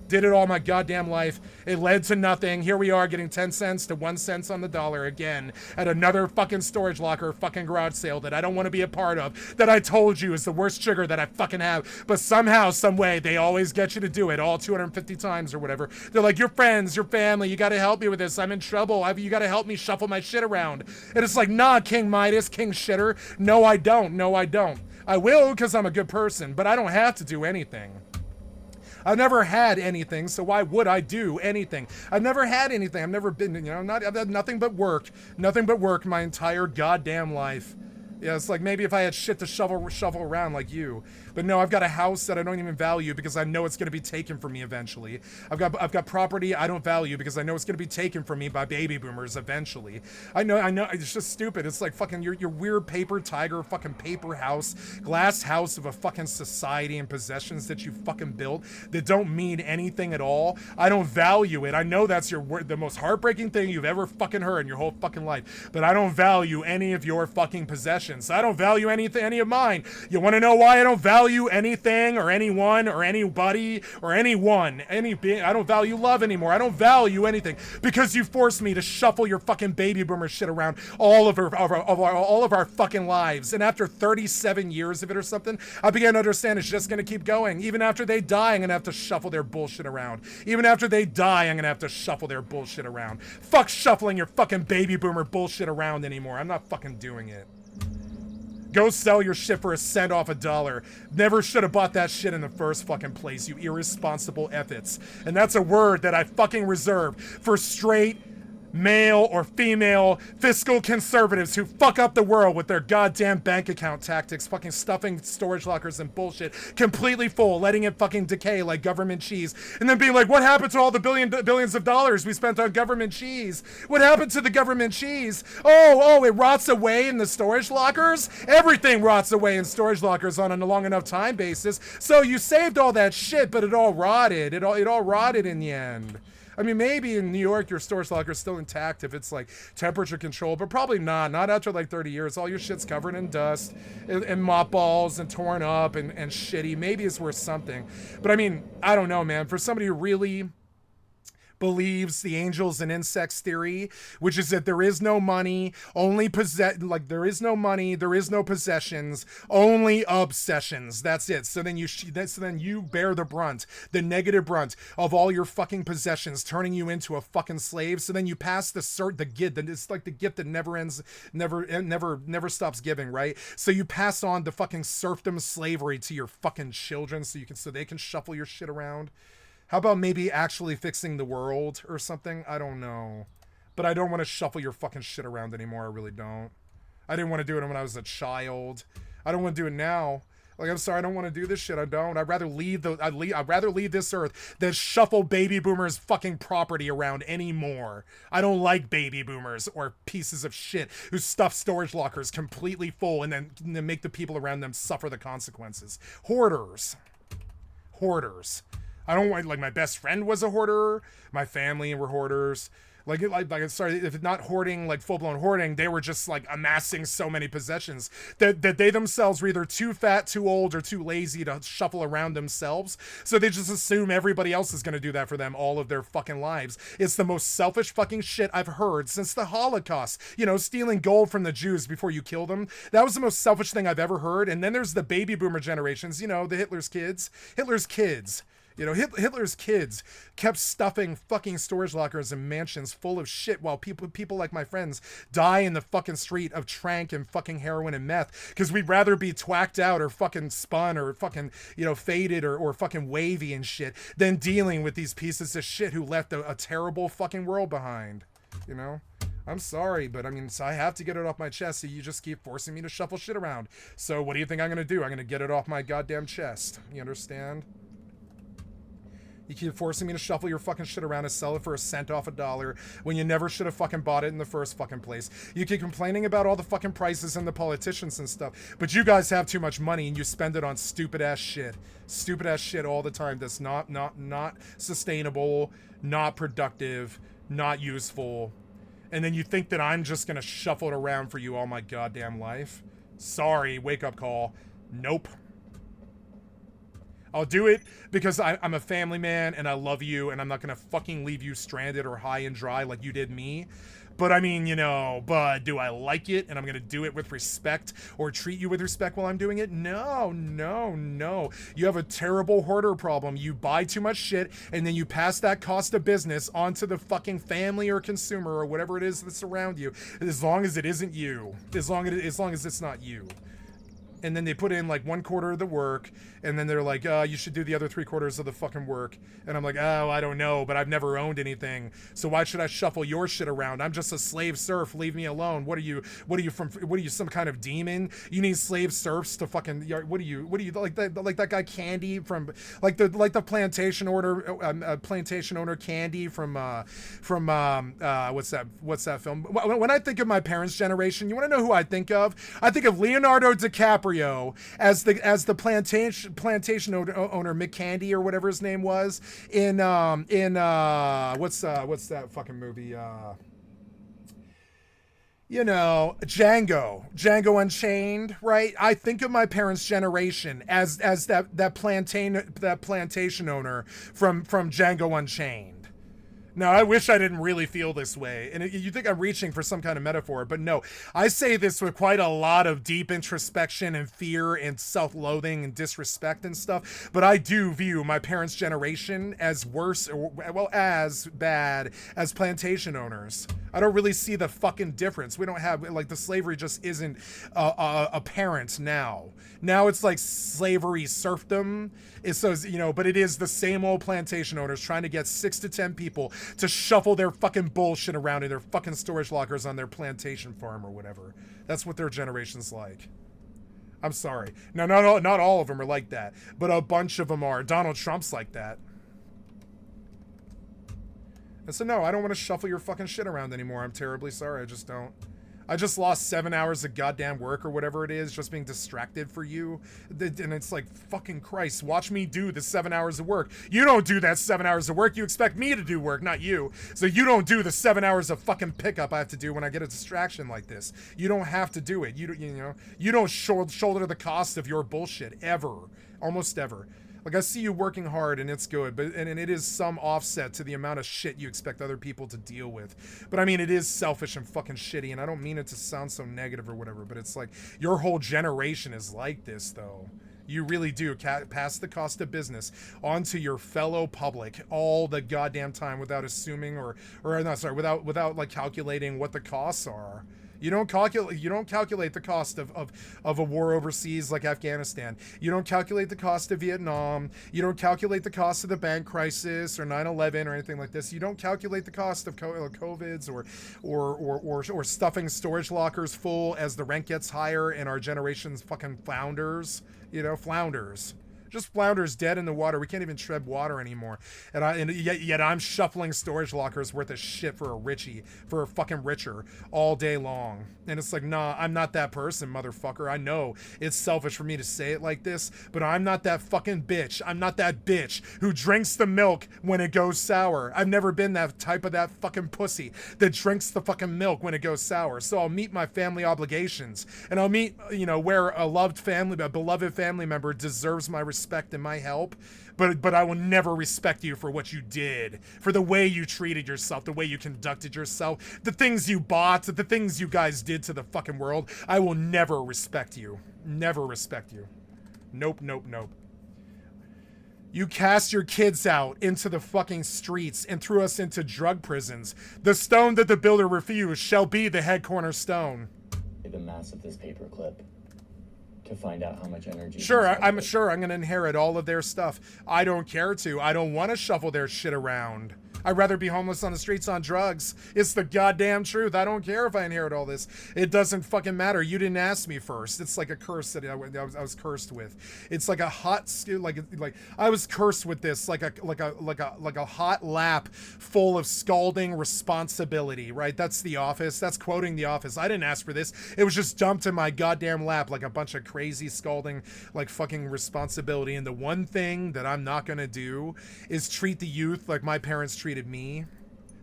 Did it all my goddamn life. It led to nothing. Here we are getting 10 cents to 1 cent on the dollar again at another fucking storage locker fucking garage sale that I don't want to be a part of, that I told you is the worst trigger that I fucking have. But somehow, some way, they always get you to do it all 250 times or whatever. They're like, your friends, your family, you gotta help me with this. I'm in trouble. You gotta help me shuffle my shit around. And it's like, nah, King Midas, King Shitter. No, I don't. No, I don't. I will because I'm a good person, but I don't have to do anything. I've never had anything, so why would I do anything? I've never had anything. I've never been, you know, I've had nothing but work my entire goddamn life. Yeah, it's like maybe if I had shit to shovel around like you. But no, I've got a house that I don't even value because I know it's going to be taken from me eventually. I've got property I don't value because I know it's going to be taken from me by baby boomers eventually. I know, it's just stupid. It's like fucking your weird paper tiger, fucking paper house, glass house of a fucking society and possessions that you fucking built that don't mean anything at all. I don't value it. I know that's the most heartbreaking thing you've ever fucking heard in your whole fucking life, but I don't value any of your fucking possessions. I don't value any of mine. You want to know why I don't value anything or anyone or anybody or anyone, I don't value love anymore. I don't value anything because you forced me to shuffle your fucking baby boomer shit around all of our fucking lives. And after 37 years of it or something, I began to understand it's just gonna keep going. Even after they die, I'm gonna have to shuffle their bullshit around. Even after they die, I'm gonna have to shuffle their bullshit around. Fuck shuffling your fucking baby boomer bullshit around anymore. I'm not fucking doing it. Go sell your shit for a cent off a dollar. Never should have bought that shit in the first fucking place, you irresponsible efforts. And that's a word that I fucking reserve for straight, male or female fiscal conservatives who fuck up the world with their goddamn bank account tactics, fucking stuffing storage lockers and bullshit completely full, letting it fucking decay like government cheese, and then being like, what happened to all the billions of dollars we spent on government cheese? What happened to the government cheese? Oh, it rots away in the storage lockers? Everything rots away in storage lockers on a long enough time basis. So you saved all that shit, but it all rotted. It all rotted in the end. I mean, maybe in New York, your storage locker is still intact if it's like temperature controlled, but probably not. Not after like 30 years. All your shit's covered in dust and mothballs and torn up and shitty. Maybe it's worth something. But I mean, I don't know, man. For somebody who really believes the angels and insects theory, which is that there is no money, there is no money, there is no possessions, only obsessions. That's it. So then you bear the brunt, the negative brunt of all your fucking possessions, turning you into a fucking slave. So then you pass the gift, it's like the gift that never ends, never stops giving, right? So you pass on the fucking serfdom slavery to your fucking children, so they can shuffle your shit around. How about maybe actually fixing the world or something? I don't know. But I don't want to shuffle your fucking shit around anymore. I really don't. I didn't want to do it when I was a child. I don't want to do it now. Like, I'm sorry, I don't want to do this shit. I don't. I'd rather leave this earth than shuffle baby boomers' fucking property around anymore. I don't like baby boomers or pieces of shit who stuff storage lockers completely full and then make the people around them suffer the consequences. Hoarders. I don't want, like, my best friend was a hoarder. My family were hoarders. Sorry, if not hoarding, like full-blown hoarding, they were just like amassing so many possessions that they themselves were either too fat, too old, or too lazy to shuffle around themselves. So they just assume everybody else is going to do that for them all of their fucking lives. It's the most selfish fucking shit I've heard since the Holocaust. You know, stealing gold from the Jews before you kill them. That was the most selfish thing I've ever heard. And then there's the baby boomer generations, you know, the Hitler's kids. You know, Hitler's kids kept stuffing fucking storage lockers and mansions full of shit while people like my friends die in the fucking street of trank and fucking heroin and meth, because we'd rather be twacked out or fucking spun or fucking, you know, faded or fucking wavy and shit than dealing with these pieces of shit who left a terrible fucking world behind, you know? I'm sorry, but I mean, so I have to get it off my chest, so you just keep forcing me to shuffle shit around. So what do you think I'm gonna do? I'm gonna get it off my goddamn chest. You understand? You keep forcing me to shuffle your fucking shit around and sell it for a cent off a dollar when you never should have fucking bought it in the first fucking place. You keep complaining about all the fucking prices and the politicians and stuff, but you guys have too much money and you spend it on stupid ass shit. Stupid ass shit all the time that's not sustainable, not productive, not useful. And then you think that I'm just gonna shuffle it around for you all my goddamn life? Sorry, wake up call. Nope. I'll do it because I'm a family man and I love you and I'm not gonna fucking leave you stranded or high and dry like you did me. But I mean, you know, but do I like it and I'm gonna do it with respect or treat you with respect while I'm doing it? No. You have a terrible hoarder problem. You buy too much shit and then you pass that cost of business onto the fucking family or consumer or whatever it is that's around you, as long as it isn't you. As long as it's not you. And then they put in like 1/4 of the work, and then they're like, you should do the other 3/4 of the fucking work. And I'm like, oh, I don't know, but I've never owned anything, so why should I shuffle your shit around? I'm just a slave serf. Leave me alone. What are you, some kind of demon? You need slave serfs to fucking, what are you like that guy Candy from, like the plantation owner Candy from what's that film? When I think of my parents' generation, you want to know who I think of? I think of Leonardo DiCaprio as the plantation owner Mick Candy or whatever his name was in what's that fucking movie, you know, Django Unchained, right? I think of my parents' generation as that plantation owner from Django Unchained. Now, I wish I didn't really feel this way, and you think I'm reaching for some kind of metaphor, but no. I say this with quite a lot of deep introspection and fear and self-loathing and disrespect and stuff, but I do view my parents' generation as worse, or, well, as bad as plantation owners. I don't really see the fucking difference. We don't have, like, the slavery just isn't apparent now. Now it's like slavery serfdom. It's so, you know, but it is the same old plantation owners trying to get 6 to 10 people to shuffle their fucking bullshit around in their fucking storage lockers on their plantation farm or whatever. That's what their generation's like. I'm sorry. Now, not all of them are like that, but a bunch of them are. Donald Trump's like that. And so, no, I don't want to shuffle your fucking shit around anymore. I'm terribly sorry. I just don't. I just lost 7 hours of goddamn work or whatever it is, just being distracted for you. And it's like, fucking Christ, watch me do the 7 hours of work. You don't do that 7 hours of work. You expect me to do work, not you. So you don't do the 7 hours of fucking pickup I have to do when I get a distraction like this. You don't have to do it. You know, you don't shoulder the cost of your bullshit ever. Almost ever. Like, I see you working hard and it's good, but and it is some offset to the amount of shit you expect other people to deal with. But I mean, it is selfish and fucking shitty, and I don't mean it to sound so negative or whatever, but it's like, your whole generation is like this, though. You really do pass the cost of business onto your fellow public all the goddamn time without assuming without like calculating what the costs are. You don't calculate the cost of a war overseas like Afghanistan. You don't calculate the cost of Vietnam. You don't calculate the cost of the bank crisis or 9/11 or anything like this. You don't calculate the cost of COVIDs or stuffing storage lockers full as the rent gets higher and our generation's fucking flounders. You know, flounders. Just flounders dead in the water. We can't even tread water anymore. And yet I'm shuffling storage lockers worth of shit for a fucking richer all day long. And it's like, nah, I'm not that person, motherfucker. I know it's selfish for me to say it like this, but I'm not that fucking bitch. I'm not that bitch who drinks the milk when it goes sour. I've never been that type of that fucking pussy that drinks the fucking milk when it goes sour. So I'll meet my family obligations, and I'll meet, you know, where a beloved family member deserves my respect and my help, but I will never respect you for what you did, for the way you treated yourself, the way you conducted yourself, the things you bought, the things you guys did to the fucking world. I will never respect you. Never respect you. Nope, nope, nope. You cast your kids out into the fucking streets and threw us into drug prisons. The stone that the builder refused shall be the head cornerstone. The mass of this paperclip to find out how much energy. Sure, I'm sure I'm going to inherit all of their stuff. I don't care to. I don't want to shuffle their shit around. I'd rather be homeless on the streets on drugs. It's the goddamn truth. I don't care if I inherit all this. It doesn't fucking matter. You didn't ask me first. It's like a curse that I was cursed with. It's like a hot like I was cursed with this like a hot lap full of scalding responsibility, right? That's The Office. That's quoting The Office. I didn't ask for this. It was just dumped in my goddamn lap like a bunch of crazy scalding like fucking responsibility. And the one thing that I'm not going to do is treat the youth like my parents treated me.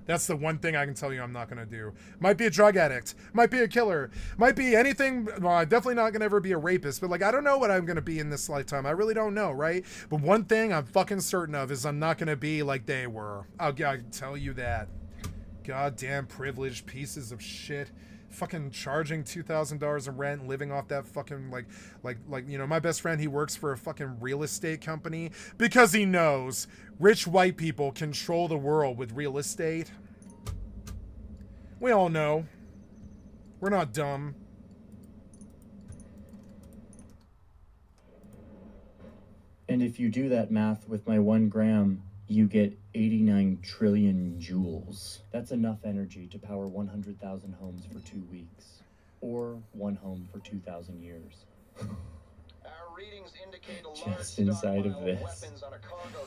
That's the one thing I can tell you I'm not going to do. Might be a drug addict, might be a killer, might be anything. Well, I'm definitely not going to ever be a rapist, but like, I don't know what I'm going to be in this lifetime. I really don't know, right? But one thing I'm fucking certain of is I'm not going to be like they were. I can tell you that. Goddamn privileged pieces of shit. Fucking charging $2,000 in rent, living off that fucking like you know, my best friend, he works for a fucking real estate company because he knows rich white people control the world with real estate. We all know. We're not dumb. And if you do that math with my 1 gram, you get 89 trillion joules. That's enough energy to power 100,000 homes for 2 weeks, or 1 home for 2,000 years. Our readings indicate a large Just inside of this,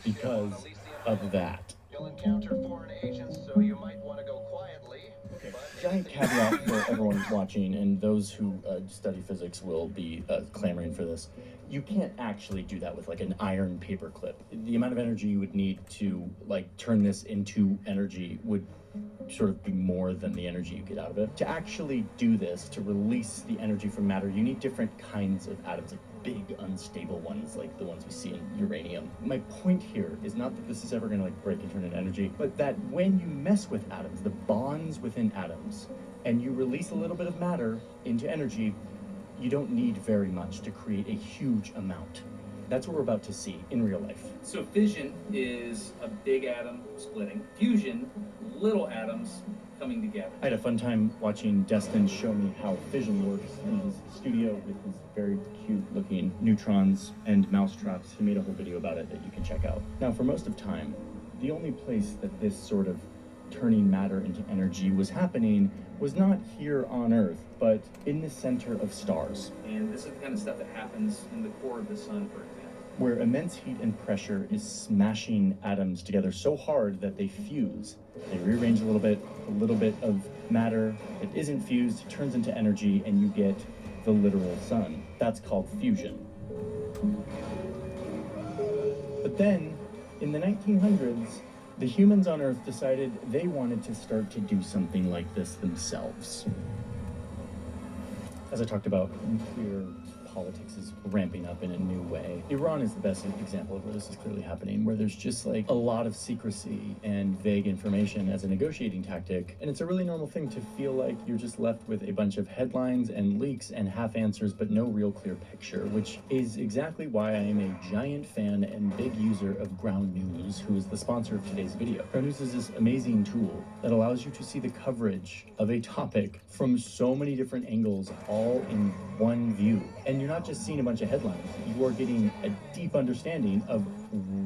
because of that. You'll encounter foreign agents, so you might want to go quietly. Giant caveat for everyone watching, and those who study physics will be clamoring for this. You can't actually do that with like an iron paperclip. The amount of energy you would need to like turn this into energy would sort of be more than the energy you get out of it. To actually do this, to release the energy from matter, you need different kinds of atoms, like big unstable ones, like the ones we see in uranium. My point here is not that this is ever going to like break and turn into energy, but that when you mess with atoms, the bonds within atoms, and you release a little bit of matter into energy, you don't need very much to create a huge amount. That's what we're about to see in real life. So fission is a big atom splitting. Fusion, little atoms coming together. I had a fun time watching Destin show me how fission works in his studio with his very cute-looking neutrons and mousetraps. He made a whole video about it that you can check out. Now, for most of time, the only place that this sort of turning matter into energy was happening was not here on Earth, but in the center of stars, And this is the kind of stuff that happens in the core of the sun, for example. where immense heat and pressure is smashing atoms together so hard that they fuse. They rearrange a little bit of matter that isn't fused turns into energy, and you get the literal sun. That's called fusion. But then, in the 1900s, the humans on Earth decided they wanted to start to do something like this themselves. As I talked about, nuclear politics is ramping up in a new way. Iran is the best example of where this is clearly happening, where there's just like a lot of secrecy and vague information as a negotiating tactic. And it's a really normal thing to feel like you're just left with a bunch of headlines and leaks and half answers, but no real clear picture, which is exactly why I am a giant fan and big user of Ground News, who is the sponsor of today's video. Ground News is this amazing tool that allows you to see the coverage of a topic from so many different angles, all in one view. And you're not just seeing a bunch of headlines, you are getting a deep understanding of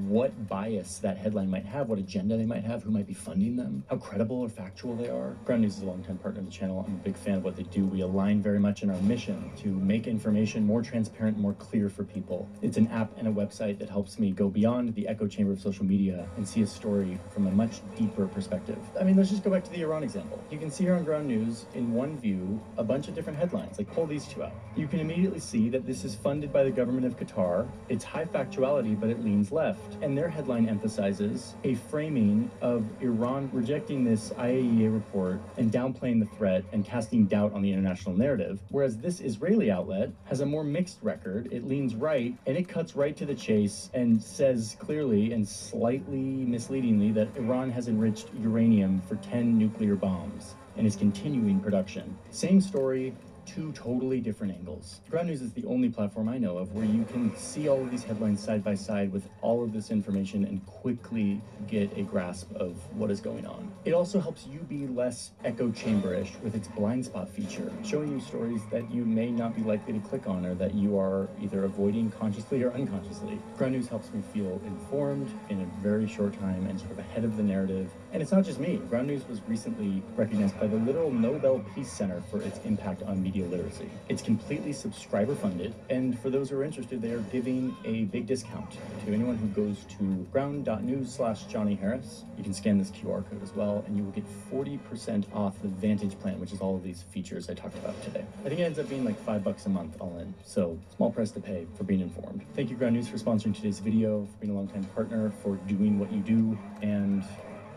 what bias that headline might have, what agenda they might have, who might be funding them, how credible or factual they are. Ground News is a longtime partner of the channel. I'm a big fan of what they do. We align very much in our mission to make information more transparent, more clear for people. It's an app and a website that helps me go beyond the echo chamber of social media and see a story from a much deeper perspective. I mean, let's just go back to the Iran example. You can see here on Ground News, in one view, a bunch of different headlines. Like, pull these two out. You can immediately see that this is funded by the government of Qatar. It's high factuality, but it leans left. And their headline emphasizes a framing of Iran rejecting this IAEA report and downplaying the threat and casting doubt on the international narrative. Whereas this Israeli outlet has a more mixed record. It leans right, and it cuts right to the chase and says clearly and slightly misleadingly that Iran has enriched uranium for 10 nuclear bombs and is continuing production. Same story, two totally different angles. Ground News is the only platform I know of where you can see all of these headlines side by side with all of this information and quickly get a grasp of what is going on. It also helps you be less echo chamberish with its blind spot feature, showing you stories that you may not be likely to click on or that you are either avoiding consciously or unconsciously. Ground News helps me feel informed in a very short time and sort of ahead of the narrative. And it's not just me. Ground News was recently recognized by the literal Nobel Peace Center for its impact on media literacy. It's completely subscriber funded, and for those who are interested, they are giving a big discount to anyone who goes to ground.news/Johnny Harris. You can scan this QR code as well, and you will get 40% off the Vantage plan, which is all of these features I talked about today. I think it ends up being like $5 a month all in, so small price to pay for being informed. Thank you, Ground News, for sponsoring today's video, for being a longtime partner, for doing what you do, and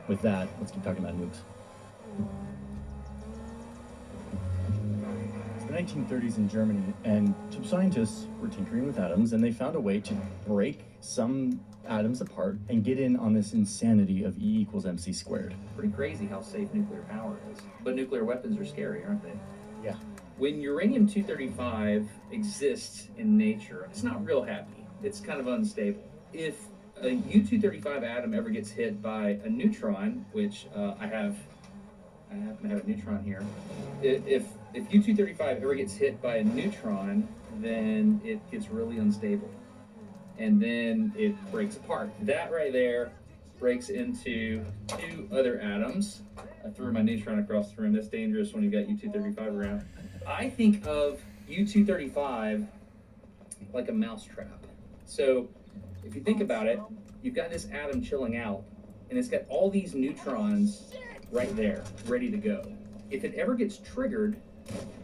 with that, let's keep talking about nukes. It's the 1930s in Germany, and some scientists were tinkering with atoms, and they found a way to break some atoms apart and get in on this insanity of E equals MC squared. Pretty crazy how safe nuclear power is. But nuclear weapons are scary, aren't they? Yeah. When uranium-235 exists in nature, it's not real happy. It's kind of unstable. If a U-235 atom ever gets hit by a neutron, which I happen to have a neutron here. If U-235 ever gets hit by a neutron, then it gets really unstable. And then it breaks apart. That right there breaks into two other atoms. I threw my neutron across the room. That's dangerous when you've got U-235 around. I think of U-235 like a mousetrap. So if you think about it, you've got this atom chilling out, and it's got all these neutrons right there, ready to go. If it ever gets triggered,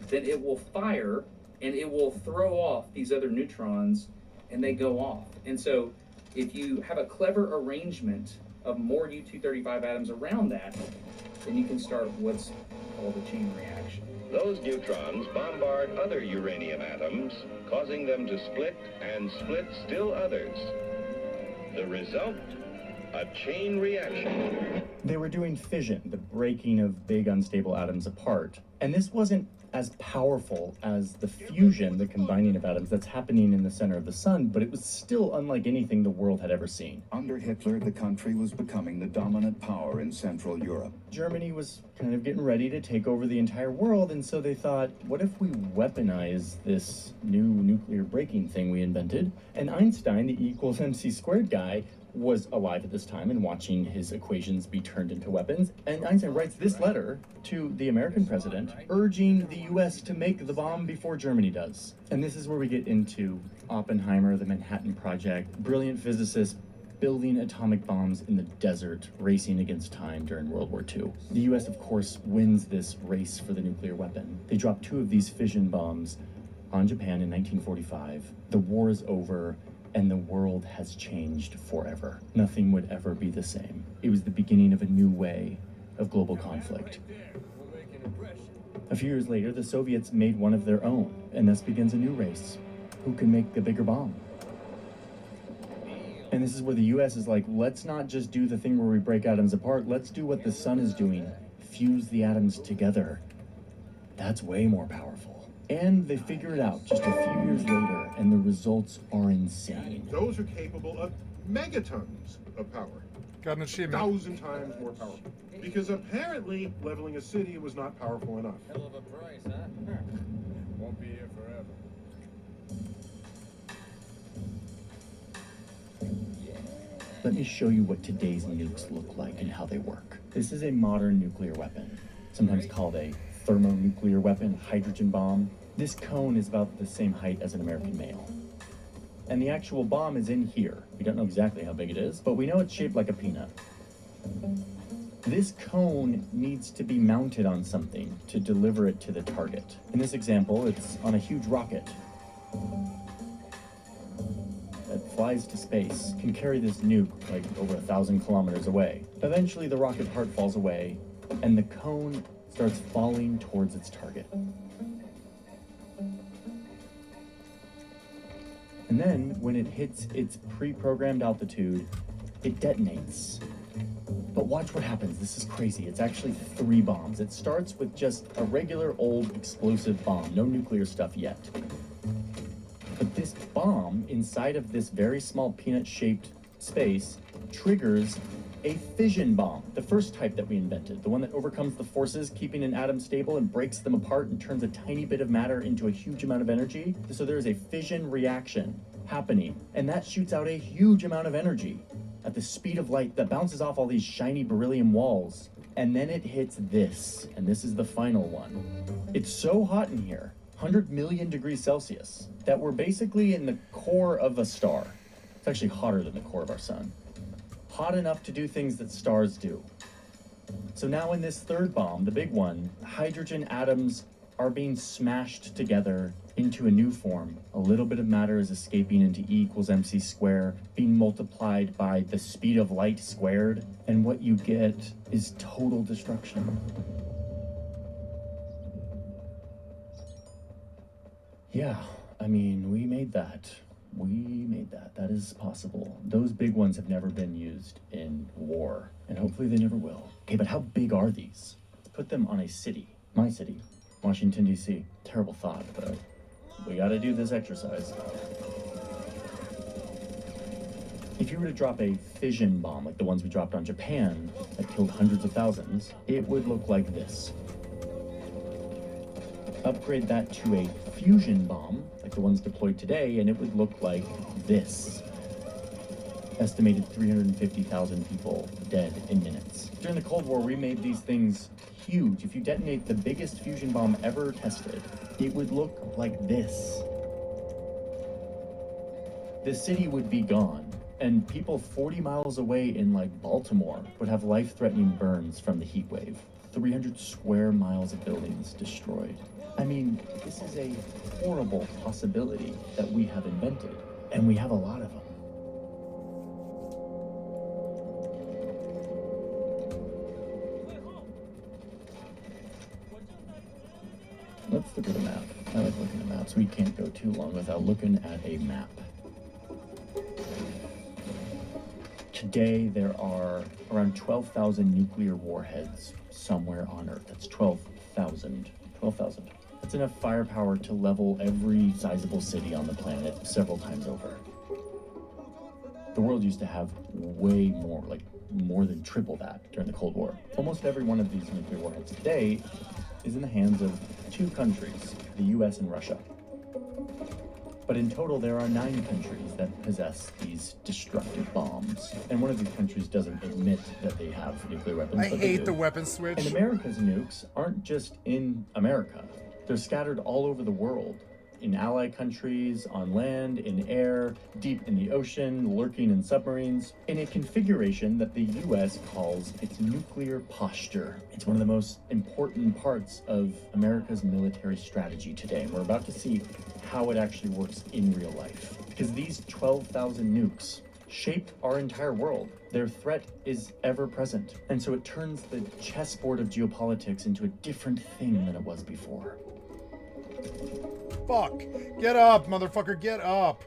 then it will fire, and it will throw off these other neutrons, and they go off. And so if you have a clever arrangement of more U-235 atoms around that, then you can start what's called a chain reaction. Those neutrons bombard other uranium atoms, causing them to split and split still others. The result? A chain reaction. They were doing fission, the breaking of big unstable atoms apart. And this wasn't as powerful as the fusion, the combining of atoms that's happening in the center of the sun, but it was still unlike anything the world had ever seen. Under Hitler, the country was becoming the dominant power in Central Europe. Germany was kind of getting ready to take over the entire world, and so they thought, what if we weaponize this new nuclear breaking thing we invented? And Einstein, the E equals MC squared guy, was alive at this time and watching his equations be turned into weapons. And Einstein writes this letter to the American president urging the US to make the bomb before Germany does. And this is where we get into Oppenheimer, the Manhattan Project, brilliant physicists building atomic bombs in the desert, racing against time during World War II. The US, of course, wins this race for the nuclear weapon. They drop 2 of these fission bombs on Japan in 1945. The war is over, and the world has changed forever. Nothing would ever be the same. It was the beginning of a new way of global conflict. A few years later, the Soviets made one of their own, and thus begins a new race. Who can make the bigger bomb? And this is where the US is like, let's not just do the thing where we break atoms apart, let's do what the sun is doing. Fuse the atoms together. That's way more powerful. And they figure it out just a few years later, and the results are insane. Those are capable of megatons of power. Got an achievement. 1,000 times more powerful. Because apparently, leveling a city was not powerful enough. Hell of a price, huh? Won't be here forever. Let me show you what today's nukes look like and how they work. This is a modern nuclear weapon, sometimes called a thermonuclear weapon, hydrogen bomb. This cone is about the same height as an American male. And the actual bomb is in here. We don't know exactly how big it is, but we know it's shaped like a peanut. This cone needs to be mounted on something to deliver it to the target. In this example, it's on a huge rocket that flies to space, can carry this nuke like over 1,000 kilometers away. Eventually, the rocket part falls away, and the cone starts falling towards its target. And then, when it hits its pre-programmed altitude, it detonates. But watch what happens. This is crazy. It's actually 3 bombs. It starts with just a regular old explosive bomb, no nuclear stuff yet. But this bomb, inside of this very small peanut-shaped space, triggers a fission bomb, the first type that we invented, the one that overcomes the forces keeping an atom stable and breaks them apart and turns a tiny bit of matter into a huge amount of energy. So there is a fission reaction happening, and that shoots out a huge amount of energy at the speed of light that bounces off all these shiny beryllium walls. And then it hits this, and this is the final one. It's so hot in here, 100 million degrees Celsius, that we're basically in the core of a star. It's actually hotter than the core of our sun. Hot enough to do things that stars do. So now in this third bomb, the big one, hydrogen atoms are being smashed together into a new form. A little bit of matter is escaping into E equals MC square, being multiplied by the speed of light squared, and what you get is total destruction. Yeah, I mean, we made that. That is possible. Those big ones have never been used in war, and hopefully they never will. Okay, but how big are these? Let's put them on a city. My city, Washington, D.C. Terrible thought, but we gotta do this exercise. If you were to drop a fission bomb, like the ones we dropped on Japan, that killed hundreds of thousands, it would look like this. Upgrade that to a fusion bomb, like the ones deployed today, and it would look like this. Estimated 350,000 people dead in minutes. During the Cold War, we made these things huge. If you detonate the biggest fusion bomb ever tested, it would look like this. The city would be gone, and people 40 miles away in like Baltimore would have life-threatening burns from the heat wave. 300 square miles of buildings destroyed. I mean, this is a horrible possibility that we have invented, and we have a lot of them. Let's look at a map. I like looking at maps. We can't go too long without looking at a map. Today, there are around 12,000 nuclear warheads somewhere on Earth. That's 12,000. 12,000. That's enough firepower to level every sizable city on the planet several times over. The world used to have way more, like more than triple that during the Cold War. Almost every one of these nuclear warheads today is in the hands of two countries, the US and Russia. But in total, there are 9 countries that possess these destructive bombs. And one of these countries doesn't admit that they have nuclear weapons. I hate the weapon switch. And America's nukes aren't just in America. They're scattered all over the world. In ally countries, on land, in air, deep in the ocean, lurking in submarines, in a configuration that the US calls its nuclear posture. It's one of the most important parts of America's military strategy today. And we're about to see how it actually works in real life. Because these 12,000 nukes shape our entire world. Their threat is ever present. And so it turns the chessboard of geopolitics into a different thing than it was before. Fuck. Get up, motherfucker, get up.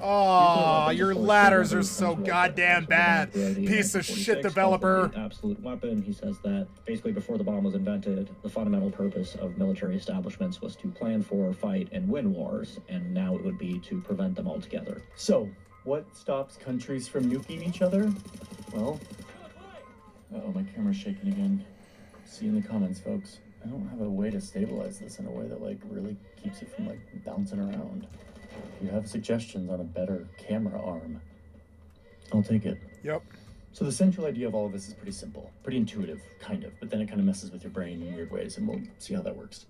Oh, your ladders are so goddamn bad. Piece of shit developer. Absolute weapon. He says that basically before the bomb was invented, the fundamental purpose of military establishments was to plan for, fight, and win wars, and now it would be to prevent them altogether. So, what stops countries from nuking each other? Well, uh-oh, my camera's shaking again. See you in the comments, folks. I don't have a way to stabilize this in a way that, like, really keeps it from, like, bouncing around. If you have suggestions on a better camera arm, I'll take it. Yep. So the central idea of all of this is pretty simple, pretty intuitive, kind of, but then it kind of messes with your brain in weird ways, and we'll see how that works.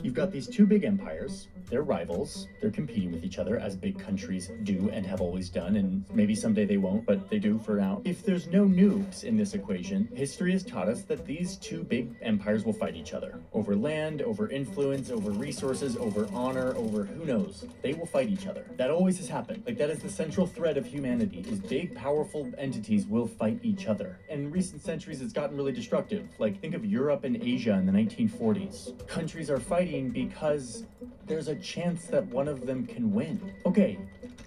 You've got these two big empires. They're rivals. They're competing with each other, as big countries do and have always done, and maybe someday they won't, but they do for now. If there's no nukes in this equation, history has taught us that these two big empires will fight each other. Over land, over influence, over resources, over honor, over who knows. They will fight each other. That always has happened. Like, that is the central thread of humanity, is big, powerful entities will fight each other. And in recent centuries, it's gotten really destructive. Like, think of Europe and Asia in the 1940s. Countries are fighting because there's a chance that one of them can win. Okay,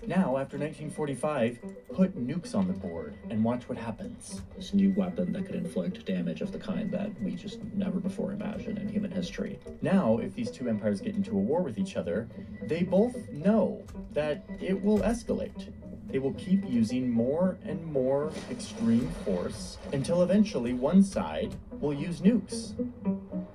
now, after 1945, put nukes on the board and watch what happens. This new weapon that could inflict damage of the kind that we just never before imagined in human history. Now, if these two empires get into a war with each other, they both know that it will escalate. They will keep using more and more extreme force until eventually one side will use nukes,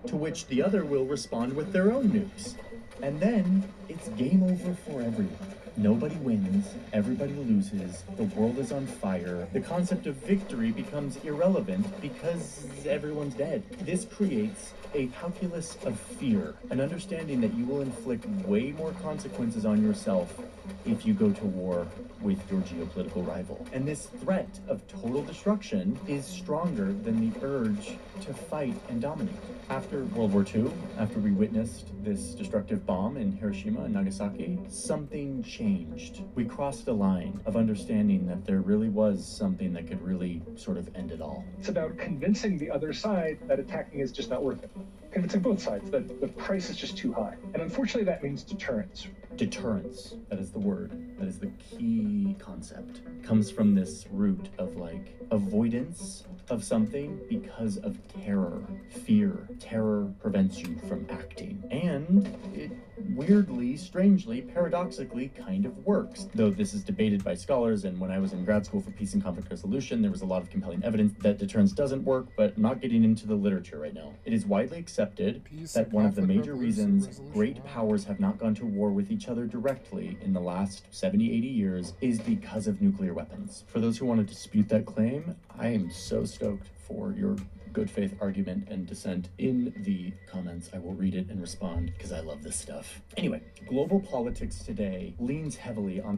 to which the other will respond with their own nukes. And then it's game over for everyone. Nobody wins, everybody loses, the world is on fire. The concept of victory becomes irrelevant because everyone's dead. This creates a calculus of fear, an understanding that you will inflict way more consequences on yourself if you go to war with your geopolitical rival. And this threat of total destruction is stronger than the urge to fight and dominate. After World War II, after we witnessed this destructive bomb in Hiroshima and Nagasaki, something changed. We crossed a line of understanding that there really was something that could really sort of end it all. It's about convincing the other side that attacking is just not worth it. Convincing both sides that the price is just too high. And unfortunately, that means deterrence. Deterrence, that is the word. That is the key concept. Comes from this root of, like, avoidance of something because of terror. Fear. Terror prevents you from acting. And it weirdly, strangely, paradoxically kind of works. Though this is debated by scholars, and when I was in grad school for peace and conflict resolution, there was a lot of compelling evidence that deterrence doesn't work, but I'm not getting into the literature right now. It is widely accepted that one of the major reasons great powers have not gone to war with each other directly in the last 70, 80 years is because of nuclear weapons. For those who want to dispute that claim, I am so stoked for your good faith argument and dissent in the comments. I will read it and respond because I love this stuff. Anyway, global politics today leans heavily on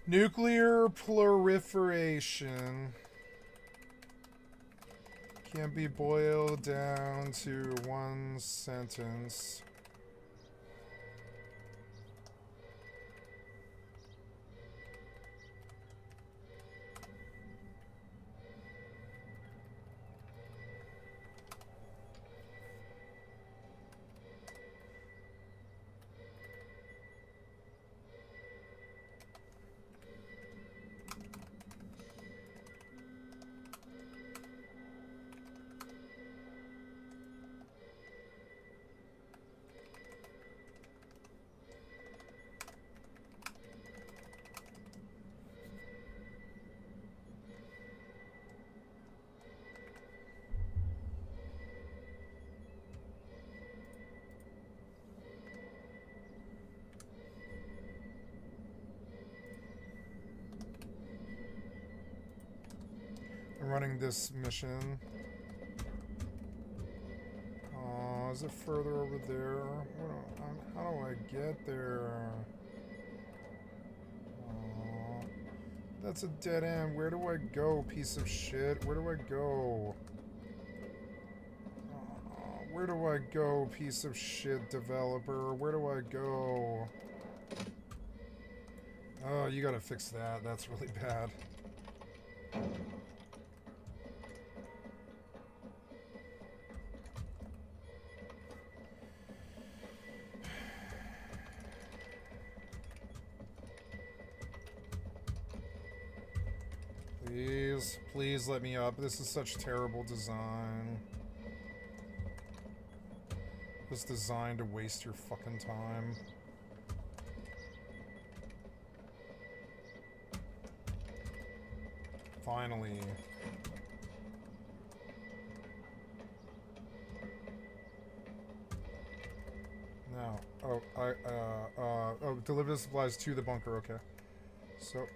nuclear proliferation. Can be boiled down to one sentence. running this mission. Oh, is it further over there? How do I get there? Oh, that's a dead end. Where do I go, piece of shit? Where do I go? Where do I go, piece of shit developer? Where do I go? Oh, you gotta fix that. That's really bad. Please, please let me up. This is such terrible design. It's designed to waste your fucking time. Finally. No. Oh, oh, deliver the supplies to the bunker, okay. So...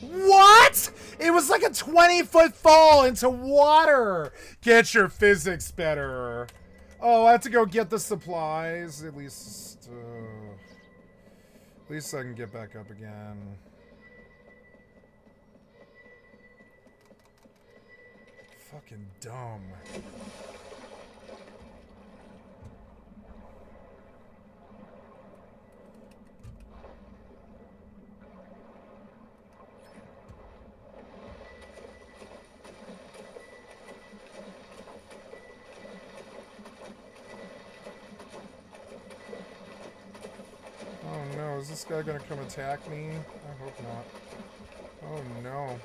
What?! It was like a 20-foot fall into water! Get your physics better. Oh, I have to go get the supplies. At least I can get back up again. Fucking dumb. Oh no, is this guy gonna come attack me? I hope not. Oh no.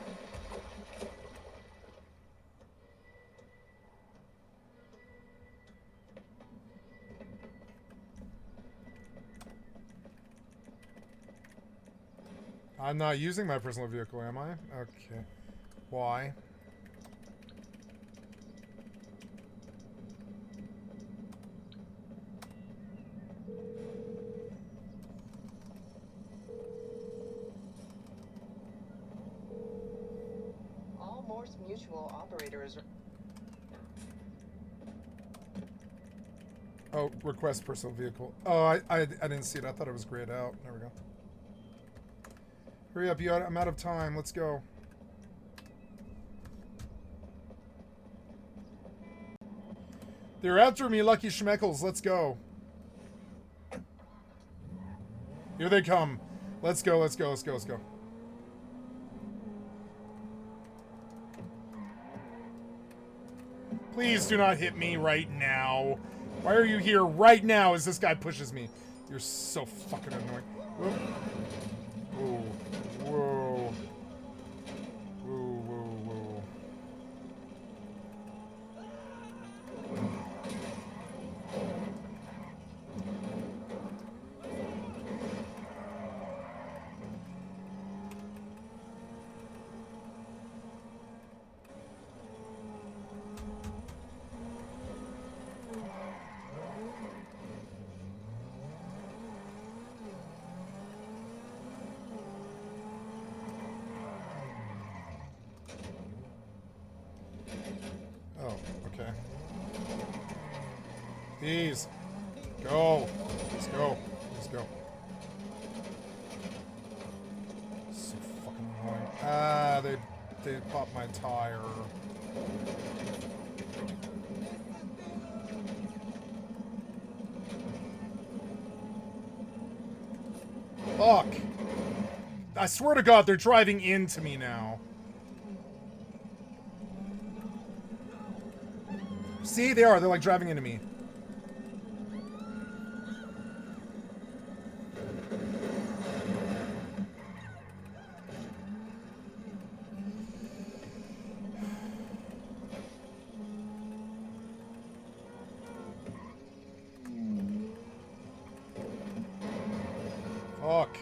I'm not using my personal vehicle, am I? Okay. Why? All Morse Mutual operators. Oh, request personal vehicle. Oh, I didn't see it. I thought it was grayed out. There we go. Hurry up, I'm out of time. Let's go. They're after me, Lucky Schmeckles. Let's go. Here they come. Let's go, let's go, let's go, let's go. Please do not hit me right now. Why are you here right now as this guy pushes me? You're so fucking annoying. Whoa. Whoa. Whoa. Whoa, whoa, whoa. Oh, okay. Please. Go. Let's go. Let's go. So fucking annoying. Ah, they popped my tire. Fuck. I swear to God, they're driving into me now. See, they are. They're like driving into me. Fuck.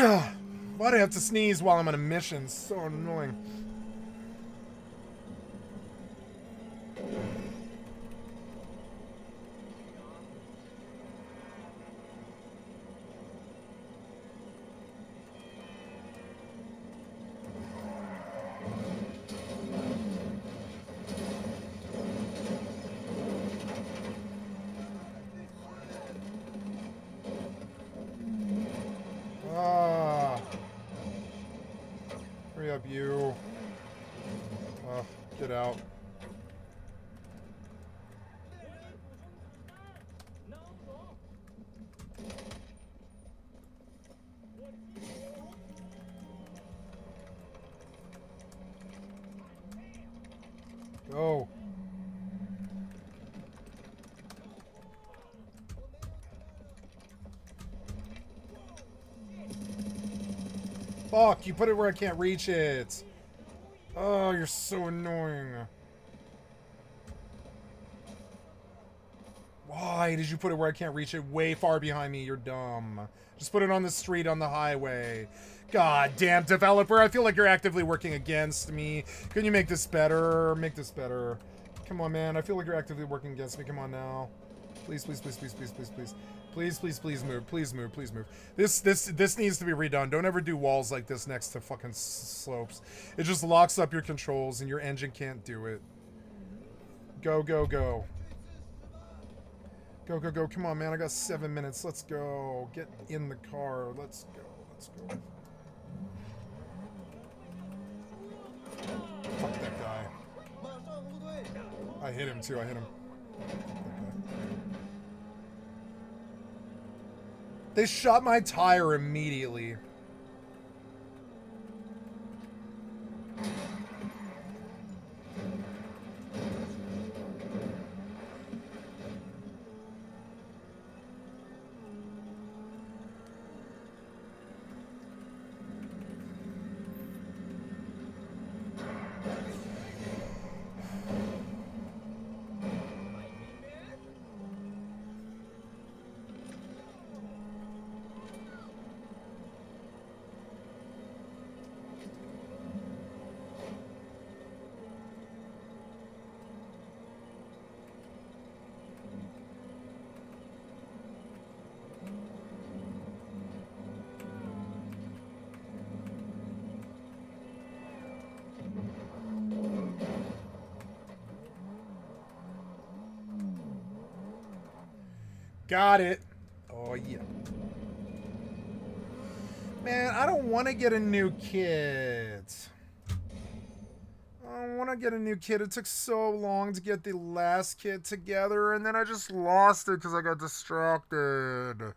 Why do I have to sneeze while I'm on a mission? So annoying. Hurry up, you. Get out. Go. Fuck, you put it where I can't reach it. Oh, you're so annoying. Why did you put it where I can't reach it? Way far behind me, you're dumb. Just put it on the street, on the highway. God damn, developer, I feel like you're actively working against me. Can you make this better? Make this better. Come on, man, I feel like you're actively working against me. Come on now. Please, please, please, please, please, please, please. Please, please, please move. Please move. Please move. This needs to be redone. Don't ever do walls like this next to fucking slopes. It just locks up your controls and your engine can't do it. Go, go, go. Go, go, go. Come on, man. I got 7 minutes. Let's go. Get in the car. Let's go. Let's go. Fuck that guy. I hit him too. I hit him. They shot my tire immediately. Got it. Oh, yeah. Man, I don't want to get a new kit. I don't want to get a new kit. It took so long to get the last kit together, and then I just lost it because I got distracted.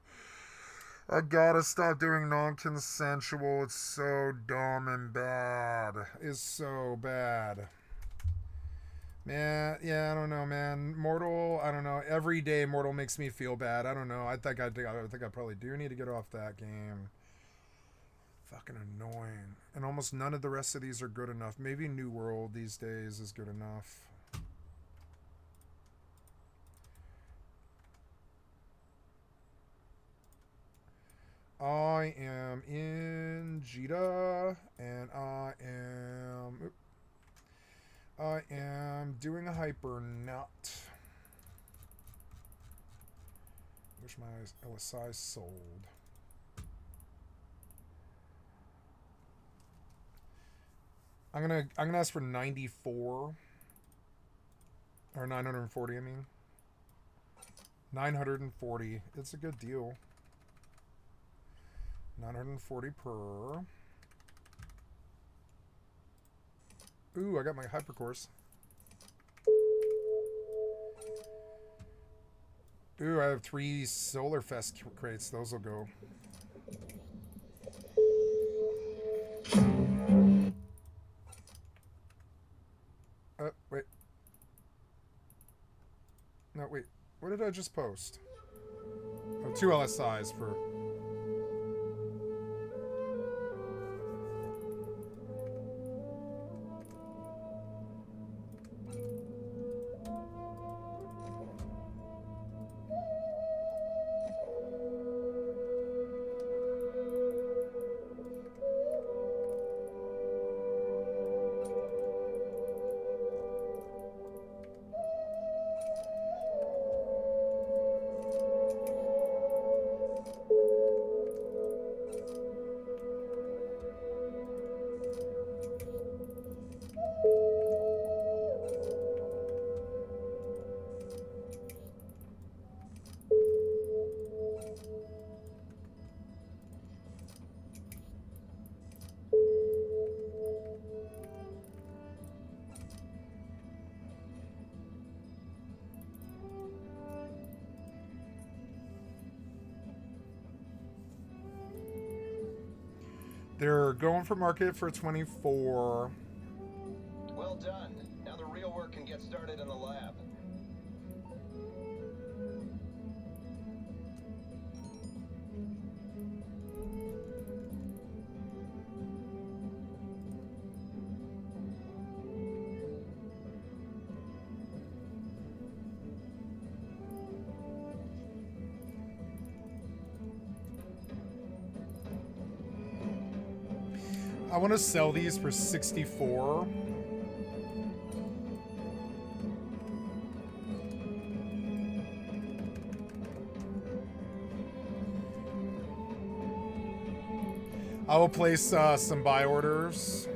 I gotta stop doing non-consensual. It's so dumb and bad. It's so bad. Man, yeah, I don't know, man. Mortal, I don't know. Every day Mortal makes me feel bad. I don't know. I think I probably do need to get off that game. Fucking annoying. And almost none of the rest of these are good enough. Maybe New World these days is good enough. I am in Jita, and I am doing a hyper nut. Wish my LSI sold. I'm gonna ask for 94 or 940. I mean, 940. It's a good deal. 940 per. Ooh, I got my hypercourse. Ooh, I have 3 Solar Fest crates. Those will go. Wait. No, wait. What did I just post? Oh, 2 LSIs for... They're going for market for 24. Well done. Now the real work can get started in the lab. I want to sell these for 64. I will place some buy orders.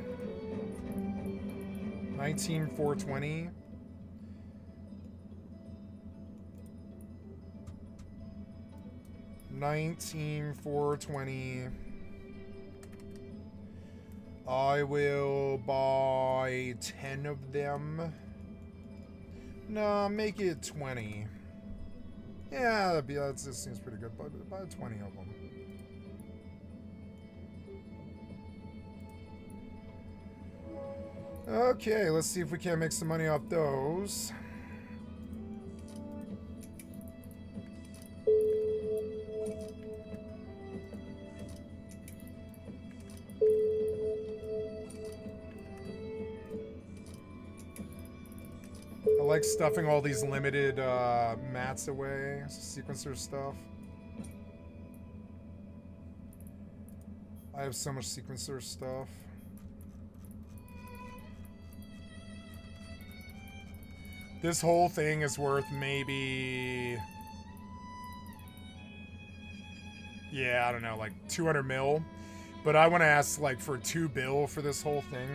19,420. $19,420. I will buy 10 of them. No, make it 20. Yeah, that seems pretty good. Buy 20 of them. Okay, let's see if we can't make some money off those. I like stuffing all these limited mats away, sequencer stuff. I have so much sequencer stuff. This whole thing is worth maybe, yeah, I don't know, like 200 mil. But I want to ask like for $2 bill for this whole thing.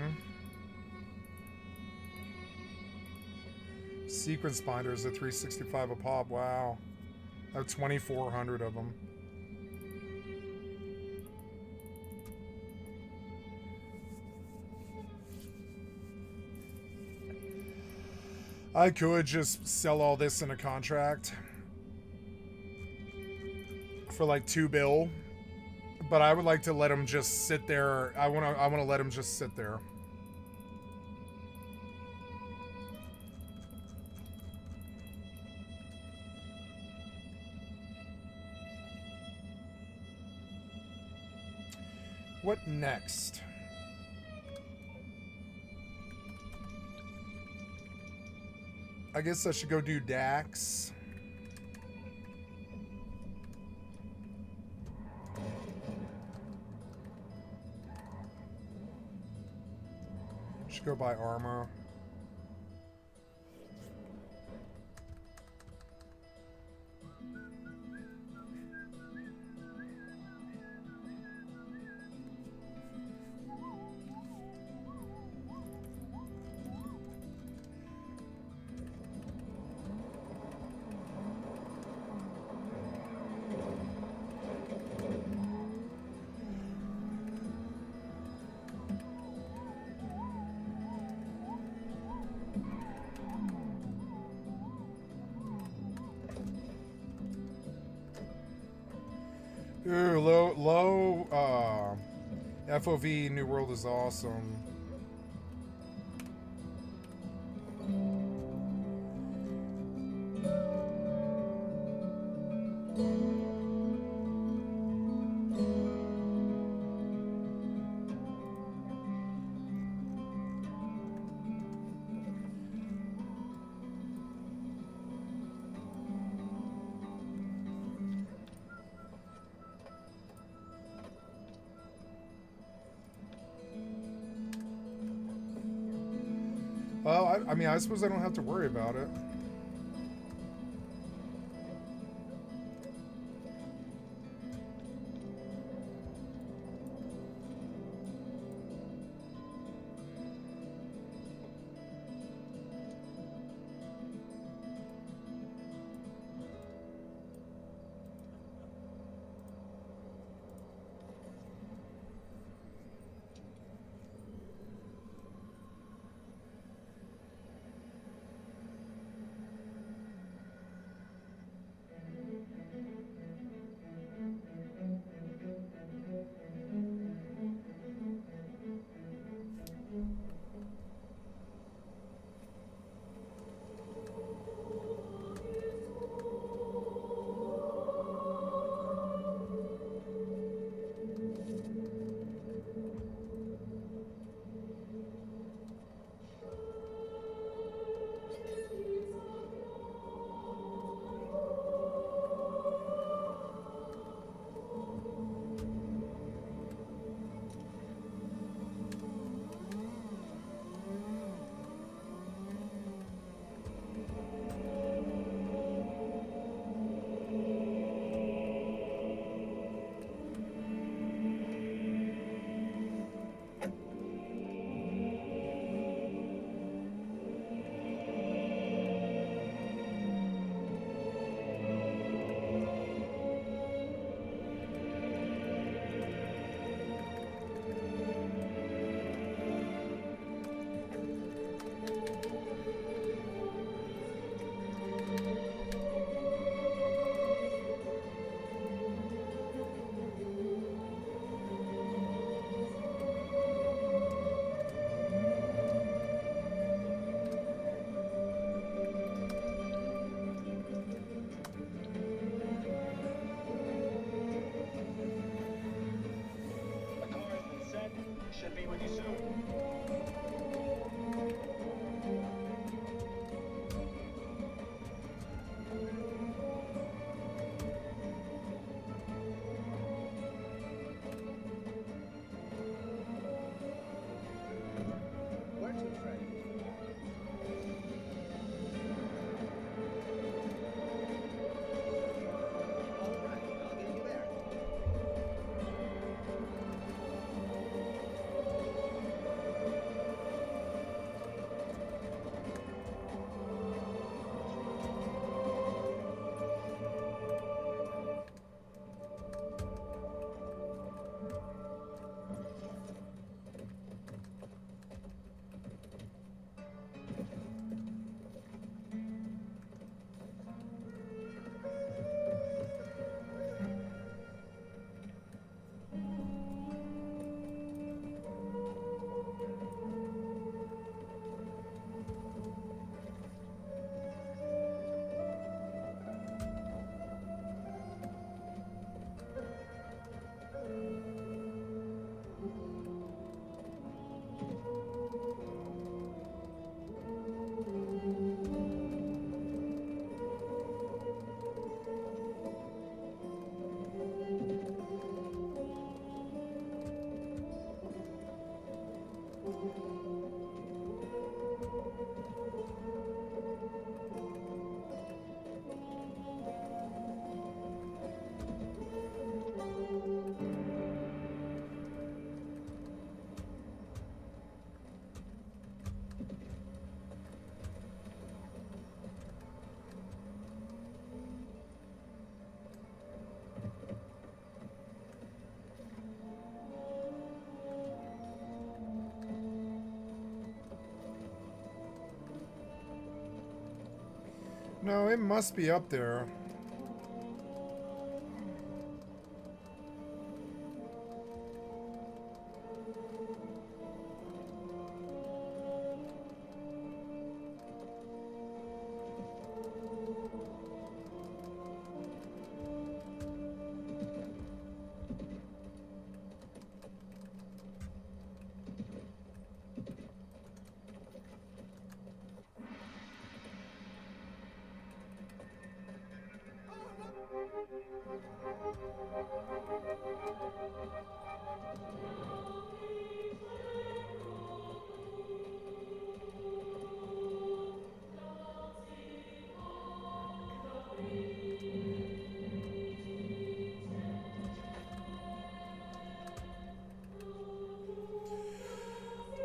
Sequence binders at 365 a pop. Wow. I have 2,400 of them. I could just sell all this in a contract for like $2 bill, but I would like to let them just sit there. I want to let them just sit there. What next? I guess I should go do DAX. Should go buy armor. Ooh, low FOV New World is awesome. Well, I mean, I suppose I don't have to worry about it. No, it must be up there.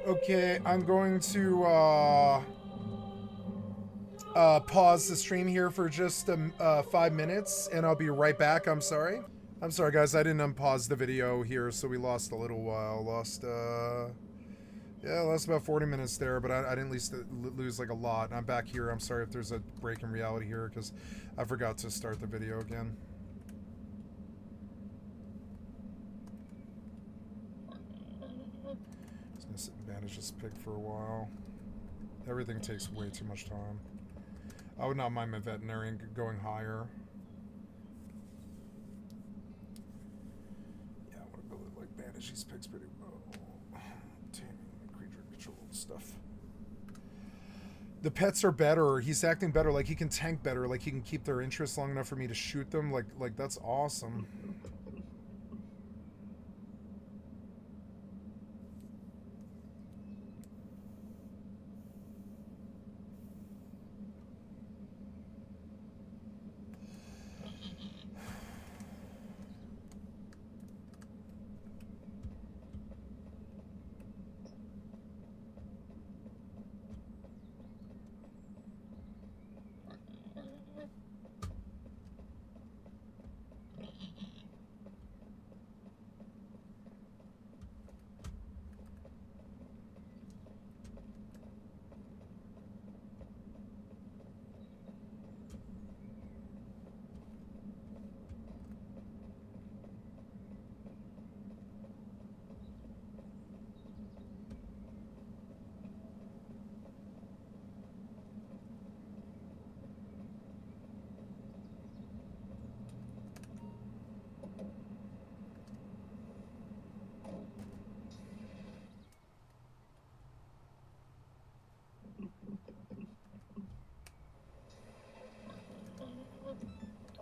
Okay, I'm going to pause the stream here for just 5 minutes, and I'll be right back. I'm sorry. I'm sorry, guys. I didn't unpause the video here, so we lost a little while. Lost about 40 minutes there, but I didn't lose like a lot. And I'm back here. I'm sorry if there's a break in reality here, because I forgot to start the video again. Just gonna sit and bandage this pig for a while. Everything takes way too much time. I would not mind my veterinarian going higher. Yeah, I want to build it like bandage these pigs pretty well. Taming, creature control stuff. The pets are better. He's acting better. Like he can tank better. Like he can keep their interest long enough for me to shoot them. Like that's awesome.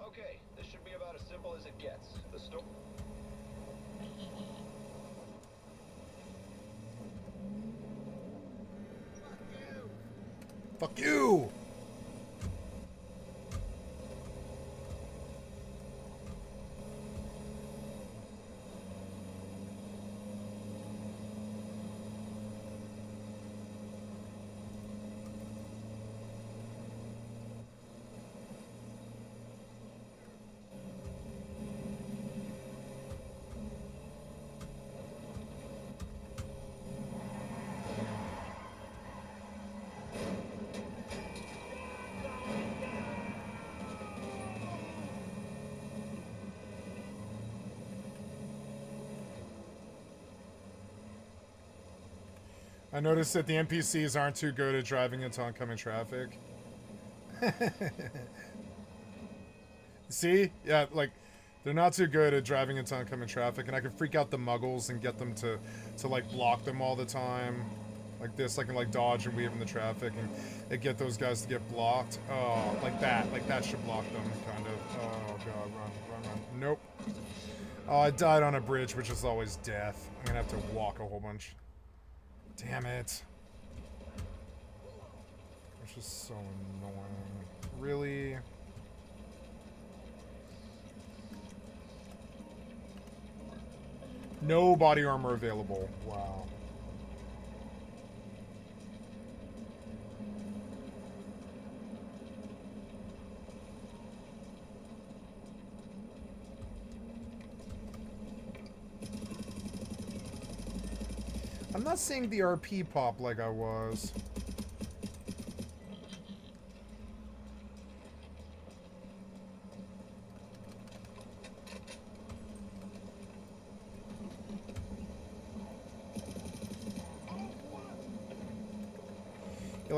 Okay, this should be about as simple as it gets. The store. Fuck you! I noticed that the NPCs aren't too good at driving into oncoming traffic. See? Yeah, like, they're not too good at driving into oncoming traffic, and I can freak out the muggles and get them to like, block them all the time. Like this, I can, like, dodge and weave in the traffic and get those guys to get blocked. Oh, like that. Like, that should block them, kind of. Oh, God, run. Nope. Oh, I died on a bridge, which is always death. I'm gonna have to walk a whole bunch. Damn it. It's just so annoying. Really? No body armor available. Wow. I'm not seeing the RP pop like I was.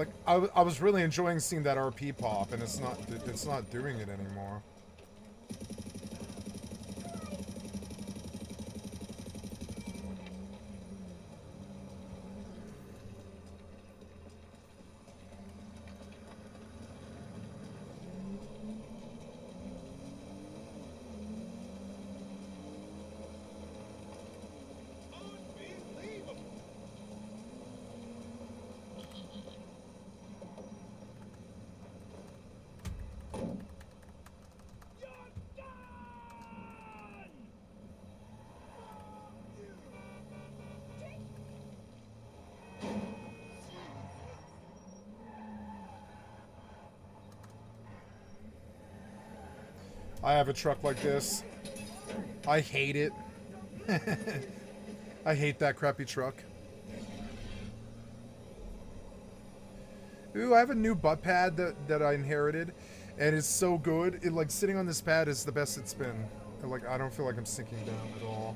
Like, I was really enjoying seeing that RP pop, and it's not doing it anymore. I have a truck like this. I hate it. I hate that crappy truck. Ooh, I have a new butt pad that I inherited, and it's so good. It, like, sitting on this pad is the best it's been. Like, I don't feel like I'm sinking down at all.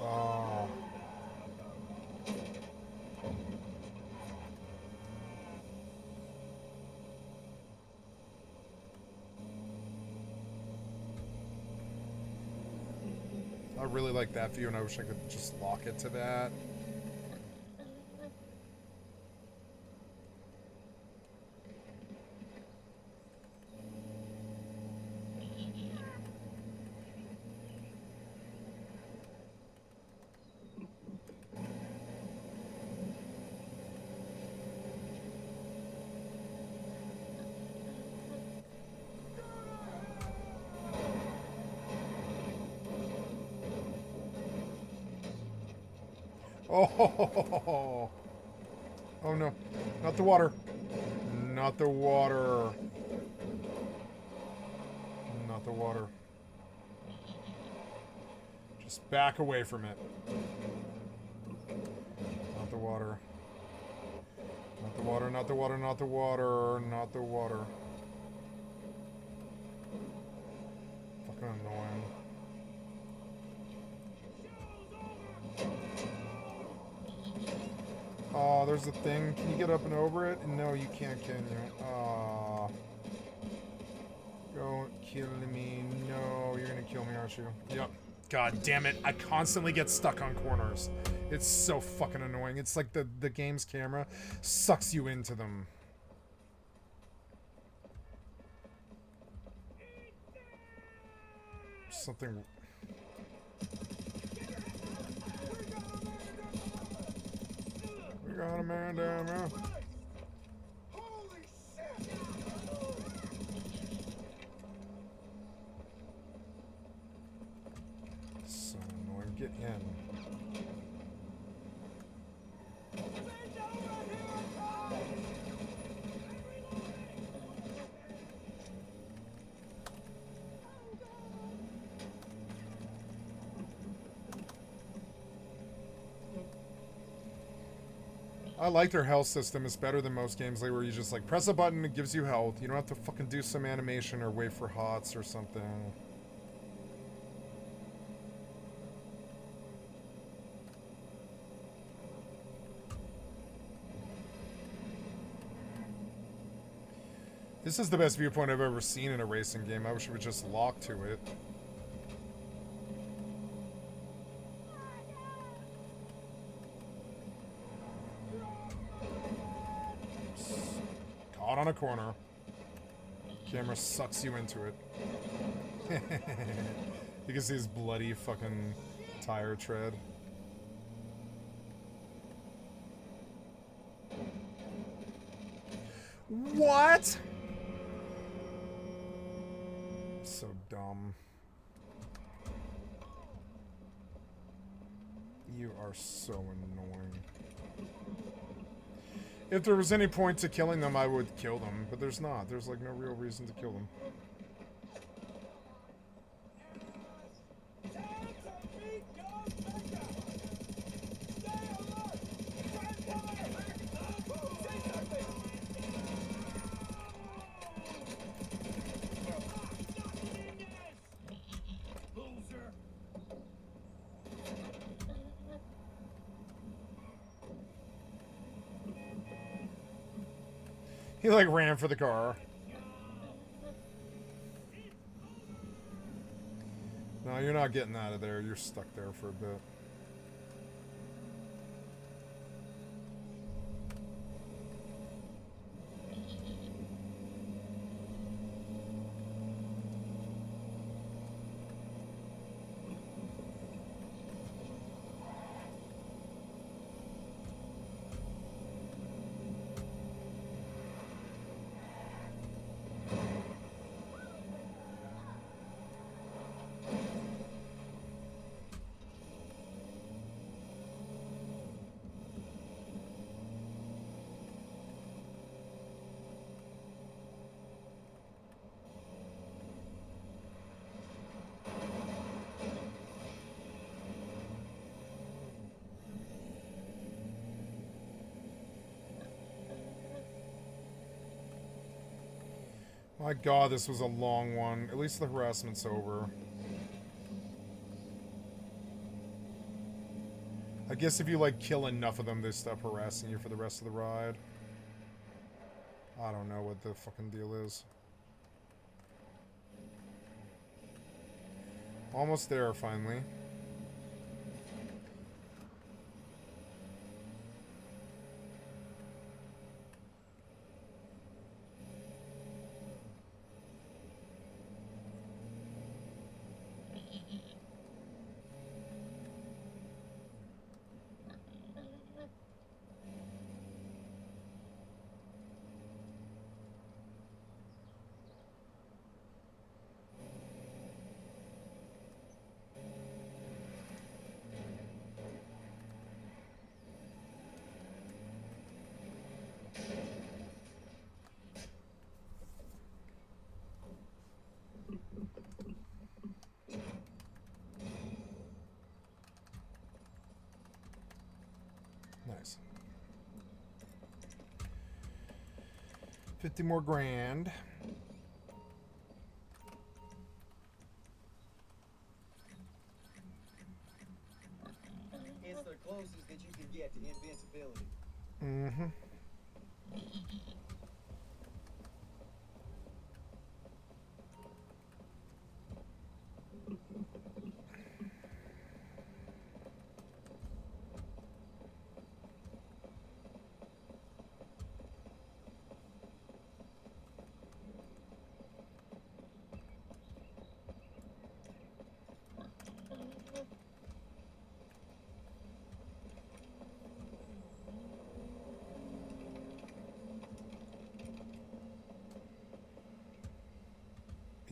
Oh. I really like that view, and I wish I could just lock it to that. Oh, oh no, not the water. Not the water. Not the water. Just back away from it. Not the water. Not the water, not the water, not the water, not the water. Fucking annoying. Oh, there's a thing. Can you get up and over it? No, you can't, can you? Aw. Don't kill me. No, you're gonna kill me, aren't you? Yep. God damn it. I constantly get stuck on corners. It's so fucking annoying. It's like the game's camera sucks you into them. Something... We got a man down there. So annoying. Get in. I like their health system. It's better than most games like where you just like press a button, it gives you health. You don't have to fucking do some animation or wait for HOTS or something. This is the best viewpoint I've ever seen in a racing game. I wish it would just lock to it. Caught on a corner. Camera sucks you into it. You can see his bloody fucking tire tread. What? So dumb. You are so annoying. If there was any point to killing them, I would kill them, but there's not. There's like no real reason to kill them. He like ran for the car. No, you're not getting out of there. You're stuck there for a bit. My god, this was a long one. At least the harassment's over. I guess if you, like, kill enough of them, they stop harassing you for the rest of the ride. I don't know what the fucking deal is. Almost there, finally. Nice. 50 more grand. It's the closest that you can get to invincibility. Mm-hmm.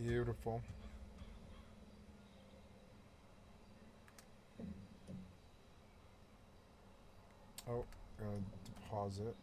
Beautiful. Oh, deposit.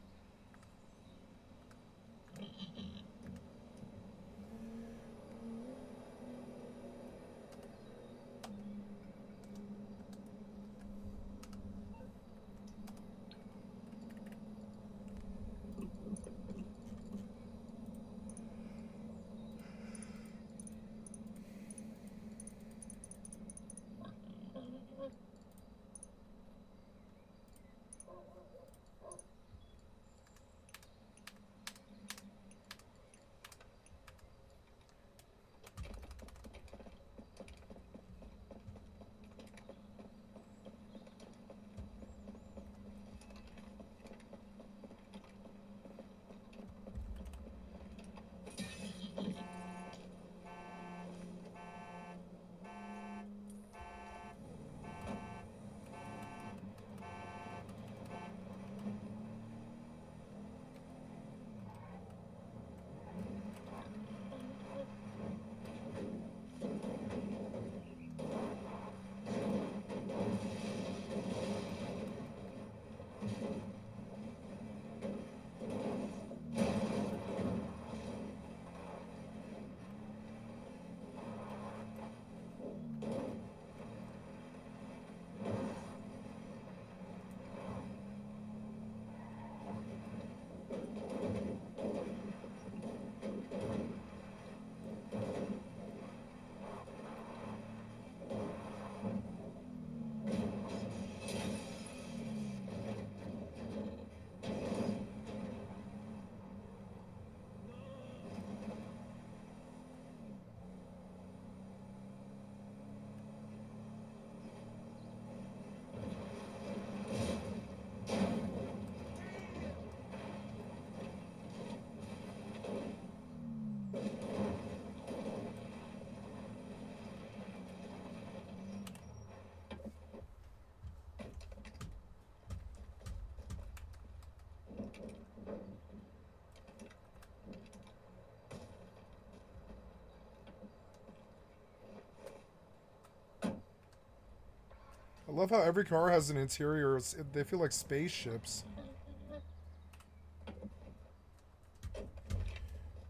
love how every car has an interior. They feel like spaceships.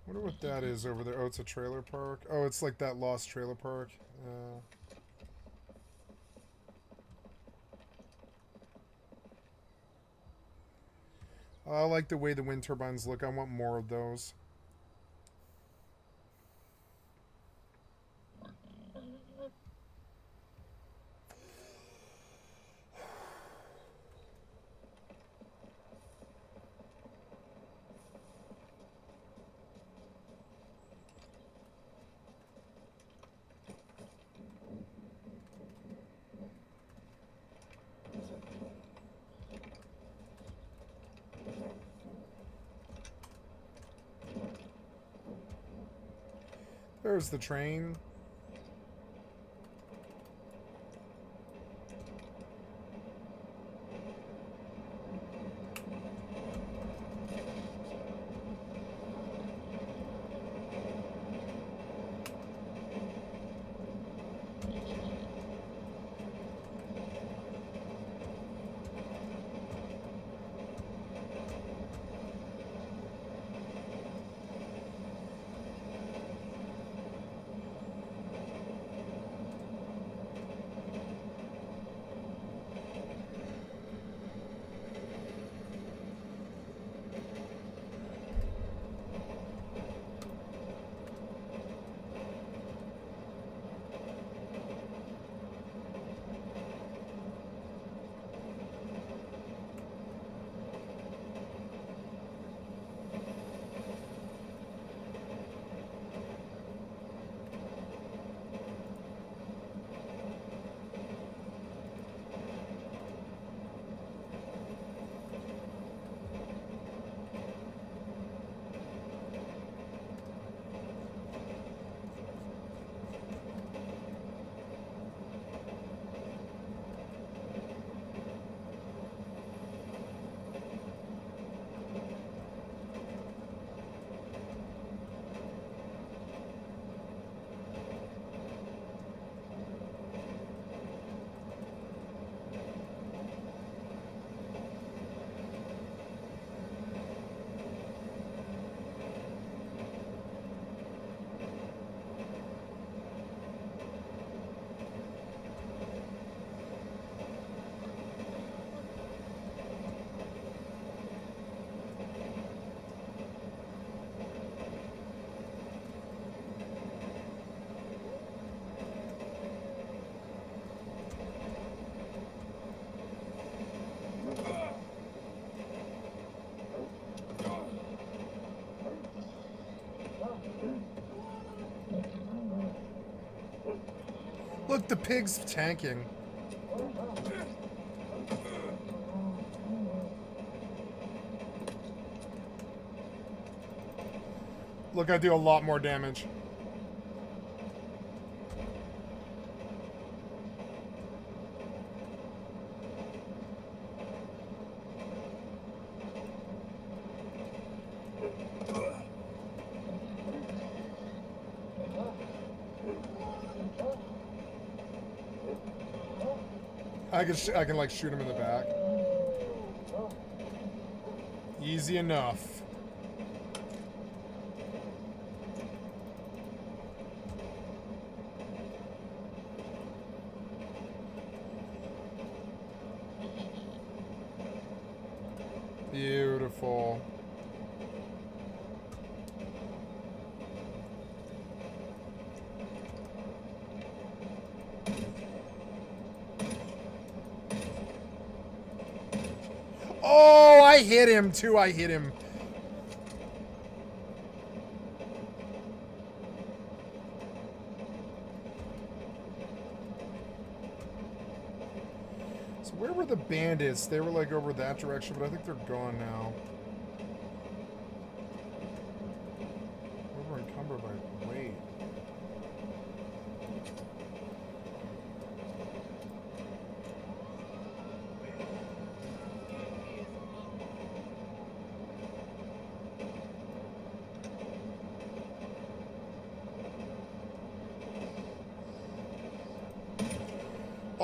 Wonder what that is over there. Oh, it's a trailer park. Oh, it's like that lost trailer park. I like the way the wind turbines look. I want more of those. There's the train. Look, the pig's tanking. Look, I do a lot more damage. I can like shoot him in the back. Easy enough. Beautiful. Oh, I hit him too. I hit him. So where were the bandits? They were like over that direction, but I think they're gone now. Over encumbered by weight.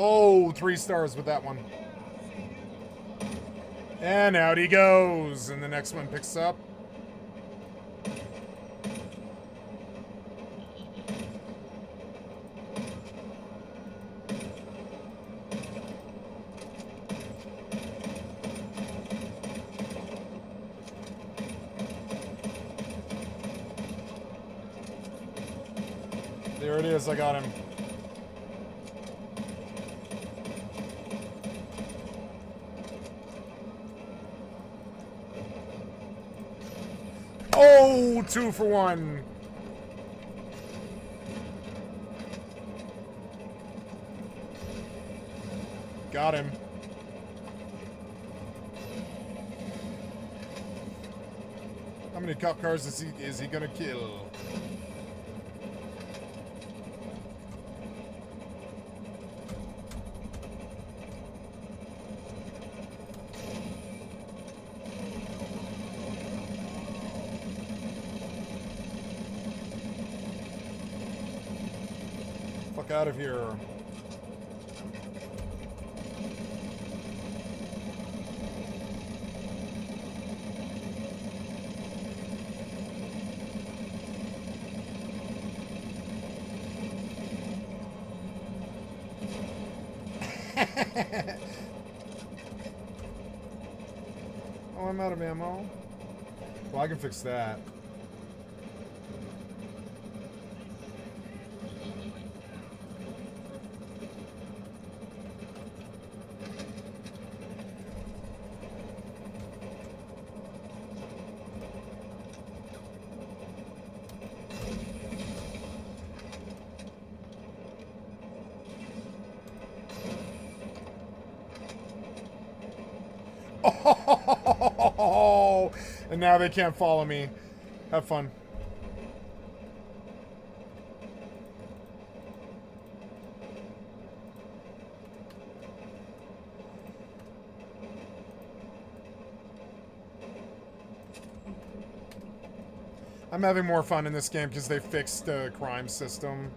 Oh, 3 stars with that one. And out he goes. And the next one picks up. There it is, I got him. Oh, 2 for 1. Got him. How many cop cars is he gonna kill? Fuck out of here. Oh, I'm out of ammo. Well, I can fix that. Oh, and now they can't follow me. Have fun. I'm having more fun in this game because they fixed the crime system.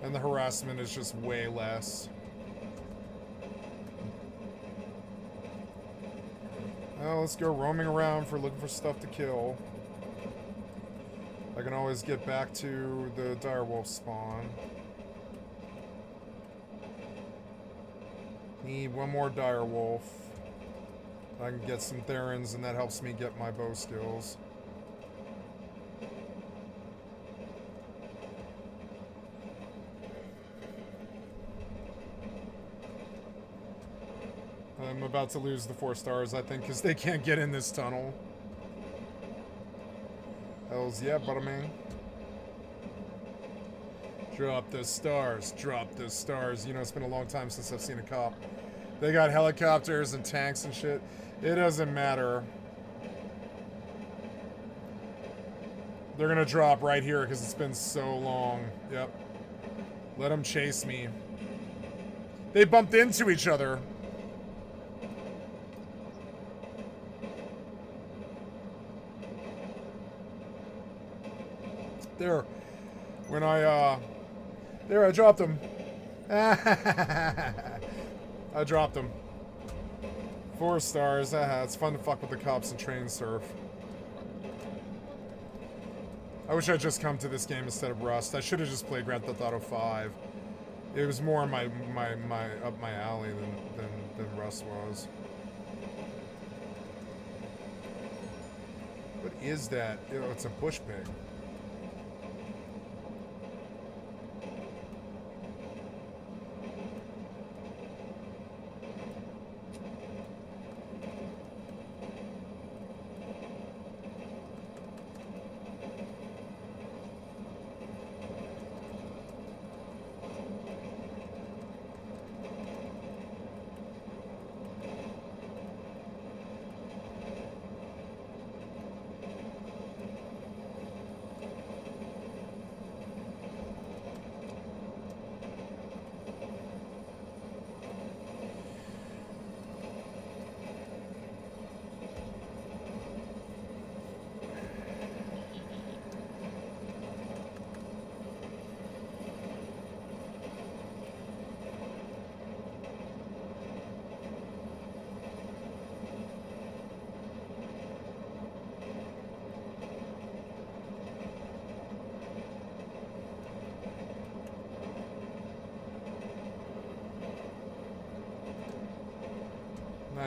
And the harassment is just way less. Well, let's go roaming around for looking for stuff to kill. I can always get back to the direwolf spawn. Need one more direwolf. I can get some Therans, and that helps me get my bow skills. I'm about to lose the 4 stars, I think, because they can't get in this tunnel. Hells yeah, butterman. Drop the stars, drop the stars. You know, it's been a long time since I've seen a cop. They got helicopters and tanks and shit. It doesn't matter. They're gonna drop right here because it's been so long. Yep. Let them chase me. They bumped into each other. There. When there, I dropped him. I dropped him. 4 stars. It's fun to fuck with the cops and train surf. I wish I'd just come to this game instead of Rust. I should have just played Grand Theft Auto 5. It was more up my alley than Rust was. What is that? Oh, it's a bush pig.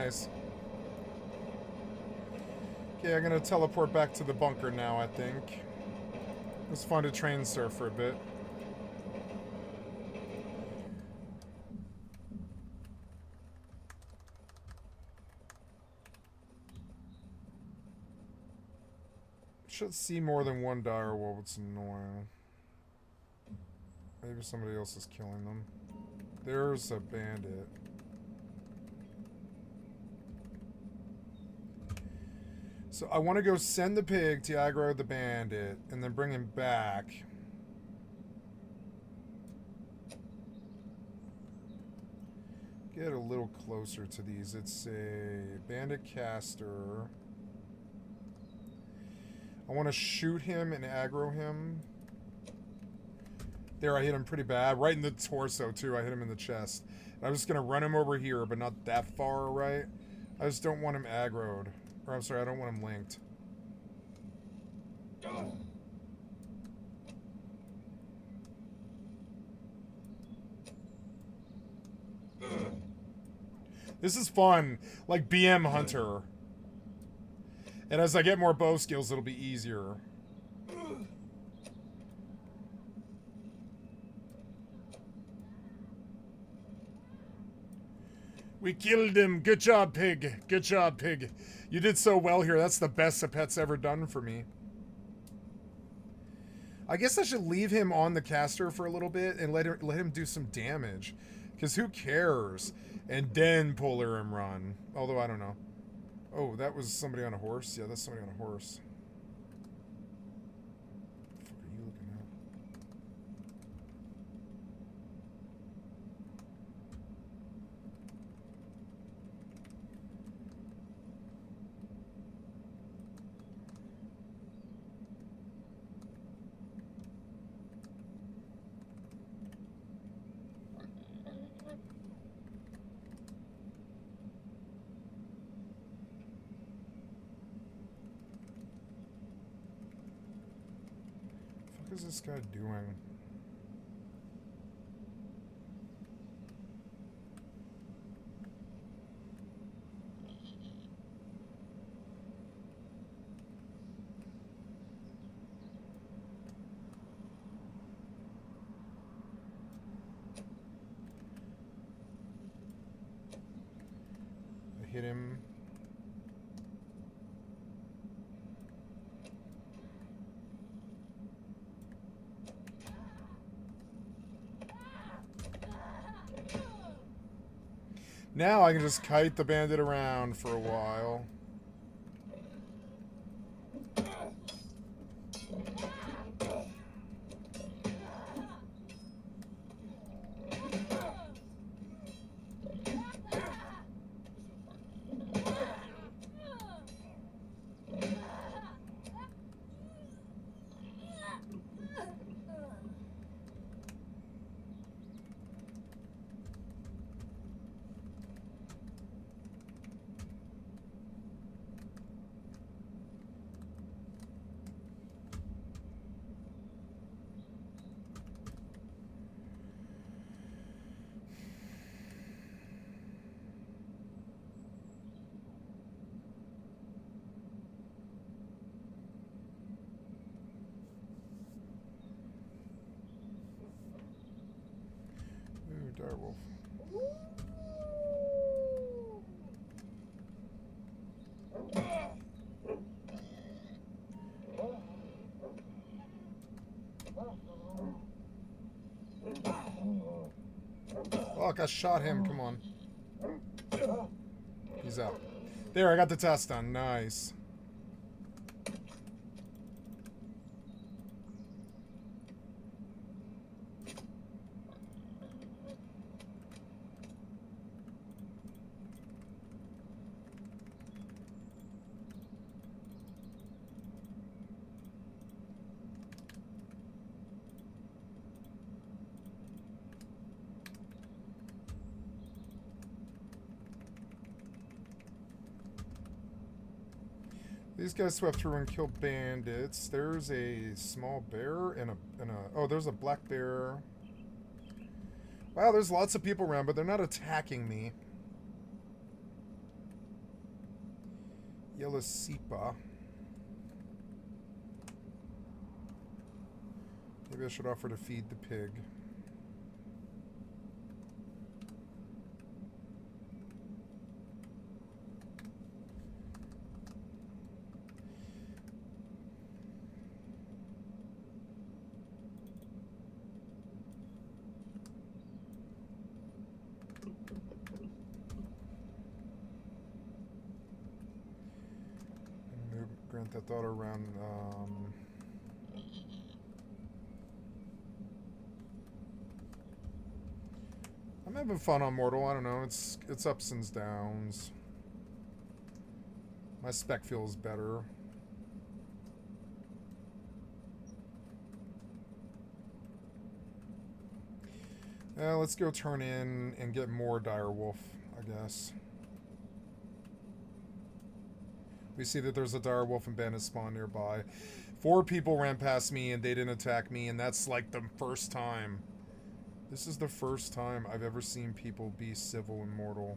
Nice. Okay, I'm gonna teleport back to the bunker now, I think. It was fun to train surf for a bit. Should see more than one dire wolf. It's annoying. Maybe somebody else is killing them. There's a bandit. So I want to go send the pig to aggro the bandit and then bring him back. Get a little closer to these. It's a bandit caster. I want to shoot him and aggro him. There, I hit him pretty bad. Right in the torso, too. I hit him in the chest. And I'm just going to run him over here, but not that far, right? I just don't want him aggroed. Or, I'm sorry, I don't want him linked. This is fun. Like BM Hunter. And as I get more bow skills, it'll be easier. We killed him. Good job, pig. Good job, pig. You did so well here. That's the best a pet's ever done for me. I guess I should leave him on the caster for a little bit and let him do some damage. Because who cares? And then pull her and run. Although, I don't know. Oh, that was somebody on a horse? Yeah, that's somebody on a horse. What the fuck are you looking at? What is this guy doing? I hit him. Now I can just kite the bandit around for a while. Direwolf. Fuck, I shot him. Come on. He's out. There, I got the test done. Nice. These guys swept through and killed bandits. There's a small bear and a oh, there's a black bear. Wow, there's lots of people around, but they're not attacking me. Yellow Sepa. Maybe I should offer to feed the pig. Grand Theft Auto around. I'm having fun on Mortal. I don't know. It's ups and downs. My spec feels better. Let's go turn in and get more direwolf, I guess. We see that there's a direwolf and bandit spawn nearby. 4 people ran past me and they didn't attack me, and that's like the first time. This is the first time I've ever seen people be civil in Mortal.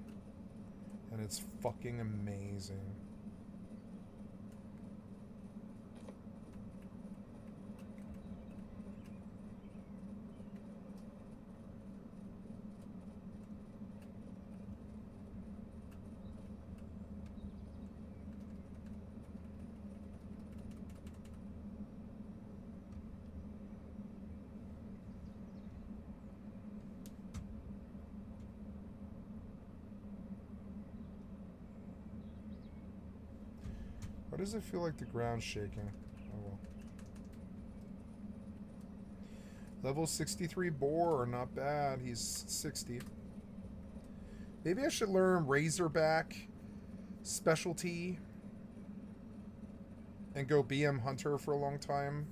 And it's fucking amazing. Why does it feel like the ground's shaking? Oh well. Level 63 boar, not bad. He's 60. Maybe I should learn Razorback specialty and go BM Hunter for a long time.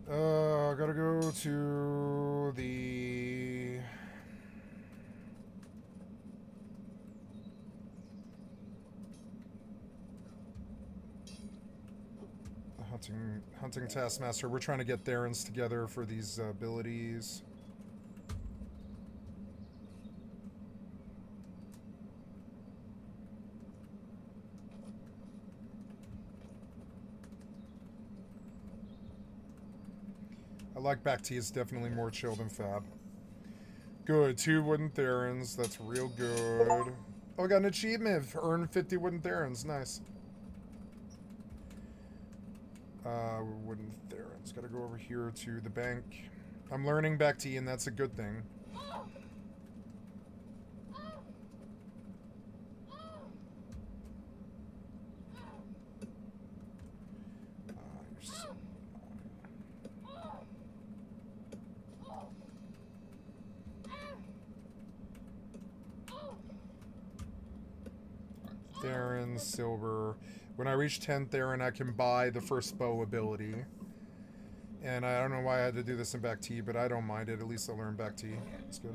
I gotta go to the hunting taskmaster. We're trying to get Therans together for these abilities. I like Back-T. It's definitely more chill than Fab. Good. 2 wooden Therans. That's real good. Oh, I got an achievement. Earn 50 wooden Therans. Nice. Wooden Therans. Gotta go over here to the bank. I'm learning Back-T, and that's a good thing. Theron, silver. When I reach 10 Theron, I can buy the first bow ability. And I don't know why I had to do this in Back-T, but I don't mind it. At least I'll learn Back-T. It's good.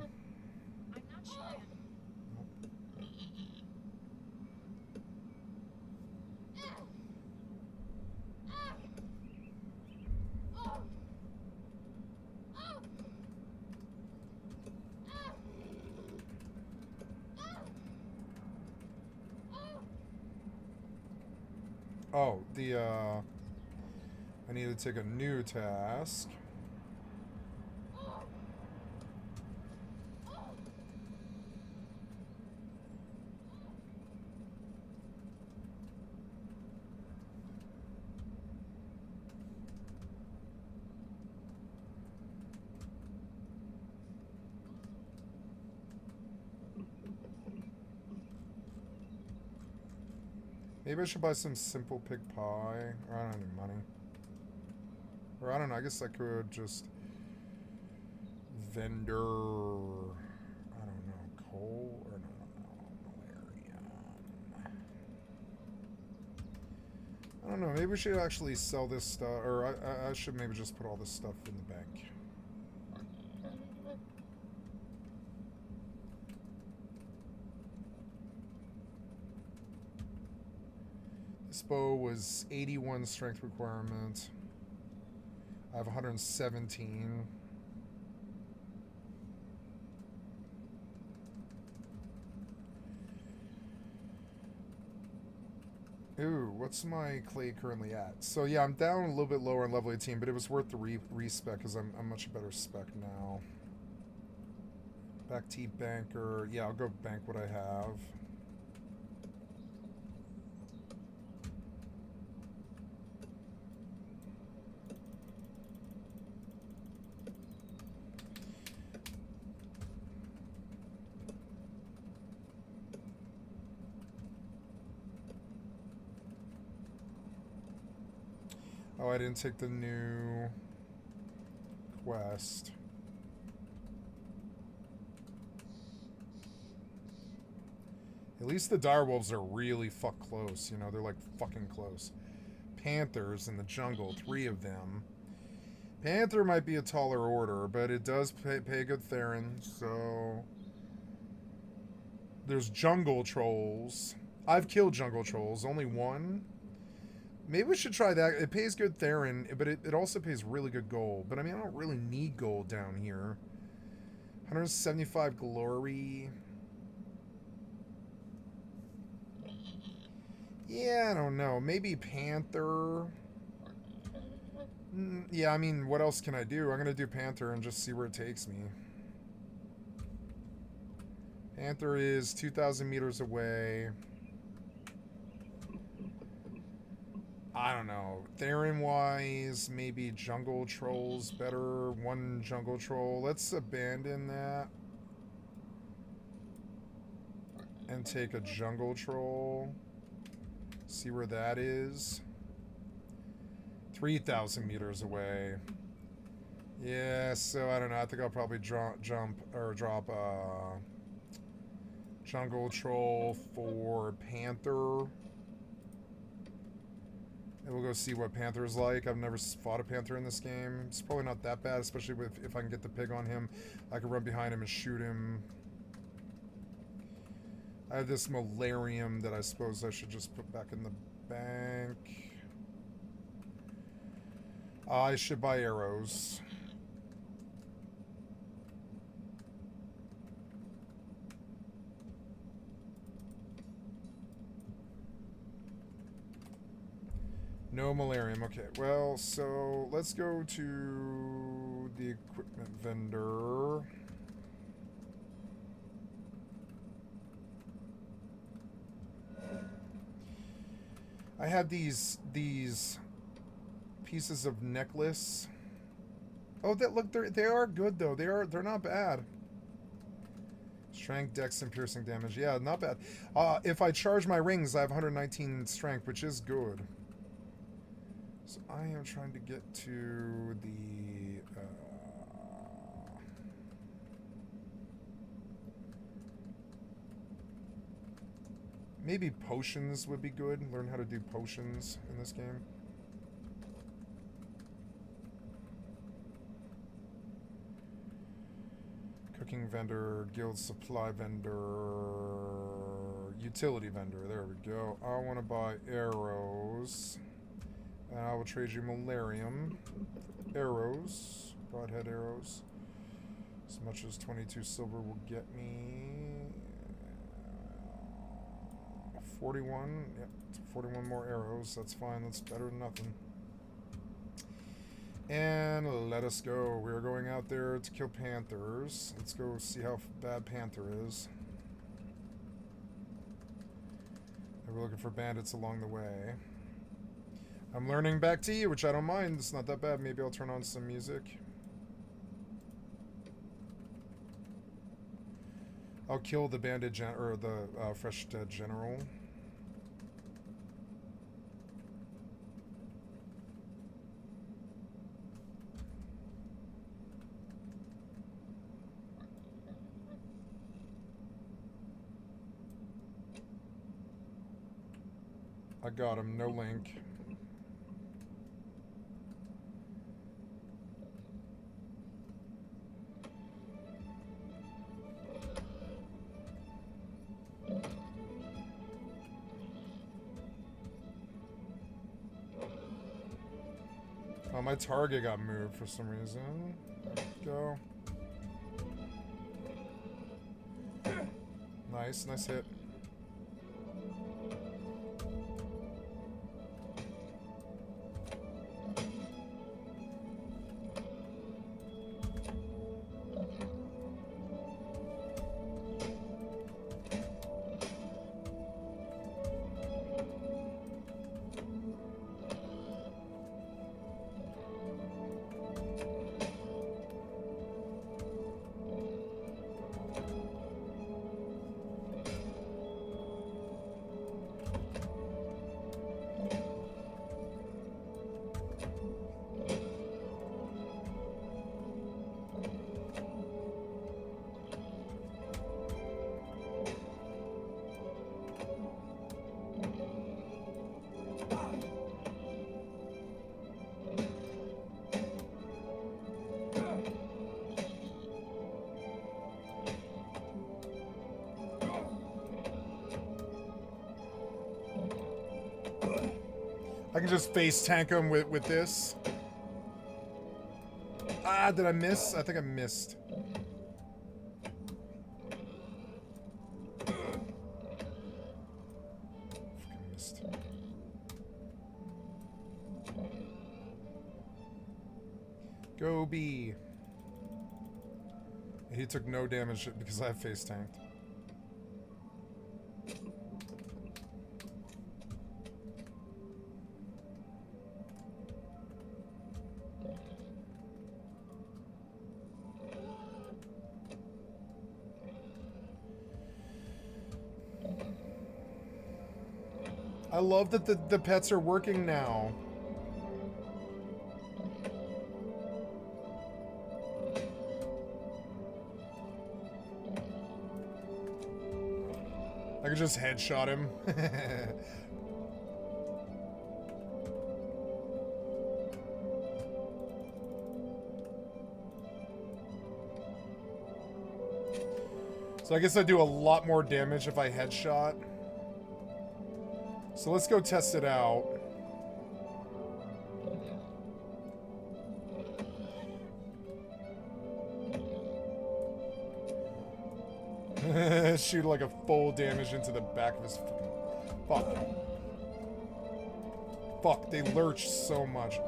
Oh, I need to take a new task. Maybe I should buy some simple pig pie. Or I don't have any money. Or I don't know, I guess I could just vendor, I don't know, coal or no, Malarian. I I don't know, maybe we should actually sell this stuff, or I should maybe just put all this stuff in the bank. This bow was 81 strength requirement. I have 117. Ooh, what's my clay currently at? So yeah, I'm down a little bit lower on level 18, but it was worth the respec because I'm much better spec now. Back T banker. Yeah, I'll go bank what I have. Oh, I didn't take the new quest. At least the direwolves are really fuck close, you know, they're like fucking close. Panthers in the jungle, 3 of them. Panther might be a taller order, but it does pay good Theron, so... There's jungle trolls. I've killed jungle trolls, only 1. Maybe we should try that. It pays good Theron, but it also pays really good gold. But I mean, I don't really need gold down here. 175 glory. Yeah, I don't know. Maybe Panther. Yeah, I mean, what else can I do? I'm going to do Panther and just see where it takes me. Panther is 2,000 meters away. I don't know. Theron-wise, maybe jungle trolls better. 1 jungle troll. Let's abandon that. And take a jungle troll. See where that is. 3,000 meters away. Yeah, so I don't know. I think I'll probably drop a jungle troll for Panther. And we'll go see what Panther's like. I've never fought a Panther in this game. It's probably not that bad, especially if I can get the pig on him. I can run behind him and shoot him. I have this Malarium that I suppose I should just put back in the bank. I should buy arrows. No Malarium. Okay, well, so let's go to the equipment vendor. I had these pieces of necklace. Oh, that look, they are good though. They're not bad. Strength, dex, and piercing damage. Yeah, not bad. If I charge my rings, I have 119 strength, which is good. So I am trying to get to the maybe potions would be good. Learn how to do potions in this game. Cooking vendor, guild supply vendor, utility vendor. There we go. I want to buy arrows. And I will trade you Malarium. Arrows. Broadhead arrows. As much as 22 silver will get me. 41. Yep, 41 more arrows. That's fine. That's better than nothing. And let us go. We're going out there to kill panthers. Let's go see how bad Panther is. And we're looking for bandits along the way. I'm learning back to you, which I don't mind. It's not that bad. Maybe I'll turn on some music. I'll kill the bandit or the fresh dead general. I got him. No link. Oh, my target got moved for some reason. There we go. Nice, nice hit. I can just face tank him with this. Ah, did I miss? I think I missed. Fucking missed. Go B. He took no damage because I face tanked. I love that the pets are working now. I could just headshot him. So I guess I do a lot more damage if I headshot. So let's go test it out. Shoot like a full damage into the back of his fuck. Fuck, they lurch so much.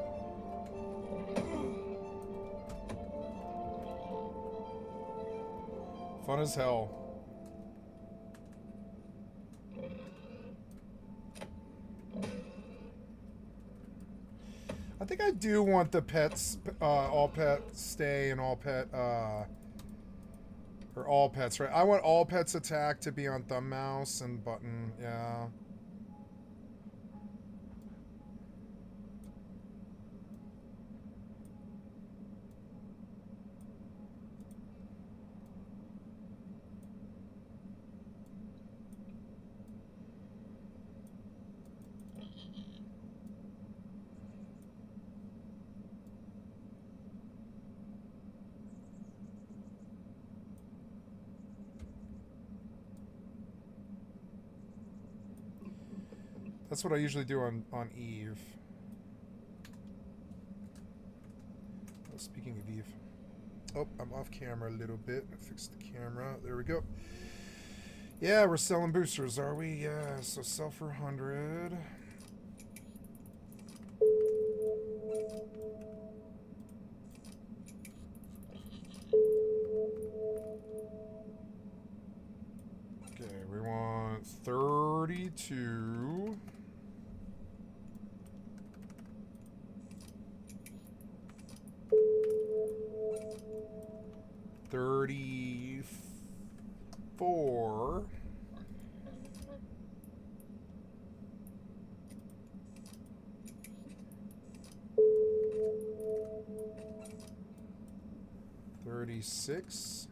Fun as hell. I think I do want the pets, all pet stay and all pet, or all pets, right? I want all pets attack to be on thumb, mouse, and button, yeah. That's what I usually do on Eve. Oh, speaking of Eve. Oh, I'm off camera a little bit. Fix the camera. There we go. Yeah, we're selling boosters, are we? Yeah, so sell for 100. Okay, we want 32. 34. 36.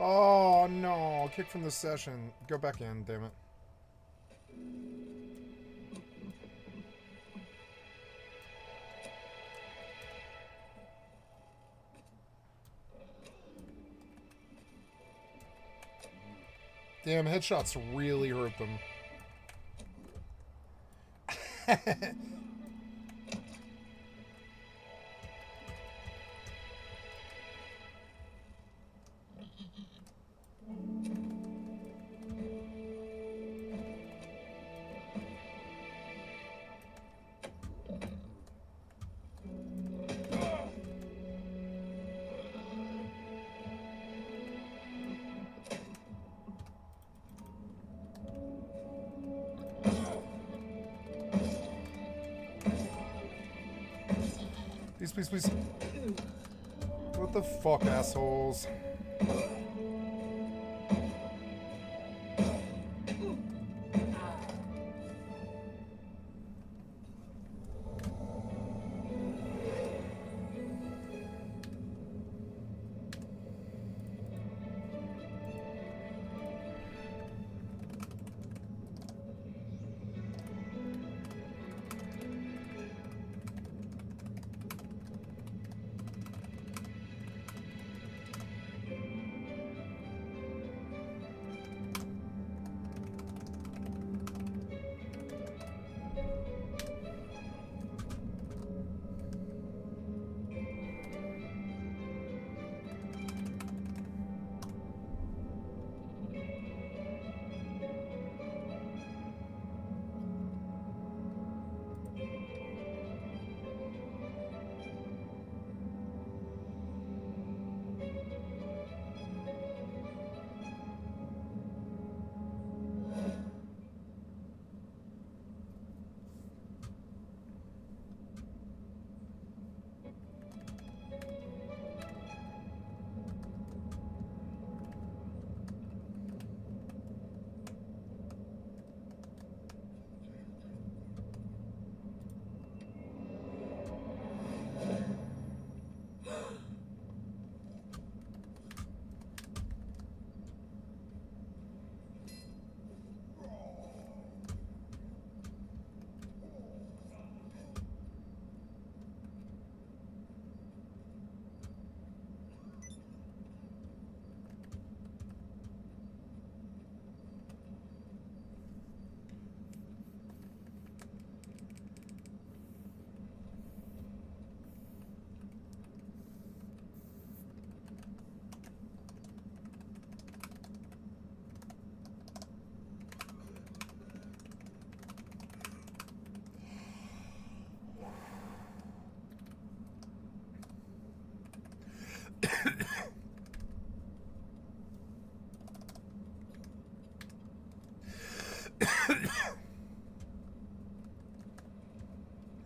Oh, no. Kick from the session. Go back in, damn it. Damn, headshots really hurt them. Please, please, please. What the fuck, assholes?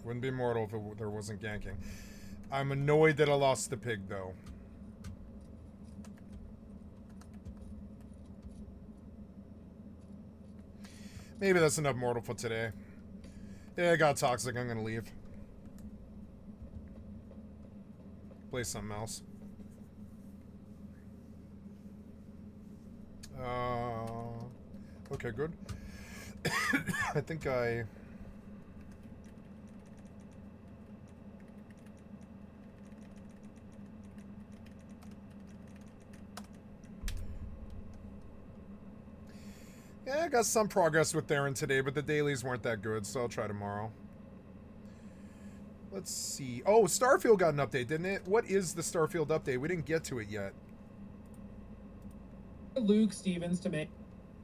Wouldn't be mortal if there wasn't ganking. I'm annoyed that I lost the pig, though. Maybe that's enough mortal for today. Yeah, I got toxic. I'm gonna leave. Play something else. Okay, good. I think I... Yeah, I got some progress with Theron today, but the dailies weren't that good, so I'll try tomorrow. Let's see. Oh, Starfield got an update, didn't it? What is the Starfield update? We didn't get to it yet. Luke Stevens to make...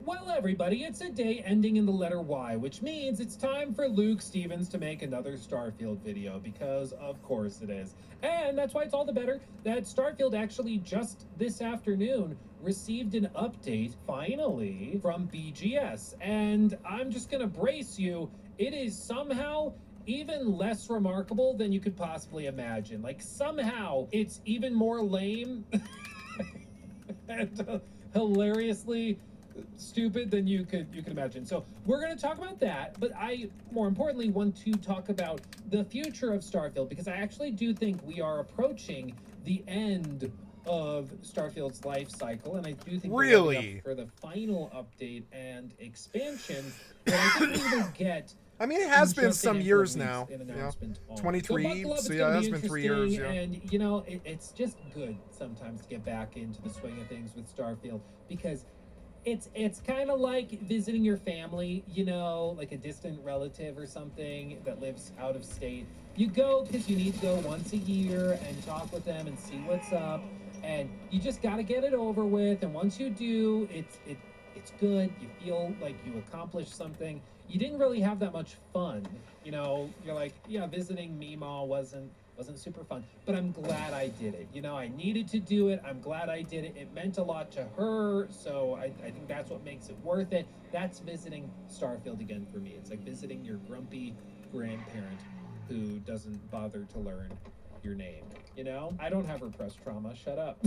Well, everybody, it's a day ending in the letter Y, which means it's time for Luke Stevens to make another Starfield video, because of course it is. And that's why it's all the better that Starfield actually just this afternoon received an update, finally, from BGS. And I'm just gonna brace you, it is somehow even less remarkable than you could possibly imagine. Like, somehow it's even more lame and hilariously stupid than you could imagine. So we're going to talk about that, but I more importantly want to talk about the future of Starfield, because I actually do think we are approaching the end of Starfield's life cycle, and I do think Really? for the final update and expansion, but I think we will get. I mean, it has in been just a some handful years of weeks now. an Yeah. announcement on it. 23, So buckle up, so it's yeah, gonna that's be been 3 years, interesting, yeah. and you know, it's just good sometimes to get back into the swing of things with Starfield, because it's kind of like visiting your family, you know, like a distant relative or something that lives out of state. You go because you need to go once a year and talk with them and see what's up, and you just got to get it over with. And once you do, it's good. You feel like you accomplished something. You didn't really have that much fun, you know. You're like, yeah, visiting Meemaw wasn't super fun, but I'm glad I did it. You know, I needed to do it. I'm glad I did it. It meant a lot to her, so I think that's what makes it worth it. That's visiting Starfield again for me. It's like visiting your grumpy grandparent who doesn't bother to learn your name. You know, I don't have repressed trauma. Shut up.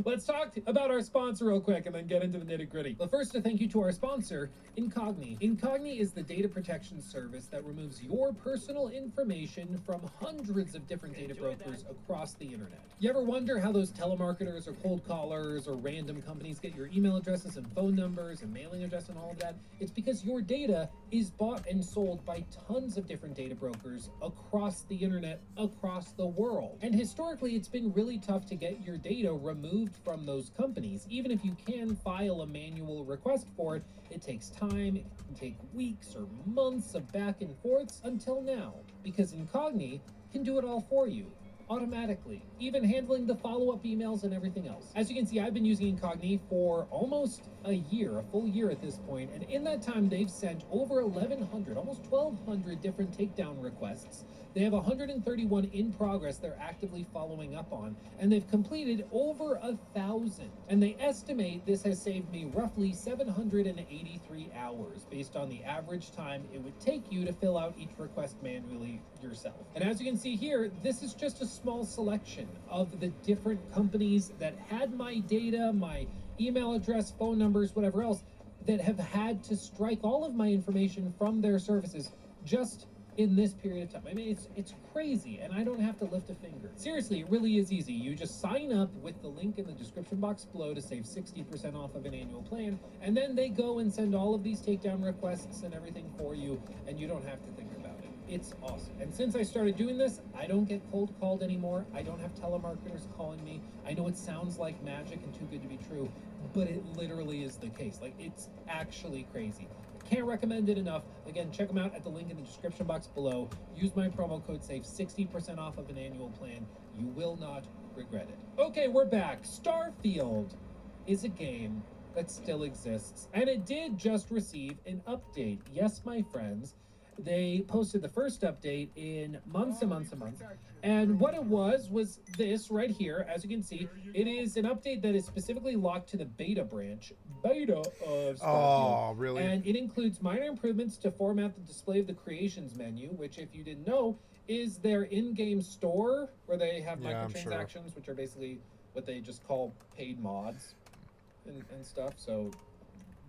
Let's talk about our sponsor real quick and then get into the nitty gritty. But first, a thank you to our sponsor, Incogni. Incogni is the data protection service that removes your personal information from hundreds of different data brokers across the internet. You ever wonder how those telemarketers or cold callers or random companies get your email addresses and phone numbers and mailing address and all of that? It's because your data is bought and sold by tons of different data brokers across the internet, across the world. And historically, it's been really tough to get your data removed from those companies. Even if you can file a manual request for it, it takes time. It can take weeks or months of back and forths until now, because Incogni can do it all for you automatically, even handling the follow-up emails and everything else. As you can see, I've been using Incogni for almost a year, a full year at this point, and in that time they've sent over 1,100, almost 1,200 different takedown requests. They have 131 in progress they're actively following up on, and they've completed over 1,000. And they estimate this has saved me roughly 783 hours based on the average time it would take you to fill out each request manually yourself. And as you can see here, this is just a small selection of the different companies that had my data, my email address, phone numbers, whatever else, that have had to strike all of my information from their services just in this period of time. I mean, it's crazy, and I don't have to lift a finger. Seriously, it really is easy. You just sign up with the link in the description box below to save 60% off of an annual plan, and then they go and send all of these takedown requests and everything for you, and you don't have to think about it. It's awesome. And since I started doing this, I don't get cold called anymore. I don't have telemarketers calling me. I know it sounds like magic and too good to be true, but it literally is the case. Like, it's actually crazy. Can't recommend it enough. Again, check them out at the link in the description box below. Use my promo code SAVE, 60% off of an annual plan. You will not regret it. Okay, we're back. Starfield is a game that still exists, and it did just receive an update. Yes, my friends, they posted the first update in months and months and months, and what it was this right here. As you can see, it is an update that is specifically locked to the beta branch of Starfield. Oh, really? And it includes minor improvements to format the display of the creations menu, which, if you didn't know, is their in-game store where they have microtransactions, which are basically what they just call paid mods and stuff. So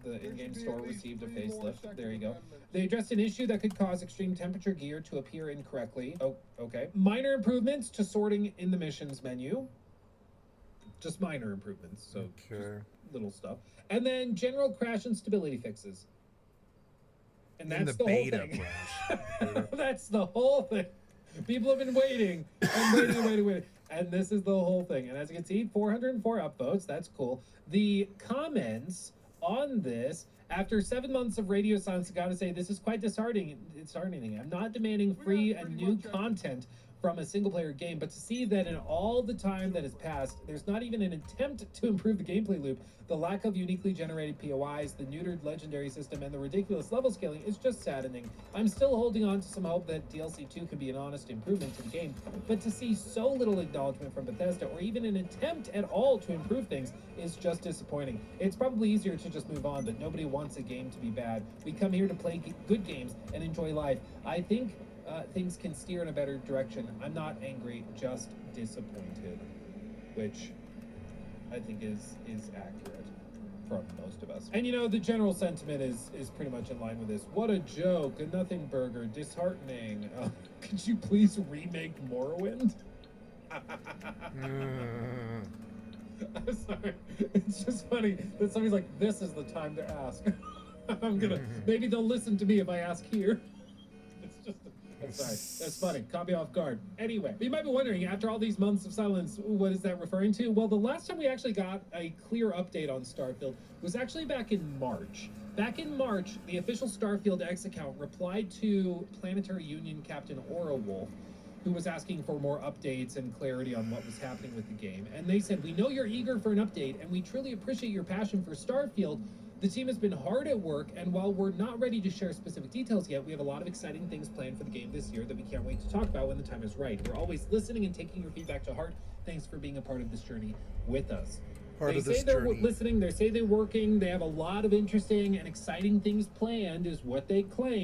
the in-game store received a facelift. There you go. They addressed an issue that could cause extreme temperature gear to appear incorrectly. Oh, okay. Minor improvements to sorting in the missions menu. Just minor improvements, so just little stuff. And then general crash and stability fixes. And that's the whole thing. That's the whole thing. People have been waiting and waiting. And this is the whole thing. And as you can see, 404 upvotes. That's cool. The comments on this, after 7 months of radio silence, I gotta say, this is quite disheartening. I'm not demanding free and new content from a single-player game, but to see that in all the time that has passed, there's not even an attempt to improve the gameplay loop, the lack of uniquely generated POIs, the neutered legendary system, and the ridiculous level scaling is just saddening. I'm still holding on to some hope that DLC 2 could be an honest improvement to the game, but to see so little acknowledgement from Bethesda, or even an attempt at all to improve things, is just disappointing. It's probably easier to just move on, but nobody wants a game to be bad. We come here to play good games and enjoy life. I think things can steer in a better direction. I'm not angry, just disappointed, which I think is accurate from most of us. And you know, the general sentiment is pretty much in line with this. What a joke, a nothing burger, disheartening. Could you please remake Morrowind? I'm sorry. It's just funny that somebody's like, this is the time to ask. I'm gonna, maybe they'll listen to me if I ask here. It's just, I'm sorry. That's funny. Caught me off guard. Anyway, you might be wondering, after all these months of silence, what is that referring to? Well, the last time we actually got a clear update on Starfield was actually back in March. Back in March, the official Starfield X account replied to Planetary Union Captain Aura Wolf, who was asking for more updates and clarity on what was happening with the game. And they said, we know you're eager for an update, and we truly appreciate your passion for Starfield. The team has been hard at work, and while we're not ready to share specific details yet, we have a lot of exciting things planned for the game this year that we can't wait to talk about when the time is right. We're always listening and taking your feedback to heart. Thanks for being a part of this journey with us. They say they're listening, they say they're working, they have a lot of interesting and exciting things planned, is what they claim.